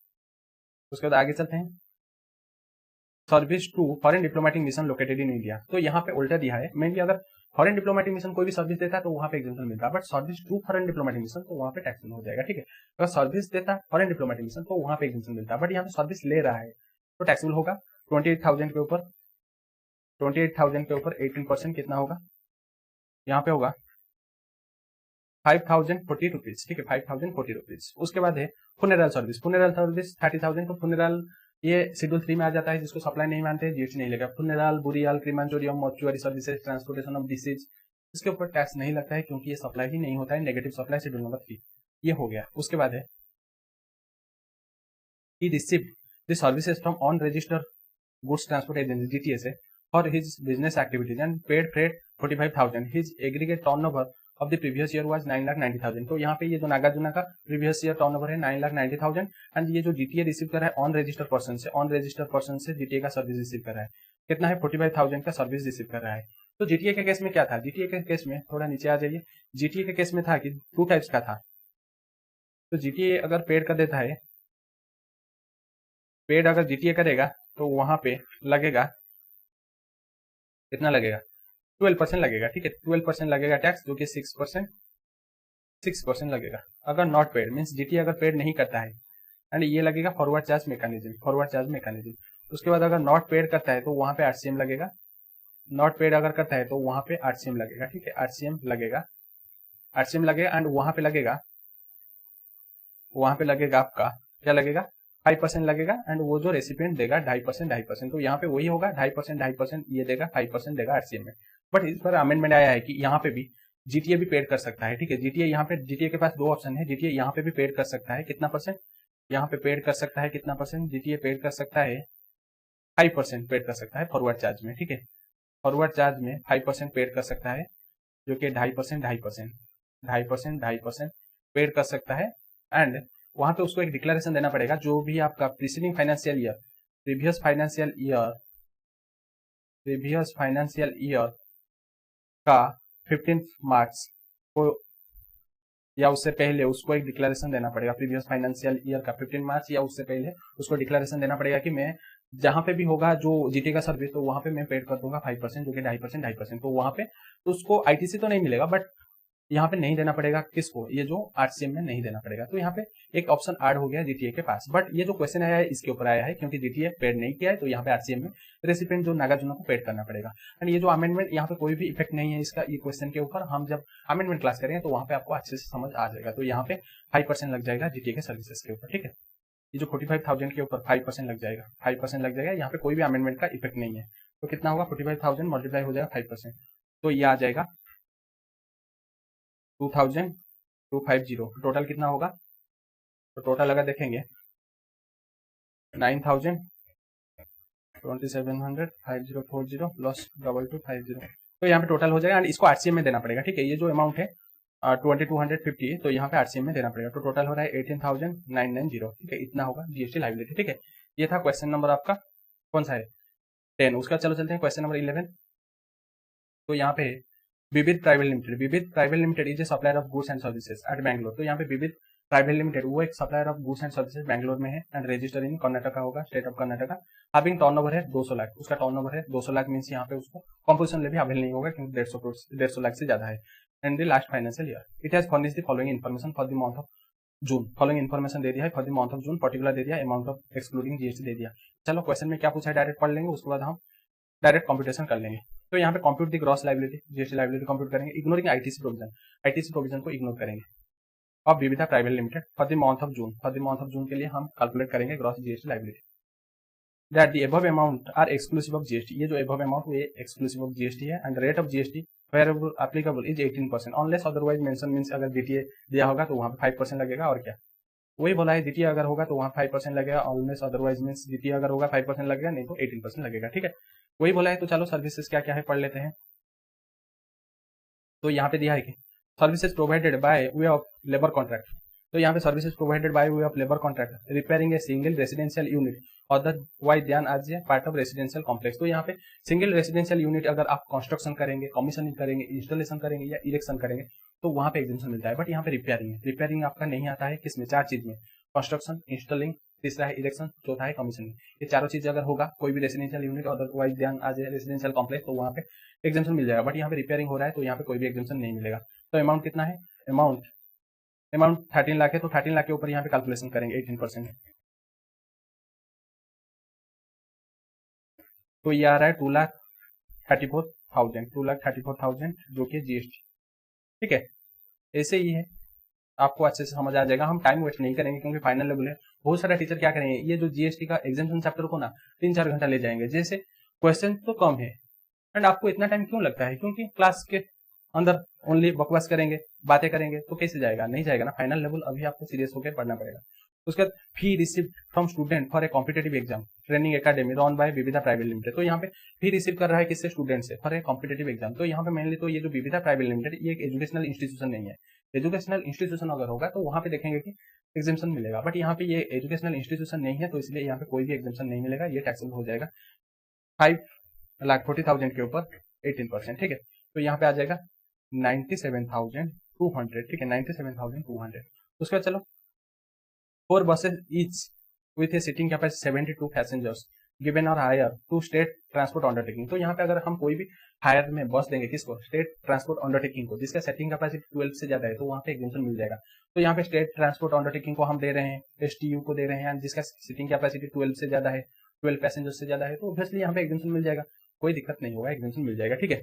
उसके बाद आगे चलते हैं, service to foreign diplomatic mission located in India. तो यहाँ पे उल्टा दिया है, मेनली अगर फॉरेन डिप्लोमेटिक मिशन कोई भी सर्विस देता है तो वहाँ पे एग्जेम्पशन मिलता है, but service to foreign diplomatic mission तो वहाँ पे टैक्सेबल हो जाएगा, ठीक है। अगर सर्विस देता है फॉरेन डिप्लोमेटिक मिशन तो वहाँ पे एग्जेम्पशन मिलता है, बट यहाँ पे सर्विस ले रहा है तो टैक्सेबल होगा 28,000 के ऊपर, 28,000 के ऊपर 18% कितना होगा? यहाँ पे होगा 5,040 रुपीज, ठीक है, 5,040 रुपीज। उसके बाद है फुनेरल सर्विस, फुनेरल सर्विस 30,000। तो फुनेरल ये शेड्यूल 3 में आ जाता है, जिसको सप्लाई नहीं मानते जीएसटी नहीं लगेगा। Funeral, burial, crematorium, mortuary services, transportation of deceased, इसके ऊपर टैक्स नहीं लगता है क्योंकि ये सप्लाई ही नहीं होता है, नेगेटिव सप्लाई शेड्यूल नंबर 3, ये हो गया। उसके बाद है he received the services from unregistered goods transport agency GTA से for his business activities and paid freight 45,000। His aggregate turnover of the previous year was 9,90,000। तो यहाँ पे ये जो नागार्जुना का प्रीवियस ईयर टर्नओवर है 9,90,000 एंड ये जो जीटीए रिसीव कर रहा है ऑन रजिस्टर पर्सन से, ऑन रजिस्टर पर्सन से जीटीए का सर्विस रिसीव कर रहा है, कितना है? 45,000 का सर्विस रिसीव कर रहा है। तो जीटीए के केस में क्या था? जीटीए के केस में थोड़ा नीचे आ जाइए, जीटीए के केस में था कि 2 टाइप्स का था। तो जीटीए अगर पेड कर देता है, पेड अगर जीटीए करेगा तो वहां पे लगेगा, कितना लगेगा? 12% लगेगा, ठीक है, 12% लगेगा टैक्स, जो कि 6% लगेगा। अगर नॉट पेड मीन्स जीटीए अगर पेड नहीं करता है, एंड ये लगेगा forward charge mechanism, forward charge mechanism. उसके बाद अगर नॉट पेड करता है तो वहां पे आरसीएम लगेगा, नॉट पेड अगर करता है तो वहां पे आरसीएम लगेगा, ठीक है, आरसीएम लगेगा, आरसीएम लगेगा एंड वहां पे लगेगा, वहां पे लगेगा आपका क्या लगेगा? 5% लगेगा एंड वो जो रेसिपिएंट देगा 2.5%। तो यहाँ पे वही होगा 2.5% ये देगा, 5% देगा आरसीएम में। बट इस पर अमेंडमेंट आया है कि यहाँ पे भी जीटीए भी पेड कर सकता है, ठीक है। जीटीए यहाँ पे, जीटीए के पास 2 ऑप्शन है, जीटीए यहाँ पे भी पेड कर सकता है, कितना परसेंट? यहाँ पे पेड कर सकता है कितना परसेंट? जीटीए पेड कर सकता है 5% पेड कर सकता है फॉरवर्ड चार्ज में, ठीक है, फॉरवर्ड चार्ज में 5% पेड कर सकता है, जो कि 2.5% पेड कर सकता है। एंड वहां पे उसको एक डिक्लेरेशन देना पड़ेगा, जो भी आपका preceding financial year, previous financial year का 15 मार्च को या उससे पहले उसको एक डिक्लेरेशन देना पड़ेगा। प्रीवियस फाइनेंशियल ईयर का 15 मार्च या उससे पहले उसको डिक्लेरेशन देना पड़ेगा कि मैं जहां पे भी होगा जो जीटी का सर्विस, तो वहां पे मैं पेड कर दूंगा 5%, जो कि 2.5%। तो वहां पे तो उसको आईटीसी तो नहीं मिलेगा, बट यहाँ पे नहीं देना पड़ेगा किसको? ये जो आरसीएम में नहीं देना पड़ेगा। तो यहाँ पे एक ऑप्शन ऐड हो गया जीटीए के पास, बट ये जो क्वेश्चन आया है इसके ऊपर आया है क्योंकि जीटीए पेड नहीं किया है, तो यहाँ पे आरसीएम में रेसिपिएंट जो नागार्जुना को पेड करना पड़ेगा। एंड ये जो अमेंडमेंट, यहाँ पे कोई भी इफेक्ट नहीं है इसका, ये क्वेश्चन के ऊपर हम जब अमेंडमेंट क्लास करेंगे तो वहाँ पे आपको अच्छे से समझ आ जाएगा। तो यहाँ पे 5% लग जाएगा जीटीए के सर्विसेज के ऊपर, ठीक है। ये जो 45,000 के ऊपर 5% लग जाएगा, 5% लग जाएगा। यहाँ पे कोई भी अमेंडमेंट का इफेक्ट नहीं है, तो कितना होगा? 45,000 मल्टीप्लाई हो जाएगा 5%, तो ये आ जाएगा 2,250। टोटल कितना होगा? तो टोटल अगर देखेंगे 9,000, 2,700, 5040 प्लस 2250, तो यहाँ पे टोटल हो जाएगा एंड इसको आरसीएम में देना पड़ेगा, ठीक है। ये जो अमाउंट है 2250 तो यहाँ पे आरसीएम में देना पड़ेगा। तो टोटल हो रहा है 18,990, ठीक है, इतना होगा जीएसटी लायबिलिटी, ठीक है। ये था क्वेश्चन नंबर आपका कौन सा है 10। उसका चलो चलते हैं क्वेश्चन नंबर 11। तो यहाँ पे विविध प्राइवेट लिमिटेड, विविध private limited is a supplier of goods and services at Bangalore. तो यहाँ पे विविध प्राइवेट लिमिटेड वो एक supplier of goods and services Bangalore में है एंड रजिस्टर इन कर्नाटका होगा, state of Karnataka. Having turnover है 200 लाख, उसका टर्नओवर है 200 लाख मींस यहाँ पे उसको कंपोजिशन लेवी अवेल नहीं होगा क्योंकि 150 लाख से ज्यादा है। And the last financial year it has furnished the following information for the month of June. Following information दे दिया है for the month of June, particular दे दिया, अमाउंट ऑफ एक्सक्लूडिंग जीएसटी दे दिया। चलो क्वेश्चन में क्या पूछा है डायरेक्ट पढ़ लेंगे, उसके बाद हम डायरेक्ट कंप्यूटेशन कर लेंगे। तो यहाँ पे compute the gross liability, GST liability compute करेंगे, ignoring ITC provision, ITC provision को इग्नोर करेंगे। अब Vividha private limited for the month of June, for the month of June के लिए हम कैलकुलेट करेंगे gross GST liability that the above amount are exclusive of GST. ये जो अबव अमाउंट वो एक्सक्लूसिव ऑफ जीएसटी है and rate of GST wherever applicable is 18% unless otherwise mention means अगर DTA दिया होगा तो वहां पे 5% लगेगा और क्या वही बोला है, डीटीए अगर होगा तो वहां 5% लगेगा, अनलेस अदरवाइज मींस डीटीए अगर होगा 5% लगेगा, नहीं तो 18% लगेगा, ठीक है, वही बोला है। तो चलो सर्विसेज क्या क्या है पढ़ लेते हैं। तो यहाँ पे दिया है कि services provided bye way of labour contract. तो यहाँ पे services provided bye way of labour contract repairing a single residential unit otherwise ध्यान आज पार्ट ऑफ रेसिडेंशियल कॉम्प्लेक्स। तो यहाँ पे सिंगल रेसिडेंशियल यूनिट अगर आप कंस्ट्रक्शन करेंगे, कमीशनिंग करेंगे, इंस्टॉलेशन करेंगे या इरेक्शन करेंगे तो वहां पे एग्जेम्पशन मिलता है। बट यहाँ पे रिपेयरिंग है, रिपेयरिंग आपका नहीं आता है किसमें, 4 चीज में, कंस्ट्रक्शन, इंस्टॉलिंग, तीसरा है इरेक्शन, चौथा है कमीशनिंग। ये चारों चीज अगर होगा कोई भी रेसिडेंशियल यूनिट अदरवाइज ध्यान आज रेसिडेंशियल कॉम्प्लेक्स तो वहाँ पे एग्जेम्पशन मिल जाएगा। बट यहाँ पे रिपेयरिंग हो रहा है तो यहाँ पे कोई भी एग्जेम्पशन नहीं मिलेगा। तो अमाउंट कितना है, अमाउंट 13 लाख है, तो 13 लाख के ऊपर यहाँ पे कैलकुलेशन करेंगे 18%। तो ये आ रहा है 2,34,000 जो कि जीएसटी, ठीक है। ऐसे ही है, आपको अच्छे से समझ आ जाएगा। हम टाइम वेस्ट नहीं करेंगे क्योंकि फाइनल लेवल है। बहुत सारा टीचर क्या करेंगे, ये जो जीएसटी का एग्जाम्पशन चैप्टर को ना 3-4 घंटा ले जाएंगे, जैसे क्वेश्चन तो कम है एंड आपको इतना टाइम क्यों लगता है, क्योंकि क्लास के अंदर ओनली बकवास करेंगे, बातें करेंगे तो कैसे जाएगा, नहीं जाएगा ना। फाइनल लेवल अभी आपको सीरियस होकर पढ़ना पड़ेगा। उसके बाद fee receive from student for a competitive exam training academy run by Vividha private limited. तो यहाँ पे फी रिसीव कर रहा है किससे, स्टूडेंट से, फॉर ए कॉम्पिटेटिव एग्जाम। तो यहाँ पे मेनली तो ये जो विविधा प्राइवेट लिमिटेड ये एक एजुकेशनल इंस्टीट्यूशन नहीं है। एजुकेशनल इंस्टीट्यूशन अगर होगा तो वहां पे देखेंगे कि एग्जामेशन मिलेगा, बट यहाँ पे ये एजुकेशनल इंस्टीट्यूशन नहीं है तो इसलिए यहाँ पे कोई भी एग्जामेशन नहीं मिलेगा, ये टैक्सेबल हो जाएगा 5,40,000 के ऊपर 18%, ठीक है। तो यहाँ पे आ जाएगा 97,200, ठीक है, 97,200। उसके बाद चलो 4 buses each with a seating capacity 72 passengers given or hire to state transport undertaking। तो यहाँ पे अगर हम कोई भी हायर में बस देंगे किसको, स्टेट ट्रांसपोर्ट अंडरटेकिंग को, जिसका सेटिंग कैपेसिटी 12 से ज्यादा है तो वहाँ पे एग्जाम्पशन मिल जाएगा। तो यहाँ पे स्टेट ट्रांसपोर्ट अंडरटेकिंग को हम दे रहे हैं, एसटीयू को दे रहे हैं, जिसका सीटिंग कैपेसिटी 12 से ज्यादा है, 12 पैसेंजर्स से ज्यादा है, तो ऑब्वियसली यहाँ पे एग्जाम्पशन मिल जाएगा, कोई दिक्कत नहीं होगा, एग्जाम्पशन मिल जाएगा, ठीक है।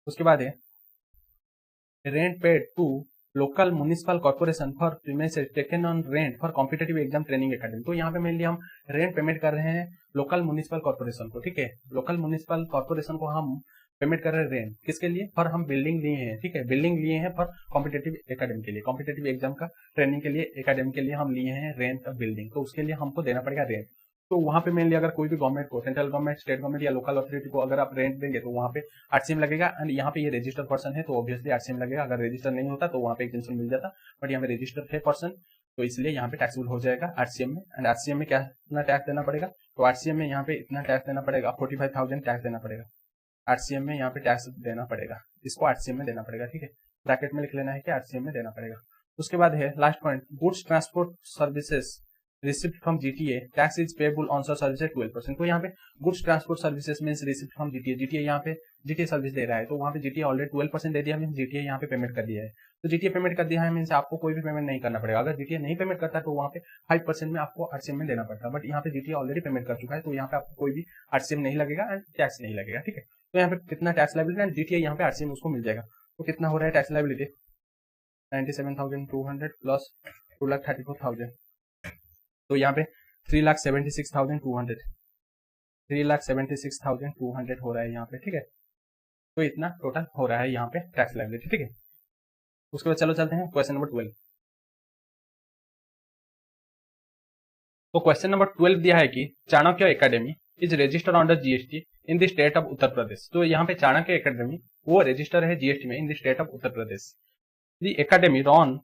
उसके बाद है rent paid to local municipal corporation for premises taken on rent for competitive exam training academy. तो यहाँ पे मेनली हम रेंट पेमेंट कर रहे हैं लोकल म्युनिसिपल कॉर्पोरेशन को, ठीक है। लोकल म्युनिसिपल कॉर्पोरेशन को हम पेमेंट कर रहे हैं रेंट, किसके लिए, फॉर हम बिल्डिंग लिए हैं, ठीक है, बिल्डिंग लिए हैं फॉर कॉम्पिटेटिव एकेडमी के लिए, कॉम्पिटेटिव एग्जाम का ट्रेनिंग के लिए एकेडमी के लिए हम लिए हैं रेंट ऑफ बिल्डिंग, तो उसके लिए हमको देना पड़ेगा रेंट। तो वहां पे मेनली अगर कोई भी गवर्नमेंट को, सेंट्रल गवर्नमेंट, स्टेट गवर्नमेंट या लोकल अथॉरिटी को अगर आप रेंट देंगे तो वहां पे आरसीएम लगेगा एंड यहाँ पे ये रजिस्टर पर्सन है तो ऑब्वियसली आरसीएम लगेगा। अगर रजिस्टर नहीं होता तो वहां पे एग्जेम्पशन मिल जाता, बट यहाँ पे रजिस्टर है पर्सन तो इसलिए यहाँ पे टैक्सेबल हो जाएगा आरसीएम में। एंड आरसीएम में क्या इतना टैक्स देना पड़ेगा, तो आरसीएम में यहाँ पे इतना टैक्स देना पड़ेगा, 45,000 टैक्स देना पड़ेगा आरसीएम में, यहाँ पे टैक्स देना पड़ेगा, इसको आरसीएम में देना पड़ेगा, ठीक है, ब्रैकेट में लिख लेना है कि आरसीएम में देना पड़ेगा। उसके बाद है last point, goods transport services receipt from GTA tax is payable on such services 12%। तो यहाँ पे goods transport services means receipt from GTA, GTA यहाँ पे जीटीए सर्विस दे रहा है तो वहाँ पे जीटीए ऑलरेडी 12% दे दिया, मींस जीटीए यहाँ पे पेमेंट कर दिया है। तो जीटीए पेमेंट कर दिया है मींस आपको कोई भी पेमेंट नहीं करना पड़ेगा। अगर जीटीए नहीं पेमेंट करता तो वहाँ पे 5% में आपको आरसीएम में देना पड़ता है, बट यहाँ पे जीटीए ऑलरेडी पेमेंट कर चुका है तो यहाँ पे आपको कोई भी आरसीएम नहीं लगेगा एंड टैक्स नहीं लगेगा, ठीक है। तो यहाँ पे कितना टैक्स लायबिलिटी एंड जीटीए यहाँ पे आरसीएम उसको मिल जाएगा। तो कितना हो रहा है टैक्स लायबिलिटी 97,200 प्लस 2,34,000, तो यहाँ पे 3,76,200 3,76,200 हो रहा है यहाँ पे, ठीक है। तो इतना टोटल हो रहा है यहाँ पे टैक्स लायबिलिटी, ठीक है। उसके बाद चलो चलते हैं क्वेश्चन नंबर 12। तो क्वेश्चन नंबर 12 दिया है कि Chanakya academy is registered under GST in the state of Uttar Pradesh. तो यहाँ पे चाणक्य एकेडमी वो रजिस्टर है जीएसटी में in the state of Uttar Pradesh. The academy run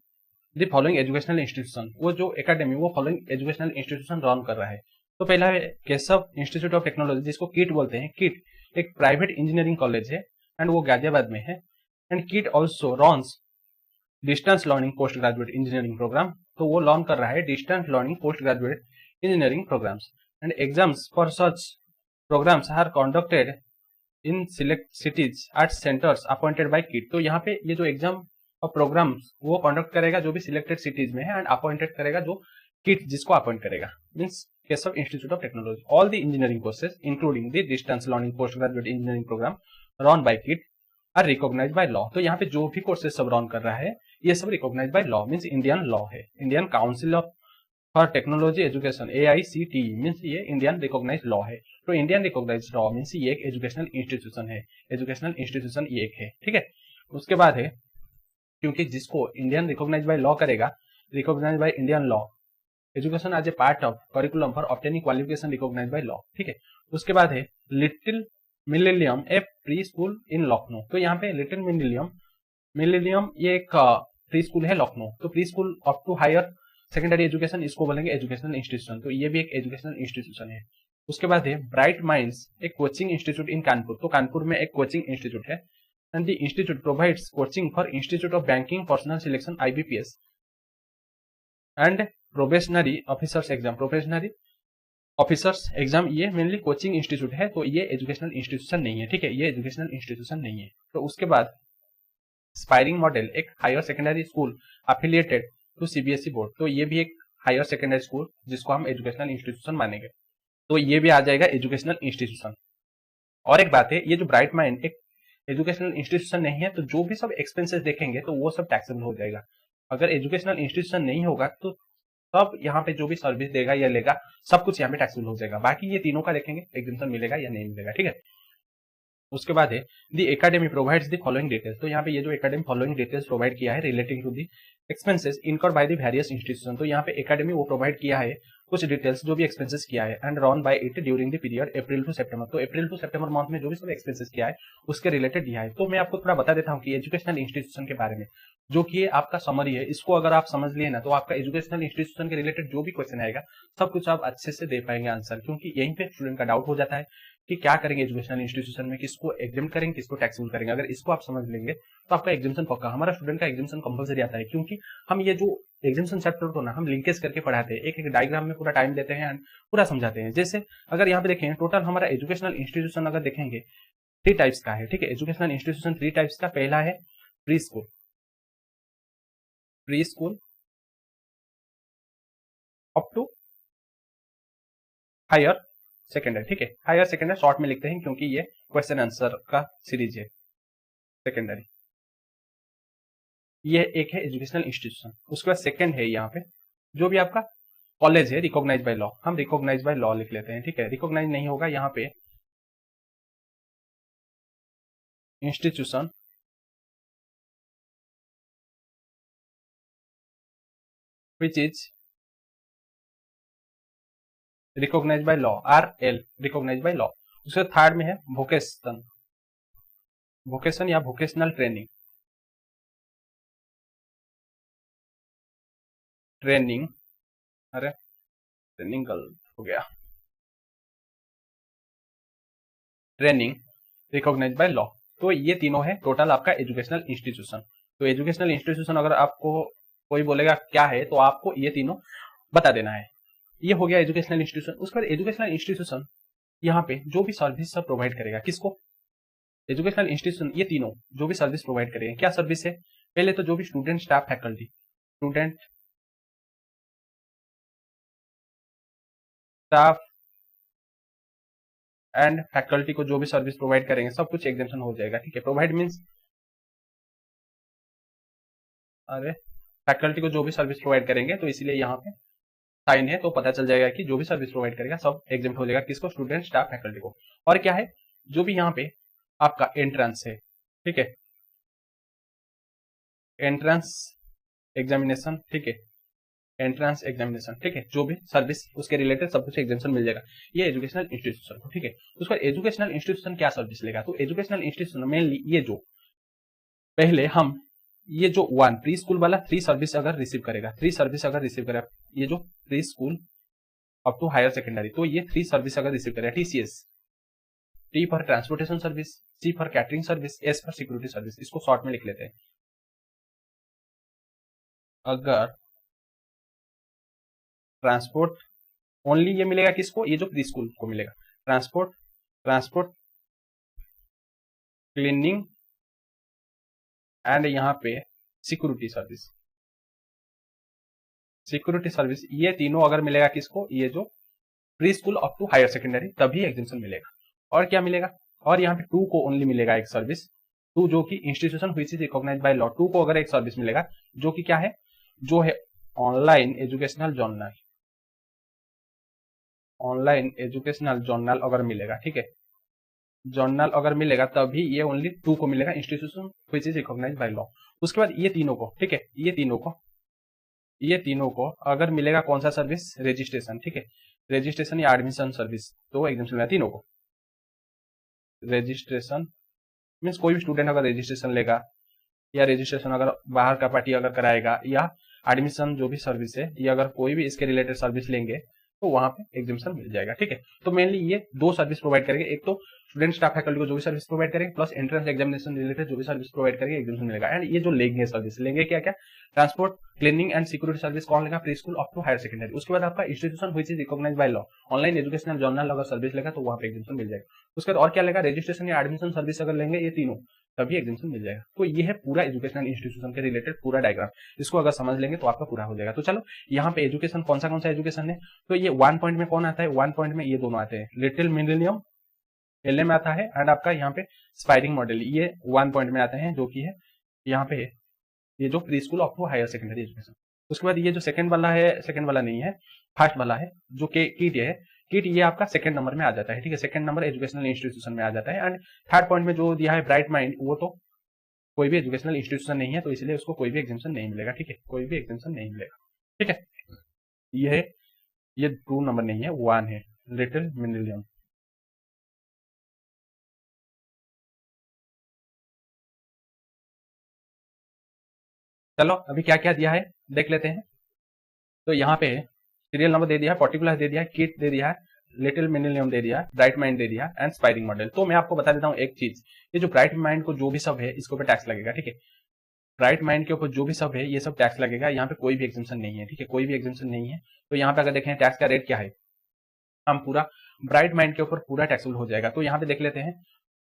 the following educational institution, वो जो एकेडमी वो फॉलोइंग एजुकेशनल इंस्टीट्यूशन रन कर रहा है। तो पहला है केशव इंस्टीट्यूट ऑफ टेक्नोलॉजी, जिसको किट बोलते हैं। किट एक प्राइवेट इंजीनियरिंग कॉलेज है एंड वो गाजियाबाद में है। And KIT also runs distance learning post graduate engineering program, तो वो लॉन्च कर रहा है distance learning post graduate engineering programs. And exams for such programs are conducted in select cities at centres appointed by KIT. तो यहाँ पे ये जो एग्जाम और प्रोग्राम्स वो कंडक्ट करेगा जो भी सिलेक्टेड सिटीज में है एंड अपॉइंटेड करेगा जो किट जिसको अपॉइंट करेगा, means Keshav institute of technology. All the engineering courses including the distance learning post graduate engineering program run by KIT are recognise by law. तो यहाँ पे जो भी कोर्सेज सब रन कर रहा है ये सब recognise by law, means Indian law है। Indian council of for technology education AICTE means ये इंडियन रिकॉग्नाइज लॉ है। तो इंडियन रिकॉग्नाइज लॉ मीन्स ये एक एजुकेशनल इंस्टीट्यूशन है। एजुकेशनल इंस्टीट्यूशन ये एक है, ठीक है। उसके बाद है क्योंकि जिसको इंडियन रिकॉग्नाइज बाय लॉ करेगा, recognise by Indian law, education as a part of curriculum for obtaining qualification recognise by law, ठीक है। उसके बाद है little millennium a pre school in Lucknow. तो यहाँ पे लिटिल मिलेनियम ये एक प्री स्कूल है लखनऊ। तो pre school up to higher secondary education इसको बोलेंगे एजुकेशनल इंस्टीट्यूशन। तो ये भी एक एजुकेशनल इंस्टीट्यूशन है। उसके बाद है ब्राइट माइंड्स एक कोचिंग इंस्टीट्यूट इन कानपुर। तो कानपुर में एक कोचिंग इंस्टीट्यूट है and the institute provides coaching for institute of banking personal selection IBPS and probationary officers exam. Probationary officers exam ये मेनली कोचिंग इंस्टीट्यूट है। तो ये एजुकेशनल इंस्टीट्यूशन नहीं है, ठीक है, ये एजुकेशनल इंस्टीट्यूशन नहीं है। तो उसके बाद स्पायरिंग मॉडल एक higher secondary school affiliated to CBSE board. तो ये भी एक हायर सेकेंडरी स्कूल जिसको हम एजुकेशनल इंस्टीट्यूशन मानेंगे। तो ये भी आ जाएगा एजुकेशनल इंस्टीट्यूशन। और एक बात है, ये जो ब्राइट माइंड एक एजुकेशनल इंस्टीट्यूशन नहीं है तो जो भी सब एक्सपेंसेस देखेंगे तो वो सब टैक्सेबल हो जाएगा। अगर एजुकेशनल इंस्टीट्यूशन नहीं होगा तो सब यहाँ पे जो भी सर्विस देगा या लेगा सब कुछ यहाँ पे टैक्सेबल हो जाएगा। बाकी ये तीनों का देखेंगे एग्जाम्शन मिलेगा या नहीं मिलेगा, ठीक है। उसके बाद है the academy provides the following details. तो यहाँ पे ये जो एकेडमी फॉलोइंग डिटेल्स प्रोवाइड किया है relating to the expenses incurred by the various institution. तो यहाँ पे एकेडमी वो प्रोवाइड किया है कुछ डिटेल्स जो भी एक्सपेंसेस किया है and run by it during the period April to September. तो अप्रैल टू सितंबर मंथ में जो भी सब एक्सपेंसेस किया है उसके रिलेटेड दिया है। तो मैं आपको थोड़ा बता देता हूँ कि एजुकेशनल इंस्टीट्यूशन के बारे में, जो कि आपका समरी है, इसको अगर आप समझ लिए ना तो आपका एजुकेशनल इंस्टीट्यूशन के रिलेटेड जो भी क्वेश्चन आएगा सब कुछ आप अच्छे से दे पाएंगे आंसर। क्योंकि यहीं पे स्टूडेंट का डाउट हो जाता है कि क्या करेंगे एजुकेशनल इंस्टीट्यूशन में, किसको एग्जाम करेंगे किसको टैक्सेबल करेंगे। अगर इसको आप समझ लेंगे तो आपका एग्जाम्शन पक्का। हमारा स्टूडेंट का एग्जाम्शन कंपलसरी आता है क्योंकि हम ये जो एग्जाम्शन चैप्टर को ना हम लिंकेज करके पढ़ाते हैं, एक एक डायग्राम में पूरा टाइम देते हैं एंड पूरा समझाते हैं। जैसे अगर यहाँ पे देखें टोटल हमारा एजुकेशनल इंस्टीट्यूशन अगर देखेंगे 3 टाइप्स का है, ठीक है। एजुकेशनल इंस्टीट्यूशन 3 टाइप्स का। पहला है pre school, pre school up to higher secondary, ठीक है। हायर सेकेंडरी शॉर्ट में लिखते हैं क्योंकि ये क्वेश्चन आंसर का सीरीज है। सेकेंडरी ये एक है एजुकेशनल इंस्टीट्यूशन। उसके बाद सेकंड है यहाँ पे जो भी आपका कॉलेज है रिकॉग्नाइज बाय लॉ, हम रिकॉग्नाइज बाय लॉ लिख लेते हैं, ठीक है। रिकॉग्नाइज नहीं होगा यहाँ पे institution which is recognise by law, RL recognise by law. उसके थर्ड में है वोकेशन, वोकेशन या वोकेशनल ट्रेनिंग, ट्रेनिंग, अरे ट्रेनिंग गलत हो गया, ट्रेनिंग रिकॉग्नाइज बाय लॉ। तो ये तीनों है टोटल आपका एजुकेशनल इंस्टीट्यूशन। तो एजुकेशनल इंस्टीट्यूशन अगर आपको कोई बोलेगा क्या है तो आपको ये तीनों बता देना है। ये हो गया एजुकेशनल इंस्टीट्यूशन। उसके बाद एजुकेशनल इंस्टीट्यूशन यहाँ पे जो भी सर्विस सब प्रोवाइड करेगा, किसको, एजुकेशनल इंस्टीट्यूशन ये तीनों जो भी सर्विस प्रोवाइड करेंगे। क्या सर्विस है, पहले तो जो भी student staff faculty, student staff and faculty को जो भी सर्विस प्रोवाइड करेंगे सब कुछ एग्जाम्शन हो जाएगा, ठीक है। प्रोवाइड मीन्स अरे फैकल्टी को जो भी सर्विस प्रोवाइड करेंगे तो इसीलिए यहाँ पे साइन है तो पता चल जाएगा कि जो भी सर्विस प्रोवाइड करेगा सब एग्जाम हो जाएगा, किसको, स्टूडेंट स्टाफ फैकल्टी को। और क्या है, जो भी यहाँ पे आपका एंट्रेंस है, ठीक है, एंट्रेंस एग्जामिनेशन, ठीक है, एंट्रेंस एग्जामिनेशन, ठीक है, जो भी सर्विस उसके रिलेटेड सब कुछ एग्जामिनेशन मिल जाएगा ये एजुकेशनल इंस्टीट्यूशन को, ठीक है। उसका एजुकेशनल इंस्टीट्यूशन क्या सर्विस लेगा, तो एजुकेशनल इंस्टीट्यूशन मेनली ये जो पहले हम ये जो वन प्री स्कूल वाला 3 सर्विस अगर रिसीव करेगा, 3 सर्विस अगर रिसीव करेगा, ये जो pre school up to higher secondary, तो ये 3 सर्विस अगर रिसीव करेगा, TCS, T for transportation service, C for catering service, S for security service, इसको शॉर्ट में लिख लेते हैं। अगर ट्रांसपोर्ट ओनली ये मिलेगा किसको, ये जो प्री स्कूल को मिलेगा, ट्रांसपोर्ट क्लीनिंग एंड यहाँ पे सिक्योरिटी सर्विस, ये तीनों अगर मिलेगा किसको, ये जो pre school up to higher secondary, तभी एग्जामिनेशन मिलेगा। और क्या मिलेगा, और यहाँ पे 2 को ओनली मिलेगा एक सर्विस, 2 जो कि institution which is recognised by law, 2 को अगर एक सर्विस मिलेगा जो कि क्या है, जो है ऑनलाइन एजुकेशनल जर्नल अगर मिलेगा, ठीक है, जर्नल अगर मिलेगा तभी ये ओनली 2 को मिलेगा, institution which is recognised by law. उसके बाद ये तीनों को, ठीक है, ये तीनों को अगर मिलेगा कौन सा सर्विस, रजिस्ट्रेशन, ठीक है, रजिस्ट्रेशन या एडमिशन सर्विस, तो एग्जामिनेशन मिलेगा तीनों को। रजिस्ट्रेशन मीन्स कोई भी स्टूडेंट अगर रजिस्ट्रेशन लेगा, या रजिस्ट्रेशन अगर बाहर का पार्टी अगर कराएगा, या एडमिशन जो भी सर्विस है, या अगर कोई भी इसके रिलेटेड सर्विस लेंगे तो वहां पे एग्जामिनेशन मिल जाएगा, ठीक है। तो मेनली ये 2 सर्विस प्रोवाइड करेंगे, एक तो स्टूडेंट स्टाफ फैकल्टी को जो भी सर्विस प्रोवाइड करेंगे, प्लस एंट्रेंस एग्जामिनेशन रिलेटेड जो भी सर्विस प्रोवाइड करेंगे, एग्जामिनेशन मिलेगा। एंड ये जो लेंगे सर्विस लेंगे क्या क्या, transport cleaning and security service कौन लेगा, pre school up to higher secondary. उसके बाद आपका institution which is recognised by law, online educational journal अगर सर्विस लेगा तो वहां पे एग्जामिनेशन मिल जाएगा। उसके बाद और क्या लेगा, रजिस्ट्रेशन या एडमिशन सर्विस अगर लेंगे ये तीनों, तभी एग्जामिनेशन मिल जाएगा। तो ये है पूरा एजुकेशनल इंस्टीट्यूशन के रिलेटेड पूरा डायग्राम, इसको अगर समझ लेंगे तो आपका पूरा हो जाएगा। तो चलो यहाँ पे एजुकेशन कौन सा एजुकेशन है, तो ये 1 पॉइंट में कौन आता है, 1 पॉइंट में ये दोनों आते हैं, लिटिल मिलेनियम LM आता है, एंड आपका यहाँ पे स्पायरिंग मॉडल, ये 1 पॉइंट में आते हैं, जो कि है यहाँ पे ये जो pre school up to higher secondary education. उसके बाद ये जो सेकंड वाला नहीं है, फर्स्ट वाला है, जो कि किट ये आपका सेकंड नंबर में आ जाता है, ठीक है, सेकंड नंबर एजुकेशनल इंस्टीट्यूशन में आ जाता है। एंड थर्ड पॉइंट में जो दिया है ब्राइट माइंड, वो तो कोई भी एजुकेशनल इंस्टीट्यूशन नहीं है, तो इसलिए उसको कोई भी एग्जामिनेशन नहीं मिलेगा, ठीक है, कोई भी एग्जामिनेशन नहीं मिलेगा, ठीक है। ये 2 नंबर नहीं है, 1 है, लिटिल मिलेनियम। चलो अभी क्या क्या दिया है देख लेते हैं। तो यहाँ पे सीरियल नंबर दे दिया है, पर्टिकुलर दे दिया है, किट दे दिया है, लिटिल मिलेनियम दे दिया है, ब्राइट माइंड दे दिया है, एंड स्पायरिंग मॉडल। तो मैं आपको बता देता हूँ एक चीज, ये जो ब्राइट माइंड को जो भी सब है इसके ऊपर टैक्स लगेगा, ठीक है, ब्राइट माइंड के ऊपर जो भी सब है ये सब टैक्स लगेगा, यहाँ पे कोई भी एग्जामिनेशन नहीं है, ठीक है, कोई भी एग्जामिनेशन नहीं है। तो यहाँ पे अगर देखें टैक्स का रेट क्या है, हम पूरा ब्राइट माइंड के ऊपर पूरा टैक्सेबल हो जाएगा। तो यहाँ पे देख लेते हैं,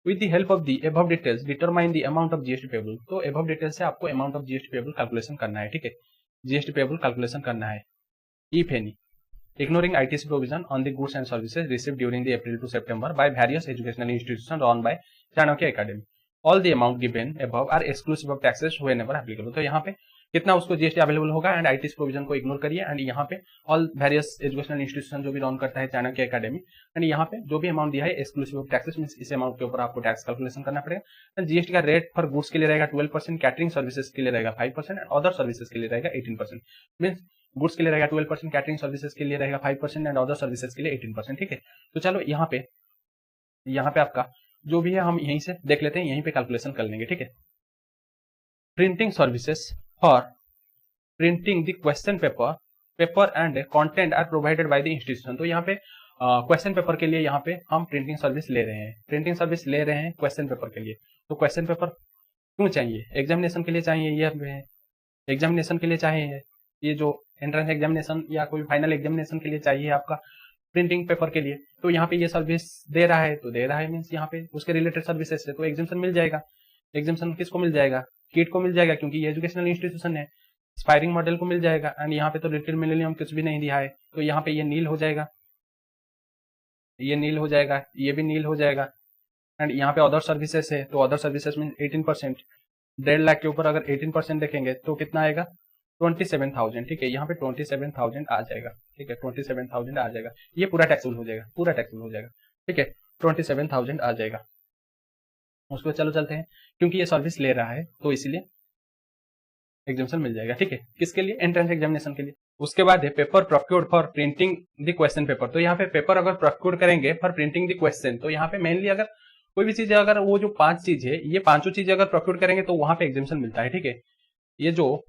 with the help of the above details determine the amount of GST payable. तो अबव डिटेल्स से आपको amount of GST payable calculation करना है, ठीक है, जीएसटी पेबल कैलकुलेशन करना है। If any ignoring ITC provision on the goods and services received during the April to September by various educational institutions run by Chanakya Academy. All the amount given above are exclusive of taxes whenever applicable. तो यहाँ पे कितना उसको GST available होगा, and ITC provision को ignore करिए, and यहाँ पे ऑल वेरियस एजुकेशनल इंस्टीट्यूशन जो भी रन करता है चाणक्य एकेडमी, एंड यहाँ पे जो भी अमाउंट दिया है एक्सक्लूसिव ऑफ टैक्सेस मींस इस अमाउंट के ऊपर आपको टैक्स कैलकुलेशन करना पड़ेगा। जीएसटी का रेट फॉर गुड्स के लिए रहेगा 12%, कैटरिंग सर्विसेज के लिए रहेगा 5%, एंड अदर सर्विसेज के लिए रहेगा 18%। मींस गुड्स के लिए रहेगा 12%, कैटरिंग सर्विसेज के लिए रहेगा 5%, एंड अदर सर्विसेज के लिए 18%, ठीक है। तो चलो यहाँ पे आपका जो भी है हम यहीं से देख लेते हैं, यहीं पे कैलकुलेशन कर लेंगे, ठीक है। Printing services for printing the question paper and content are provided by the institution. तो यहाँ पे क्वेश्चन पेपर के लिए यहाँ पे हम प्रिंटिंग सर्विस ले रहे हैं, क्वेश्चन पेपर के लिए। तो क्वेश्चन पेपर क्यों चाहिए, एग्जामिनेशन के लिए चाहिए, ये एग्जामिनेशन के लिए चाहिए, ये जो एंट्रेंस एग्जामिनेशन या कोई फाइनल एग्जामिनेशन के लिए चाहिए आपका प्रिंटिंग पेपर के लिए। तो यहाँ पे ये सर्विस दे रहा है, तो दे रहा है मीन्स यहाँ पे उसके रिलेटेड सर्विसेज से तो एग्जामिनेशन मिल जाएगा। एग्जामिनेशन किसको मिल जाएगा, किट को मिल जाएगा, क्योंकि ये एजुकेशनल इंस्टीट्यूशन है। स्पायरिंग मॉडल को मिल जाएगा, एंड यहाँ पे तो लिटिल मिलेनियम कुछ भी नहीं दिया है, तो यहाँ पे ये नील हो जाएगा, ये नील हो जाएगा, ये भी नील हो जाएगा। एंड यहाँ पे अदर सर्विसेज है, तो अदर सर्विसेज में 18%, 1.5 लाख के ऊपर अगर 18% देखेंगे तो कितना आएगा 27,000, ठीक है, यहाँ पे 27,000 आ जाएगा, ठीक है, 27,000 आ जाएगा, ये पूरा टैक्सेबल हो जाएगा, ठीक है, 27,000 आ जाएगा। उसको चलो चलते हैं, क्योंकि ये सर्विस ले रहा है तो इसीलिए एग्जामिनेशन मिल जाएगा, ठीक है, किसके लिए, एंट्रेंस एग्जामिनेशन के लिए। उसके बाद है paper procured for printing the question paper. तो यहाँ पे पेपर अगर प्रोक्योर करेंगे फॉर प्रिंटिंग द क्वेश्चन, तो यहाँ पे मेनली अगर कोई भी चीज है, अगर वो जो 5 चीज है, ये पांचों चीज अगर प्रोक्योर करेंगे तो वहां पे एग्जामिशन मिलता है, ठीक है। ये जो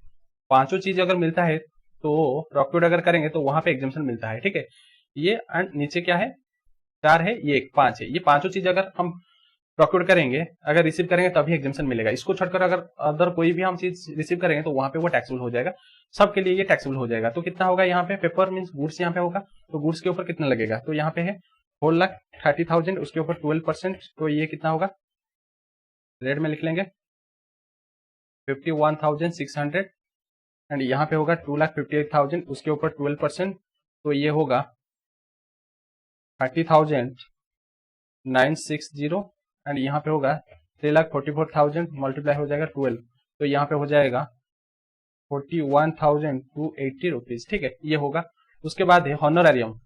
पांचों चीज अगर मिलता है तो प्रोक्योर अगर करेंगे तो वहां पे एग्जामिशन मिलता है, ठीक है। ये एंड नीचे क्या है, 4 है, ये 5 है, ये पांचों चीज अगर हम प्रोक्योर करेंगे, अगर रिसीव करेंगे तभी एग्जामिशन मिलेगा। इसको छोड़कर अगर अदर कोई भी हम चीज रिसीव करेंगे तो वहां पे वो टैक्सेबल हो जाएगा, सबके लिए ये टैक्सेबल हो जाएगा। तो कितना होगा यहाँ पे, पेपर मीन गुड्स यहाँ पे होगा, तो गुड्स के ऊपर कितना लगेगा, तो यहाँ पे है 4,30,000, उसके ऊपर 12%, तो ये कितना होगा, रेट में लिख लेंगे 51,600, एंड यहाँ पे होगा 2,58,000, उसके ऊपर 12%, तो ये होगा 30,960, एंड यहाँ पे होगा 3,44,000 मल्टीप्लाई हो जाएगा 12, तो यहाँ पे हो जाएगा 41,280 रुपीज, ठीक है, ये होगा। उसके बाद है honorarium.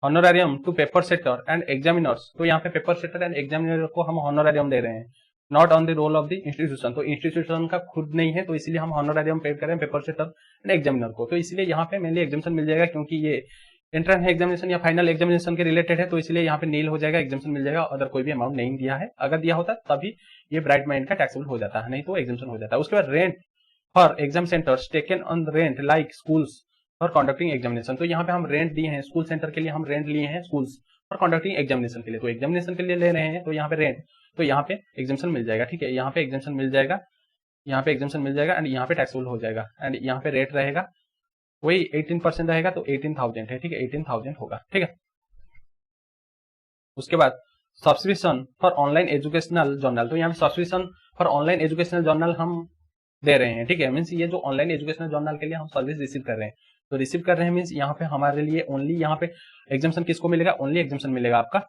Honorarium to paper setter and examiners, तो यहाँ पे पेपर सेटर एंड एग्जामिनर को हम हॉनोरारियम दे रहे हैं, not on the roll of the institution. तो इंस्टीट्यूशन का खुद नहीं है, तो इसलिए हम हॉनोरारियम पे कर रहे हैं पेपर सेटर एंड एग्जामिनर को। तो इसलिए यहाँ पे मेनली एग्जामिशन मिल जाएगा, क्योंकि ये एंट्रेंस एग्जामिनेशन या फाइनल एग्जामिनेशन के रिलेटेड है, तो इसलिए यहाँ पे नील हो जाएगा, एग्जामिशन मिल जाएगा। अदर कोई भी अमाउंट नहीं दिया है, अगर दिया होता तभी ये ब्राइट माइंड का टैक्सेबल हो जाता है, नहीं तो एग्जामिशन हो जाता है। उसके बाद rent for exam centres taken on rent like schools for conducting examination, तो यहाँ पे हम रेंट दिए हैं स्कूल सेंटर के लिए, हम रेंट लिए हैं स्कूल्स फॉर कंडक्टिंग एग्जामिनेशन के लिए, तो एग्जामिनेशन के लिए ले रहे हैं, तो यहाँ पे रेंट, तो यहाँ पे एग्जामिशन मिल जाएगा, ठीक है, यहाँ पे एग्जामिशन मिल जाएगा, यहाँ पे एग्जामिशन मिल जाएगा, एंड यहाँ पे टैक्सेबल हो जाएगा, एंड यहाँ पे रेट रहेगा वही 18% रहेगा, तो 18,000 है, ठीक है, 18,000 होगा, ठीक है। उसके बाद subscription for online educational journal, तो यहाँ पे subscription for online educational journal हम दे रहे हैं, ठीक है, मीन्स ये जो ऑनलाइन एजुकेशनल जर्नल के लिए हम सर्विस रिसीव कर रहे हैं, तो रिसीव कर रहे हैं मीन्स यहाँ पे हमारे लिए ओनली यहाँ पे एग्जामिशन किसको मिलेगा, ओनली एग्जामिशन मिलेगा आपका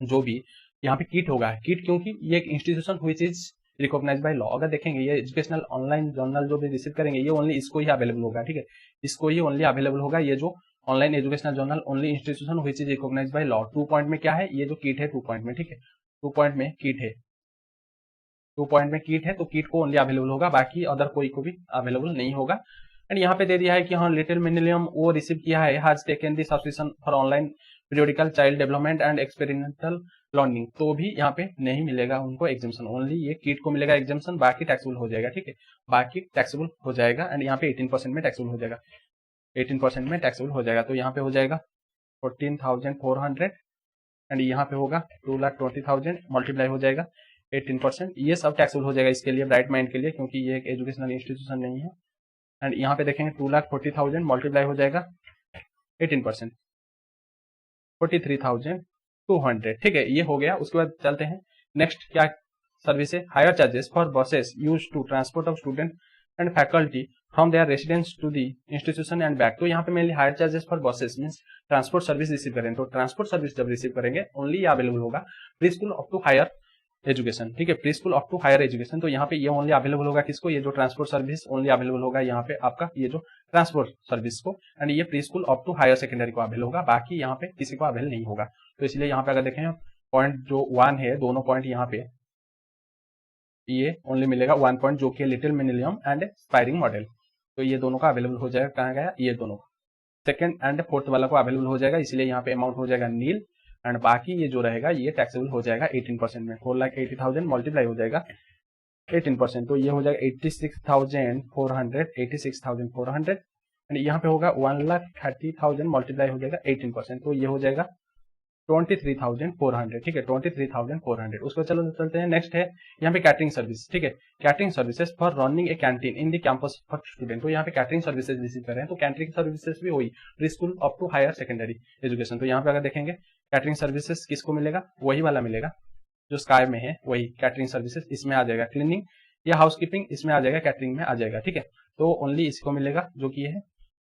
जो भी यहाँ पे किट होगा, किट क्योंकि ये एक इंस्टीट्यूशन हुई चीज रिकॉग्नाइज बाय लॉ। अगर देखेंगे ये एजुकेशनल ऑनलाइन जर्नल जो भी रिसीव करेंगे ये ओनली इसको ही अवेलेबल होगा, ठीक है, इसको ही ओनली अवेलेबल होगा, ये जो online educational journal only institution हुई चीज रिकॉग्नाइज बाय लॉ। 2 पॉइंट में क्या है, ये जो किट है 2 पॉइंट में, ठीक है, 2 पॉइंट में किट है, 2 पॉइंट में किट है, तो किट को ओनली अवेलेबल होगा, बाकी अदर कोई को भी अवेलेबल नहीं होगा। एंड यहाँ पे दे दिया है कि हाँ लिटिल मिनिमम वो रिसीव किया है, has taken the subscription for online periodical child development and experimental learning, तो भी यहाँ पे नहीं मिलेगा उनको एग्जामिशन, ओनली ये किट को मिलेगा एग्जामिशन, बाकी टैक्सेबल हो जाएगा, ठीक है, बाकी टैक्सेबल हो जाएगा, एंड यहाँ पे 18% में टैक्सेबल हो जाएगा, 18% में टैक्सेबल हो जाएगा, तो यहाँ पे हो जाएगा 14,400, एंड यहाँ पे होगा 2,20,000 मल्टीप्लाई हो जाएगा 18%, ये सब टैक्सेबल हो जाएगा इसके लिए, ब्राइट माइंड के लिए, क्योंकि ये एक एजुकेशनल इंस्टीट्यूशन नहीं है। एंड यहाँ पे देखेंगे 2,40,000 मल्टीप्लाई हो जाएगा 18%, 43,200, ठीक है, ये हो गया। उसके बाद चलते हैं नेक्स्ट क्या सर्विस है, hire charges for buses use to transport of student and faculty from their residence to the institution and back, तो यहाँ पे mainly hire charges for buses means transport service receive करें, तो ट्रांसपोर्ट सर्विस जब receive करेंगे only ये available होगा pre school up to higher education, ठीक है, pre school up to higher education, तो यहाँ पे ये ओनली अवेलेबल होगा किसको, ये जो ट्रांसपोर्ट सर्विस ओनली अवेलेबल होगा यहाँ पे आपका ये जो ट्रांसपोर्ट सर्विस को, एंड ये pre school up to higher secondary को अवेल होगा, बाकी यहाँ पे किसी को अवेल नहीं होगा। तो इसलिए यहाँ पे अगर देखें पॉइंट जो 1 है, दोनों पॉइंट यहाँ पे ये ओनली मिलेगा 1 पॉइंट जो कि लिटिल मिनिमम एंड स्पायरिंग मॉडल, तो ये दोनों का अवेलेबल हो जाएगा, कहाँ गया ये दोनों, सेकंड एंड फोर्थ वाला को अवेलेबल हो जाएगा, इसलिए यहाँ पे अमाउंट हो जाएगा नील, एंड बाकी ये जो रहेगा ये टैक्सेबल हो जाएगा 18% में, 4,80,000 मल्टीप्लाई हो जाएगा 18%, तो ये हो जाएगा 86,400, 86,400, एंड यहाँ पे होगा 1,30,000 मल्टीप्लाई हो जाएगा 18%, तो ये हो जाएगा 23,400, ठीक है, 23,400। उसको चलो चलते हैं, नेक्स्ट है यहाँ पे कैटरिंग सर्विस, ठीक है, catering services for running A canteen in the campus for student, तो यहाँ पे कैटरिंग सर्विसेज रिसीव कर रहे हैं, तो कैटरिंग सर्विसेज भी वही pre school up to higher secondary education, तो यहाँ पे अगर देखेंगे कैटरिंग सर्विसेज किसको मिलेगा, वही वाला मिलेगा जो स्काई में है, वही कैटरिंग सर्विसेज इसमें आ जाएगा, क्लीनिंग या हाउसकीपिंग इसमें आ जाएगा, कैटरिंग में आ जाएगा, ठीक है, तो ओनली इसको मिलेगा जो कि है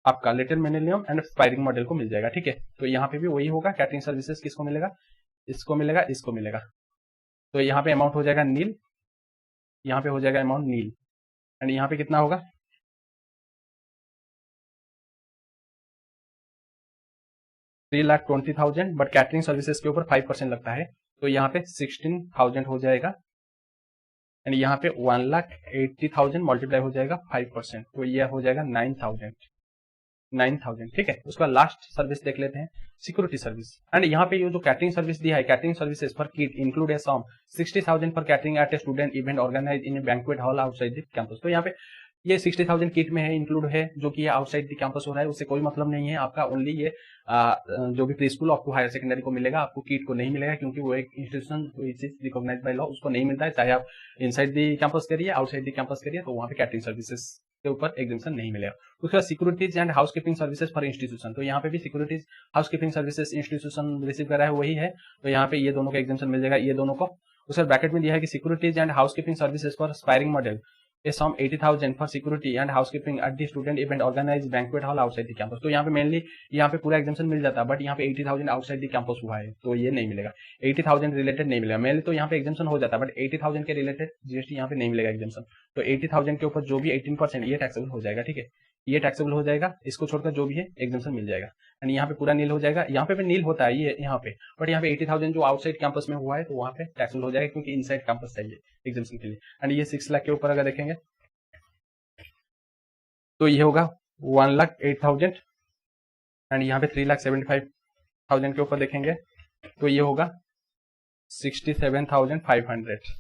आपका लिटिल मिनिमम एंड स्पायरिंग मॉडल को मिल जाएगा, ठीक है, तो यहाँ पे भी वही होगा, कैटरिंग सर्विसेज किसको मिलेगा, इसको मिलेगा, इसको मिलेगा, तो यहाँ पे अमाउंट हो जाएगा नील, यहाँ पे हो जाएगा अमाउंट नील, एंड यहाँ पे कितना होगा, 3,20,000, बट कैटरिंग सर्विसेज के ऊपर 5% लगता है, तो यहाँ पे 16,000 हो जाएगा, एंड यहाँ पे 1,80,000 मल्टीप्लाई हो जाएगा 5%, तो यह हो जाएगा 9,000, ठीक है। उसका लास्ट सर्विस देख लेते हैं, सिक्योरिटी सर्विस। एंड यहाँ पे ये जो कैटरिंग सर्विस दिया है, कैटरिंग सर्विसेज पर KIT include a sum 60,000 per catering at a student event organise in a banquet hall outside the campus. तो यहाँ पे ये 60,000 किट में है, इंक्लूड है, जो कि आउटसाइड द कैंपस हो रहा है, उससे कोई मतलब नहीं है आपका। ओनली ये जो भी pre school up to higher secondary को मिलेगा, आपको किट को नहीं मिलेगा, क्योंकि वो एक इंस्टीट्यूशन रिकॉग्नाइज बाय लॉ, उसको नहीं मिलता है, चाहे आप इनसाइड द कैंपस करिए आउटसाइड द कैंपस करिए, तो वहाँ पे कैटरिंग सर्विसेज के ऊपर एग्जाम्पशन नहीं मिलेगा। उसके बाद securities and housekeeping services for institution, तो यहाँ पे भी securities housekeeping services institution receive कर रहा है वही है, तो यहाँ पे ये दोनों का एग्जाम्पशन मिल जाएगा, ये दोनों को। उसके ब्रैकेट में दिया है कि securities and housekeeping services for aspiring model a sum 80,000 for security and housekeeping at the student event organise banquet hall outside the campus. तो यहाँ पे मेनली यहाँ पे पूरा एग्जाम्पशन मिल जाता है, बट यहाँ पे 80,000 आउटसाइड द कैंपस हुआ है, तो ये नहीं मिलेगा। 80,000 रिलेटेड नहीं मिलेगा, मेनली तो यहाँ पे एग्जाम्पशन हो जाता है, बट 80,000 के रिलेटेड जीएसटी यहाँ पे नहीं मिलेगा एग्जाम्पशन। तो 80,000 के ऊपर जो भी 18% ये टैक्सेबल हो जाएगा, ठीक है, ये टैक्सेबल हो जाएगा, इसको छोड़कर जो भी है एग्जाम्पशन मिल जाएगा, एंड यहाँ पे पूरा नील हो जाएगा। यहाँ पे भी नील होता है ये यहाँ पे, बट यहाँ पे 80,000 जो आउटसाइड कैंपस में हुआ है, तो वहाँ पे टैक्सेबल हो जाएगा, क्योंकि इनसाइड कैंपस चाहिए एग्जाम्पशन के लिए। एंड ये 6 लाख के ऊपर अगर देखेंगे तो ये होगा 1,08,000, एंड यहाँ पे 3,75,000 के ऊपर देखेंगे तो ये होगा 67,500।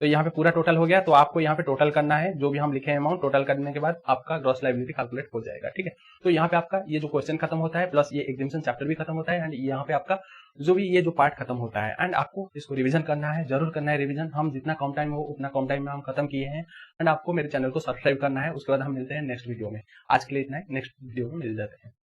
तो यहाँ पे पूरा टोटल हो गया, तो आपको यहाँ पे टोटल करना है, जो भी हम लिखे हैं अमाउंट, टोटल करने के बाद आपका ग्रॉस लायबिलिटी कैलकुलेट हो जाएगा, ठीक है। तो यहाँ पे आपका ये जो क्वेश्चन खत्म होता है, प्लस ये एग्जामिनेशन चैप्टर भी खत्म होता है, एंड यहाँ पे आपका जो भी ये जो पार्ट खत्म होता है, एंड आपको इसको रिवीजन करना है, जरूर करना है रिवीजन। हम जितना कम टाइम हो उतना कम टाइम में हम खत्म किए हैं, एंड आपको मेरे चैनल को सब्सक्राइब करना है। उसके बाद हम मिलते हैं नेक्स्ट वीडियो में। आज के लिए इतना है, नेक्स्ट वीडियो में मिल जाते हैं।